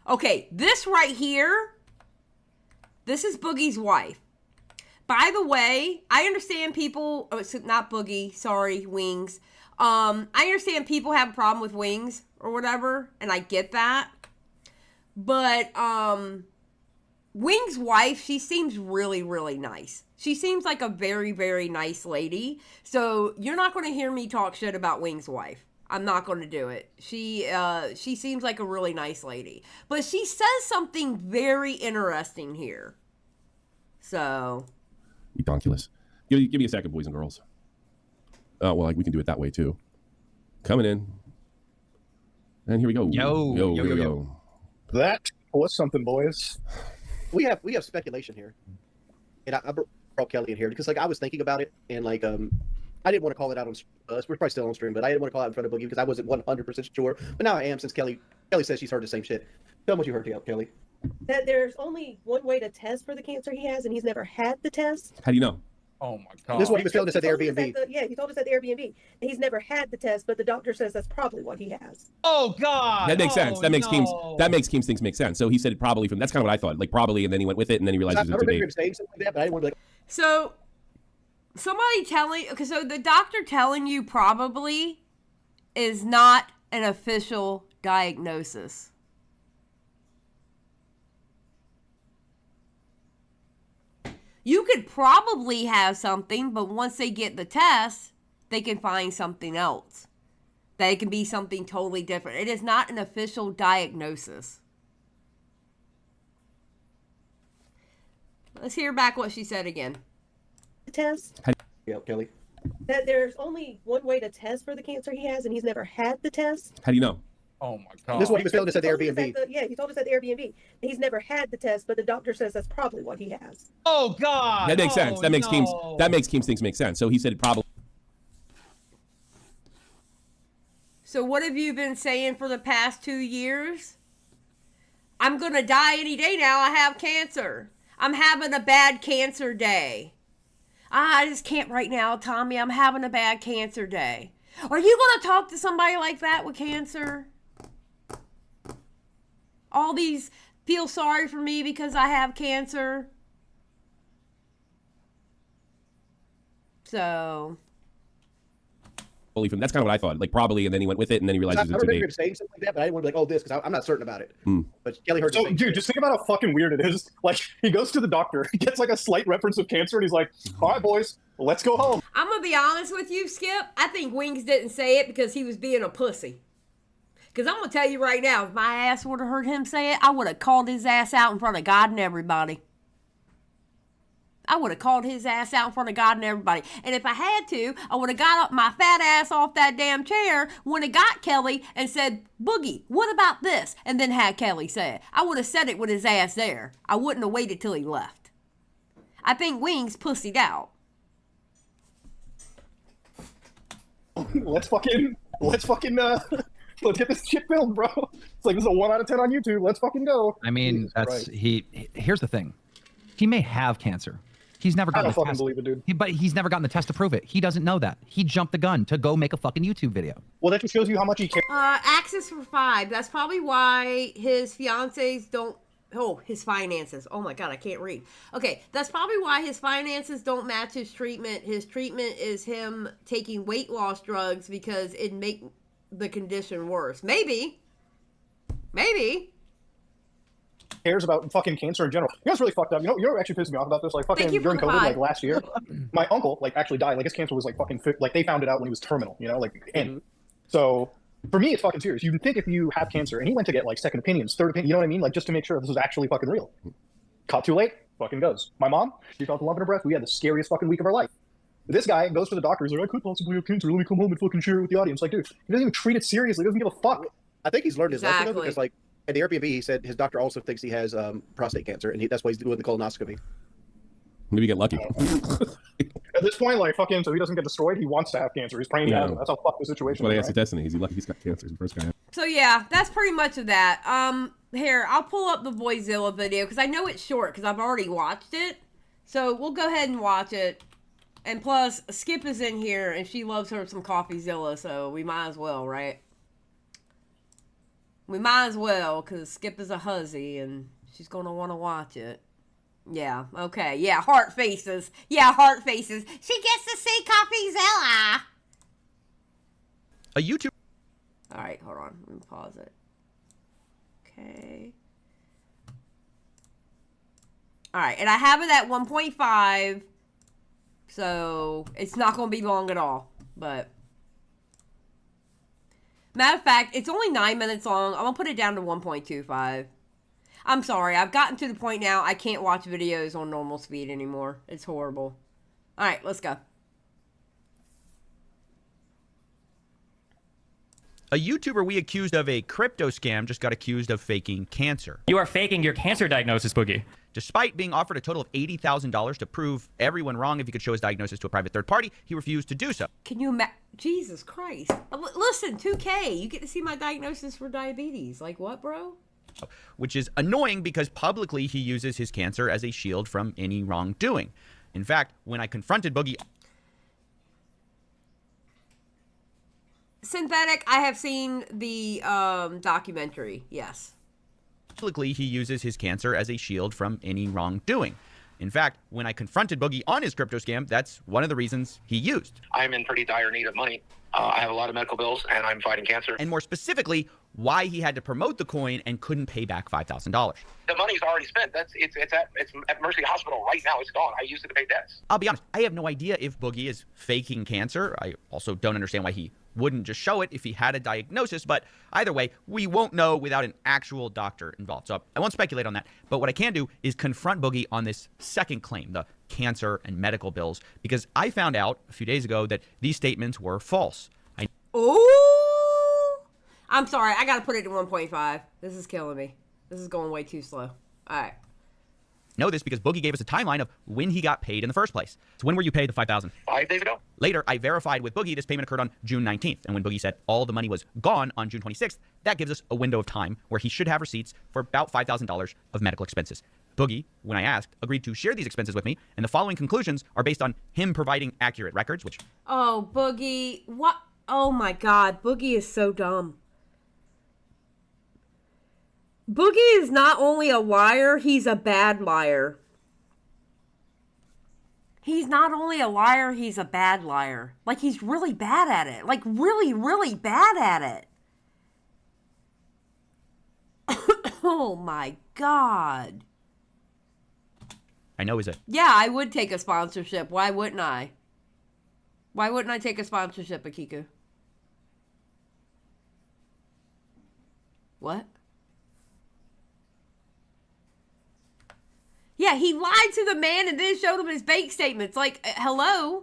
Okay, this right here, this is Boogie's wife. By the way, I understand people, not Boogie, sorry, Wings. I understand people have a problem with Wings or whatever, and I get that. But, Wings' wife, she seems really, really nice. She seems like a very, very nice lady. So, you're not going to hear me talk shit about Wings' wife. I'm not going to do it. She seems like a really nice lady. But she says something very interesting here. So... Redonkulous. Give me a second, boys and girls. Oh, well, we can do it that way, too. Coming in. And here we go. Yo. That was something, boys. We have speculation here. And I brought Kelly in here because, I was thinking about it, and, I didn't want to call it out on we're probably still on stream, but I didn't want to call it out in front of Boogie because I wasn't 100% sure. But now I am since Kelly says she's heard the same shit. Tell me what you heard, Kelly. That there's only one way to test for the cancer he has, and he's never had the test. How do you know? Oh my God. This is what he was telling us at the Airbnb. He told us at the Airbnb. And he's never had the test, but the doctor says that's probably what he has. Oh God. That makes sense. That makes Keem's things make sense. So he said probably that's kind of what I thought. Probably, and then he went with it, and then he realized it was a debate. But I didn't want to So so the doctor telling you probably is not an official diagnosis. You could probably have something, but once they get the test, they can find something else. That it can be something totally different. It is not an official diagnosis. Let's hear back what she said again. the test. Yeah, Kelly. That there's only one way to test for the cancer he has, and he's never had the test. How do you know? Oh my god. This is what he was telling us at the Airbnb. Yeah, he told us at the Airbnb. He's never had the test, but the doctor says that's probably what he has. Oh God. That makes sense. That makes Keem's things make sense. So he said it probably. So what have you been saying for the past 2 years? I'm going to die any day now. I have cancer. I'm having a bad cancer day. I just can't right now, Tommy. I'm having a bad cancer day. Are you going to talk to somebody like that with cancer? All these feel sorry for me because I have cancer. So... That's kind of what I thought. Like probably, and then he went with it, and then he realized it was I remember too him saying something like that, but I didn't want to be like, "Oh, this," because I'm not certain about it. Hmm. But Kelly heard. So, dude, just think about how fucking weird it is. Like, he goes to the doctor, he gets like a slight reference of cancer, and he's like, "All right, boys, let's go home." I'm gonna be honest with you, Skip. I think Wings didn't say it because he was being a pussy. Because I'm gonna tell you right now, if my ass would have heard him say it, I would have called his ass out in front of God and everybody. I would have called his ass out in front of God and everybody. And if I had to, I would have got up my fat ass off that damn chair when it got Kelly and said, "Boogie, what about this?" And then had Kelly say it. I would have said it with his ass there. I wouldn't have waited till he left. I think Wings pussied out. let's get this shit filmed, bro. It's like, this is a 1 out of 10 on YouTube. Let's fucking go. I mean, here's the thing. He may have cancer. He's never gotten I don't fucking believe it, dude. But he's never gotten the test to prove it. He doesn't know that. He jumped the gun to go make a fucking YouTube video. Well, that just shows you how much he cares. Access for 5. That's probably why his fiancés don't... Oh, his finances. Oh my God, I can't read. Okay, that's probably why his finances don't match his treatment. His treatment is him taking weight loss drugs because it'd make the condition worse. Maybe. Cares about fucking cancer in general. You know what's really fucked up? You know actually pissed me off about this? Like fucking during COVID, like last year, my uncle like actually died. Like his cancer was like fucking like they found it out when he was terminal. You know, like and so for me it's fucking serious. You'd think if you have cancer, and he went to get like second opinions, third opinion, you know what I mean? Like just to make sure this was actually fucking real. Caught too late, fucking goes. My mom, she felt a lump in her breast. We had the scariest fucking week of our life. This guy goes to the doctor. He's like, "I could possibly have cancer. Let me come home and fucking share it with the audience." Like, dude, he doesn't even treat it seriously. He doesn't give a fuck. I think he's learned his lesson though, because like at the Airbnb, he said his doctor also thinks he has prostate cancer, and that's why he's doing the colonoscopy. Maybe get lucky. At this point, like, fucking, so he doesn't get destroyed. He wants to have cancer. He's praying to have it. That's how fucked the situation Well, is. I asked the destiny. He's lucky he's got cancer. He's the first guy. So yeah, that's pretty much of that. Here, I'll pull up the Boyzilla video because I know it's short because I've already watched it. So we'll go ahead and watch it. And plus, Skip is in here and she loves her some CoffeeZilla, so we might as well, right? We might as well, because Skip is a hussy, and she's going to want to watch it. Yeah, okay. Yeah, heart faces. Yeah, heart faces. She gets to see CoffeeZilla. A YouTube... All right, hold on. Let me pause it. Okay. All right, and I have it at 1.5, so it's not going to be long at all, but... Matter of fact, it's only 9 minutes long. I'm going to put it down to 1.25. I'm sorry. I've gotten to the point now I can't watch videos on normal speed anymore. It's horrible. All right, let's go. A YouTuber we accused of a crypto scam just got accused of faking cancer. You are faking your cancer diagnosis, Boogie. Despite being offered a total of $80,000 to prove everyone wrong if he could show his diagnosis to a private third party, he refused to do so. Can you imagine? Jesus Christ. Listen, 2K, you get to see my diagnosis for diabetes. Like what, bro? Which is annoying because publicly he uses his cancer as a shield from any wrongdoing. In fact, when I confronted Boogie... Synthetic, I have seen the documentary, yes. Publicly, he uses his cancer as a shield from any wrongdoing. In fact, when I confronted Boogie on his crypto scam, that's one of the reasons he used. I'm in pretty dire need of money. I have a lot of medical bills, and I'm fighting cancer. And more specifically, why he had to promote the coin and couldn't pay back $5,000. The money's already spent. It's at Mercy Hospital right now. It's gone. I used it to pay debts. I'll be honest, I have no idea if Boogie is faking cancer. I also don't understand why he wouldn't just show it if he had a diagnosis, but either way, we won't know without an actual doctor involved. So I won't speculate on that, but what I can do is confront Boogie on this second claim, the cancer and medical bills, because I found out a few days ago that these statements were false. Oh, I'm sorry. I got to put it to 1.5. This is killing me. This is going way too slow. All right. Know this because Boogie gave us a timeline of when he got paid in the first place. So when were you paid the $5,000? 5 days ago. Later, I verified with Boogie this payment occurred on June 19th. And when Boogie said all the money was gone on June 26th, that gives us a window of time where he should have receipts for about $5,000 of medical expenses. Boogie, when I asked, agreed to share these expenses with me, and the following conclusions are based on him providing accurate records, which... Oh, Boogie. What? Oh, my God. Boogie is so dumb. Boogie is not only a liar, he's a bad liar. He's not only a liar, he's a bad liar. Like, he's really bad at it. Like, really, really bad at it. Oh, my God. I know is it. Yeah, I would take a sponsorship. Why wouldn't I? Why wouldn't I take a sponsorship, Akiku? What? Yeah, he lied to the man and then showed him his bank statements. Like, hello?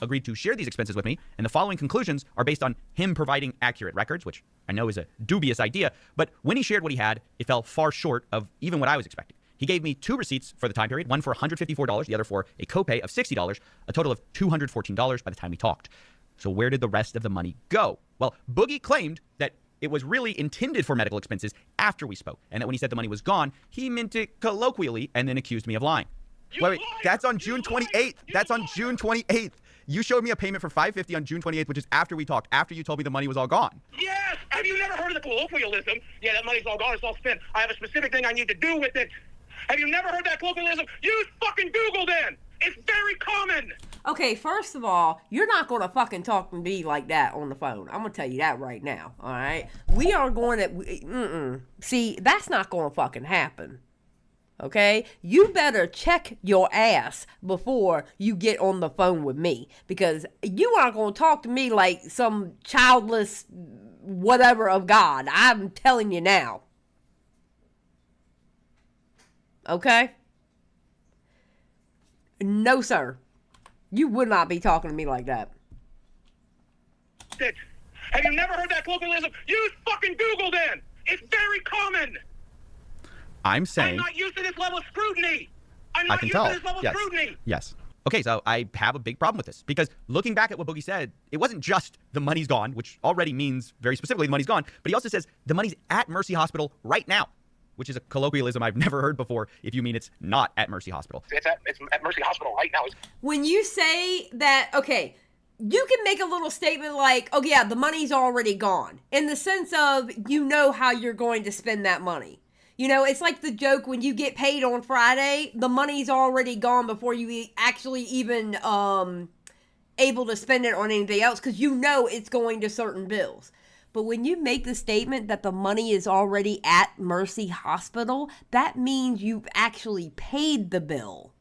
Agreed to share these expenses with me, and the following conclusions are based on him providing accurate records, which I know is a dubious idea, but when he shared what he had, it fell far short of even what I was expecting. He gave me 2 receipts for the time period, one for $154, the other for a copay of $60, a total of $214 by the time we talked. So where did the rest of the money go? Well, Boogie claimed that it was really intended for medical expenses after we spoke, and that when he said the money was gone, he meant it colloquially and then accused me of lying. Wait, that's on June 28th. That's on June 28th. You showed me a payment for $550 on June 28th, which is after we talked, after you told me the money was all gone. Yes! Have you never heard of the colloquialism? Yeah, that money's all gone, it's all spent. I have a specific thing I need to do with it. Have you never heard that colloquialism? Use fucking Google then! It's very common! Okay, first of all, you're not going to fucking talk to me like that on the phone. I'm going to tell you that right now, all right? We are going to... See, that's not going to fucking happen. Okay? You better check your ass before you get on the phone with me. Because you aren't going to talk to me like some childless whatever of God. I'm telling you now. Okay? No, sir. You would not be talking to me like that. Have you never heard that colloquialism? Use fucking Google then! It's very common! I'm saying... I'm not used to this level of scrutiny! I'm I not can used tell. to this level of Yes. scrutiny! Yes. Okay, so I have a big problem with this because looking back at what Boogie said, it wasn't just the money's gone, which already means very specifically the money's gone, but he also says the money's at Mercy Hospital right now, which is a colloquialism I've never heard before if you mean it's not at Mercy Hospital. It's at Mercy Hospital right now. When you say that, okay, you can make a little statement like, oh yeah, the money's already gone. In the sense of, you know how you're going to spend that money. You know, it's like the joke when you get paid on Friday, the money's already gone before you actually even able to spend it on anything else because you know it's going to certain bills. But when you make the statement that the money is already at Mercy Hospital, that means you've actually paid the bill.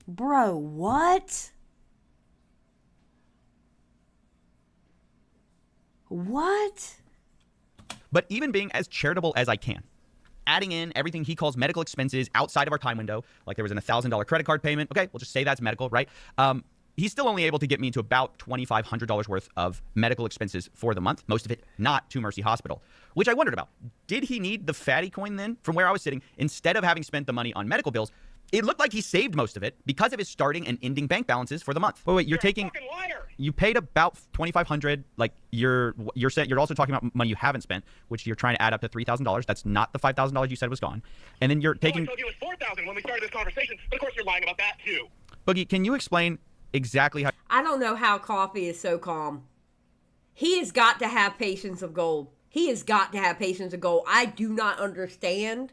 Bro, what? What? But even being as charitable as I can, adding in everything he calls medical expenses outside of our time window, like there was an $1,000 credit card payment. Okay, we'll just say that's medical, right? He's still only able to get me to about $2,500 worth of medical expenses for the month, most of it not to Mercy Hospital, which I wondered about. Did he need the fatty coin then from where I was sitting instead of having spent the money on medical bills? It looked like he saved most of it because of his starting and ending bank balances for the month. Wait, you're taking... You paid about $2,500. Like you're also talking about money you haven't spent, which you're trying to add up to $3,000. That's not the $5,000 you said was gone. And then you're taking... I told you it was $4,000 when we started this conversation, but of course you're lying about that too. Boogie, can you explain exactly how... I don't know how Coffee is so calm. He has got to have patience of gold. He has got to have patience of gold. I do not understand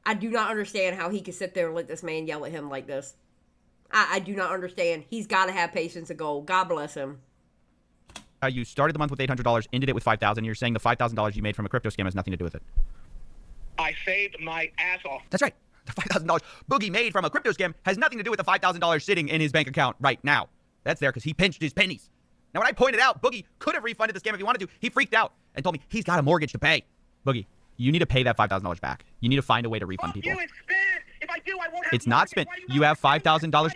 how he could sit there and let this man yell at him like this. I do not understand. He's got to have patience of gold. God bless him. You started the month with $800, ended it with $5,000. You're saying the $5,000 you made from a crypto scam has nothing to do with it. I saved my ass off. That's right. The $5,000 Boogie made from a crypto scam has nothing to do with the $5,000 sitting in his bank account right now. That's there because he pinched his pennies. Now, when I pointed out Boogie could have refunded the scam if he wanted to, he freaked out and told me he's got a mortgage to pay. Boogie, you need to pay that $5,000 back. You need to find a way to refund people. You, it's spent. If I do, I won't have It's not spent. You have $5,000. No, well,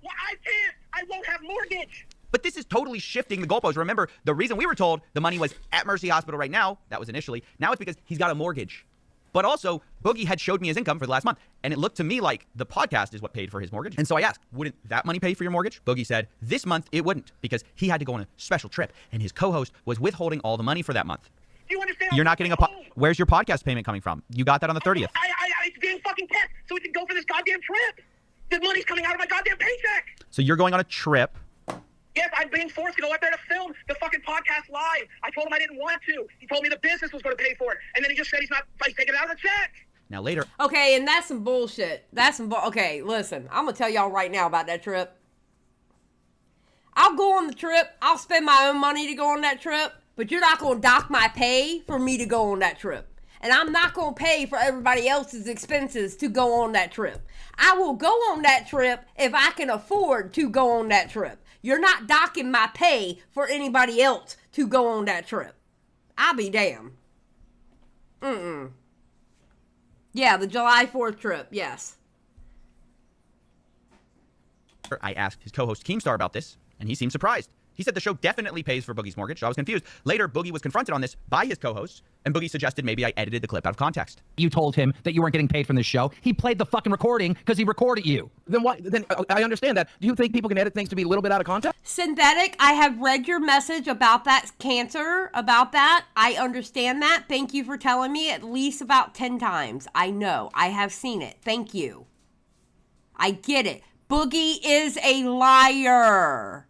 I can't. I won't have mortgage. But this is totally shifting the goalposts. Remember, the reason we were told the money was at Mercy Hospital right now, that was initially. Now it's because he's got a mortgage. But also, Boogie had showed me his income for the last month, and it looked to me like the podcast is what paid for his mortgage. And so I asked, wouldn't that money pay for your mortgage? Boogie said, this month it wouldn't, because he had to go on a special trip, and his co-host was withholding all the money for that month. Do you understand? You're not getting Where's your podcast payment coming from? You got that on the 30th. It's being fucking taxed so we can go for this goddamn trip. The money's coming out of my goddamn paycheck. So you're going on a trip. Yes, I'm being forced to go up there to film the fucking podcast live. I told him I didn't want to. He told me the business was going to pay for it. And then he just said he's taking it out of the check. Now later. Okay, and that's some bullshit. Okay, listen. I'm going to tell y'all right now about that trip. I'll go on the trip. I'll spend my own money to go on that trip. But you're not going to dock my pay for me to go on that trip. And I'm not going to pay for everybody else's expenses to go on that trip. I will go on that trip if I can afford to go on that trip. You're not docking my pay for anybody else to go on that trip. I'll be damned. Yeah, the July 4th trip, yes. I asked his co-host Keemstar about this, and he seemed surprised. He said the show definitely pays for Boogie's mortgage, so I was confused. Later, Boogie was confronted on this by his co-host, and Boogie suggested maybe I edited the clip out of context. You told him that you weren't getting paid from this show. He played the fucking recording because he recorded you. Then why? Then I understand that. Do you think people can edit things to be a little bit out of context? Synthetic, I have read your message about that cancer, about that. I understand that. Thank you for telling me at least about 10 times. I know. I have seen it. Thank you. I get it. Boogie is a liar.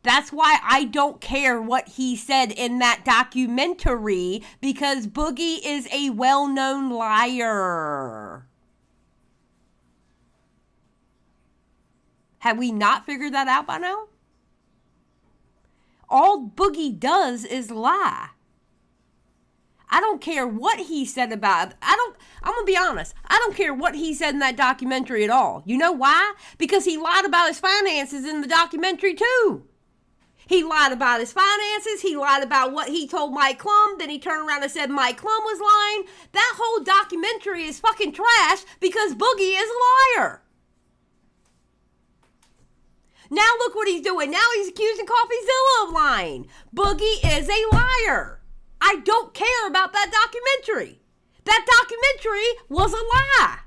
That's why I don't care what he said in that documentary, because Boogie is a well-known liar. Have we not figured that out by now? All Boogie does is lie. I don't care what he said about it. I'm going to be honest. I don't care what he said in that documentary at all. You know why? Because he lied about his finances in the documentary too. He lied about his finances. He lied about what he told Mike Klum. Then he turned around and said Mike Klum was lying. That whole documentary is fucking trash because Boogie is a liar. Now look what he's doing. Now he's accusing CoffeeZilla of lying. Boogie is a liar. I don't care about that documentary. That documentary was a lie.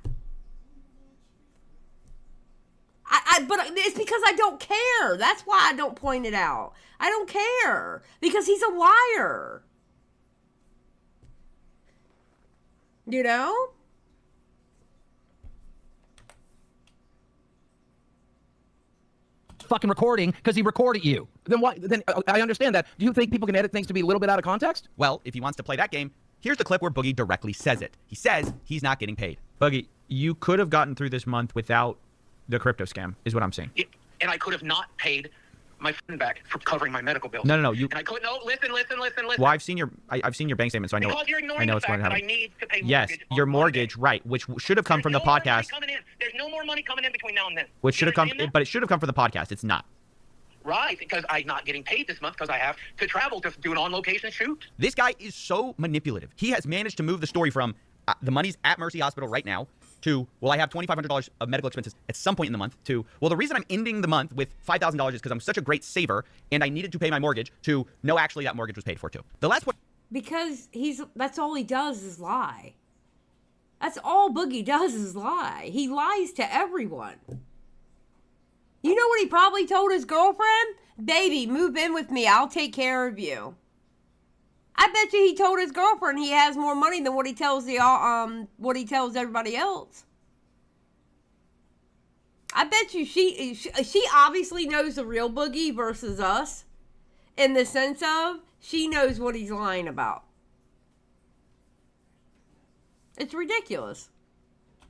But it's because I don't care. That's why I don't point it out. I don't care. Because he's a liar. You know? Fucking recording because he recorded you. Then why? Then I understand that. Do you think people can edit things to be a little bit out of context? Well, if he wants to play that game, here's the clip where Boogie directly says it. He says he's not getting paid. Boogie, you could have gotten through this month without the crypto scam, is what I'm saying. And I could have not paid my friend back for covering my medical bills. No. And I could listen. Well, I've seen your bank statement, so I know. Because you're ignoring I know the what's going fact to that happen. I need to pay Yes, mortgage your on mortgage, right, which should have come from the podcast. There's no more money coming in between now and then. Which should have come, but it should have come from the podcast. It's not. Right, because I'm not getting paid this month because I have to travel to do an on-location shoot. This guy is so manipulative. He has managed to move the story from the money's at Mercy Hospital right now to, well, I have $2,500 of medical expenses at some point in the month, to, well, the reason I'm ending the month with $5,000 is because I'm such a great saver and I needed to pay my mortgage, to, no, actually that mortgage was paid for too. The last one. Because that's all he does is lie. That's all Boogie does is lie. He lies to everyone. You know what he probably told his girlfriend? Baby, move in with me. I'll take care of you. I bet you he told his girlfriend he has more money than what he tells everybody else. I bet you she obviously knows the real Boogie versus us, in the sense of she knows what he's lying about. It's ridiculous.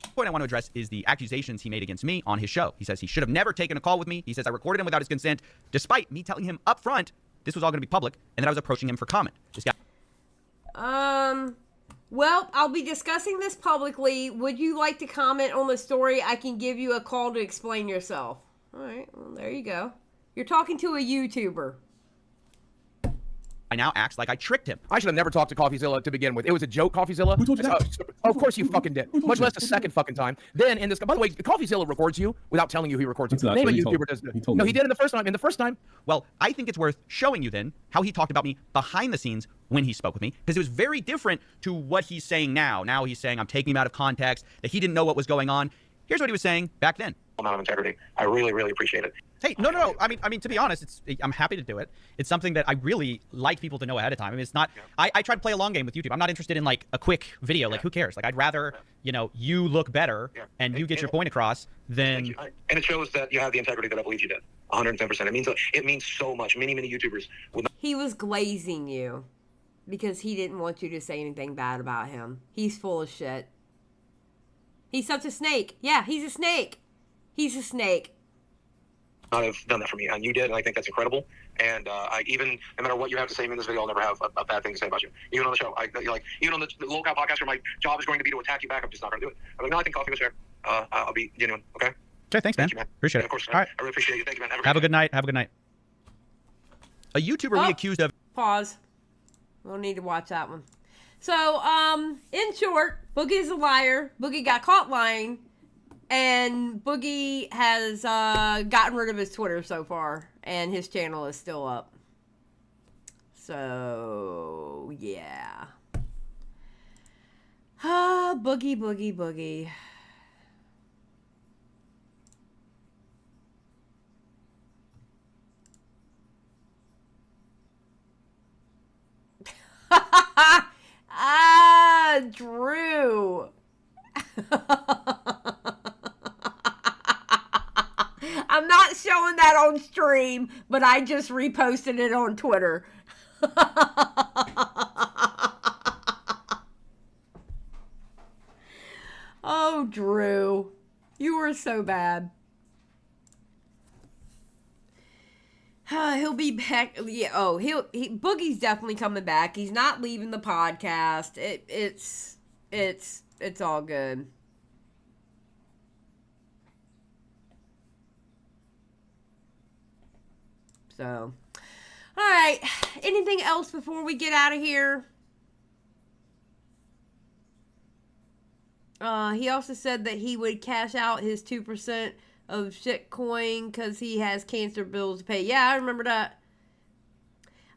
The point I want to address is the accusations he made against me on his show. He says he should have never taken a call with me. He says I recorded him without his consent, despite me telling him up front this was all going to be public, and that I was approaching him for comment. This guy. Well, I'll be discussing this publicly. Would you like to comment on the story? I can give you a call to explain yourself. All right, well, there you go. You're talking to a YouTuber. I now act like I tricked him. I should have never talked to CoffeeZilla to begin with. It was a joke, CoffeeZilla. Who told you that? Of course you fucking did. Much less the second fucking time. Then in this, by the way, CoffeeZilla records you without telling you he records you. Name a YouTuber does it. No, he did in the first time. In the first time. Well, I think it's worth showing you then how he talked about me behind the scenes when he spoke with me, because it was very different to what he's saying now. Now he's saying I'm taking him out of context, that he didn't know what was going on. Here's what he was saying back then. Amount of integrity. I really, really appreciate it. Hey, no. I mean, to be honest, I'm happy to do it. It's something that I really like people to know ahead of time. I mean, it's not. Yeah. I try to play a long game with YouTube. I'm not interested in like a quick video. Like, who cares? Like, I'd rather you look better and you get your point across than. And it shows that you have the integrity that I believe you did. 110%. It means so much. Many YouTubers. He was glazing you because he didn't want you to say anything bad about him. He's full of shit. He's such a snake. Yeah, he's a snake. He's a snake. Not have done that for me, and you did, and I think that's incredible. And I even, no matter what you have to say in this video, I'll never have a bad thing to say about you. Even on the show, even on the low cow podcast, where my job is going to be to attack you back, I'm just not going to do it. I'm like, no, I think coffee was fair. I'll be genuine. Okay. Okay, thanks, man. Thank you, man. Appreciate it. Of course. All right. I really appreciate you. Thank you, man. Have a good night. Have a good night. A YouTuber we accused of. Pause. We'll need to watch that one. So, in short, Boogie is a liar. Boogie got caught lying. And Boogie has gotten rid of his Twitter so far. And his channel is still up. So, yeah. Boogie, Boogie, Boogie. Drew. I'm not showing that on stream, but I just reposted it on Twitter. Oh, Drew. You were so bad. He'll be back. Yeah. Oh, Boogie's definitely coming back. He's not leaving the podcast. It's all good. So, all right. Anything else before we get out of here? He also said that he would cash out his 2% of shitcoin because he has cancer bills to pay. Yeah, I remember that.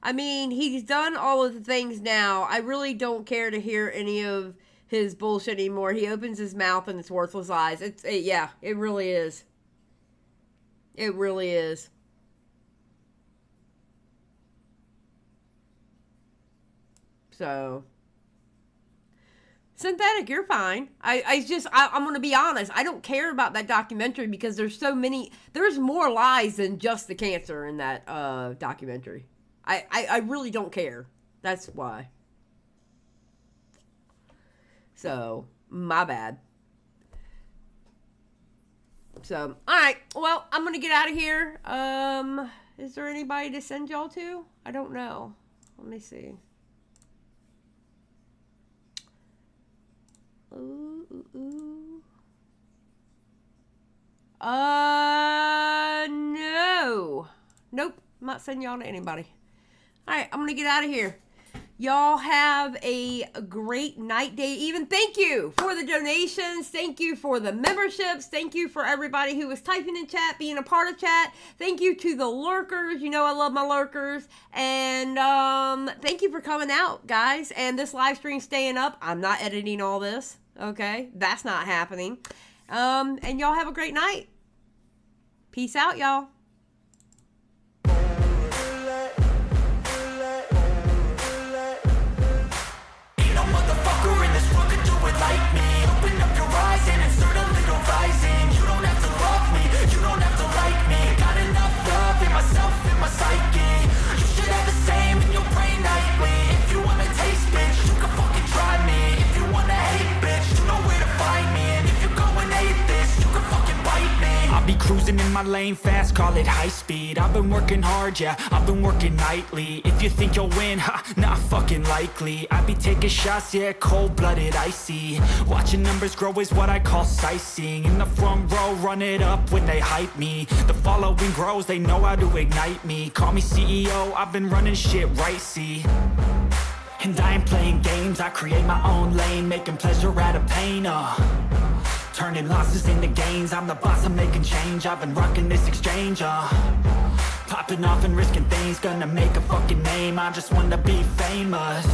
I mean, he's done all of the things now. I really don't care to hear any of his bullshit anymore. He opens his mouth and it's worthless lies. Yeah, it really is. It really is. So, Synthetic, you're fine. I'm going to be honest. I don't care about that documentary because there's more lies than just the cancer in that documentary. I really don't care. That's why. So, my bad. So, alright. Well, I'm going to get out of here. Is there anybody to send y'all to? I don't know. Let me see. No. Nope. I'm not sending y'all to anybody. Alright, I'm gonna get out of here. Y'all have a great night, day, even. Thank you for the donations. Thank you for the memberships. Thank you for everybody who was typing in chat, being a part of chat. Thank you to the lurkers. You know I love my lurkers. And thank you for coming out, guys. And this live stream's staying up. I'm not editing all this. Okay? That's not happening. And y'all have a great night. Peace out, y'all. Cruising in my lane fast, call it high speed. I've been working hard, yeah, I've been working nightly. If you think you'll win, ha, not fucking likely. I be taking shots, yeah, cold-blooded, icy. Watching numbers grow is what I call sightseeing. In the front row, run it up when they hype me. The following grows, they know how to ignite me. Call me CEO, I've been running shit right, see. And I ain't playing games, I create my own lane, making pleasure out of pain, turning losses into gains. I'm the boss, I'm making change. I've been rocking this exchange, popping off and risking things. Gonna make a fucking name. I just wanna be famous,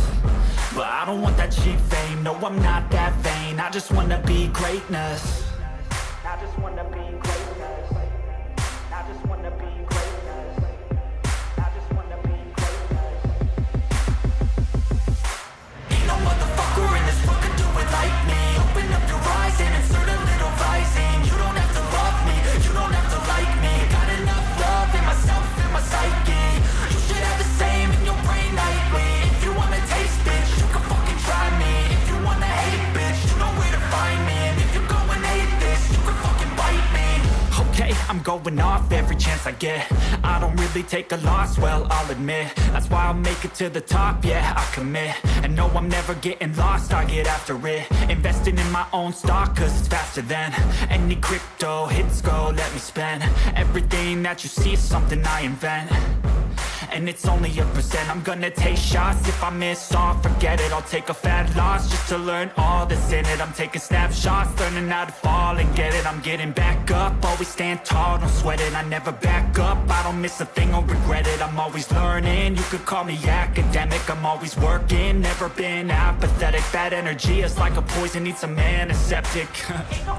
but I don't want that cheap fame. No, I'm not that vain. I just wanna be greatness. I just wanna be greatness. I just wanna be greatness. I just wanna be greatness. Ain't no motherfucker in this world could do it like me. Open up your eyes and insert a little rising. You don't have to love me, you don't have to like me. Got enough love in myself and my psyche. You should have the same in your brain nightly. If you wanna taste, bitch, you can fucking try me. If you wanna hate, bitch, you know where to find me. And if you go and hate this, you can fucking bite me. Okay, I'm going off every chance I get. I don't really take a loss, well, I'll admit. That's why I'll make it to the top, yeah, I commit. And no, I'm never getting lost, I get after it. Investing in my own stock, cause it's faster than any crypto hits go, let me spend. Everything that you see is something I invent, and it's only a percent. I'm gonna take shots, if I miss all, forget it. I'll take a fat loss just to learn all that's in it. I'm taking snapshots, learning how to fall and get it. I'm getting back up, always stand tall, don't sweat it. I never back up, I don't miss a thing or regret it. I'm always learning, you could call me academic. I'm always working, never been apathetic. Bad energy is like a poison, needs some antiseptic. Ain't no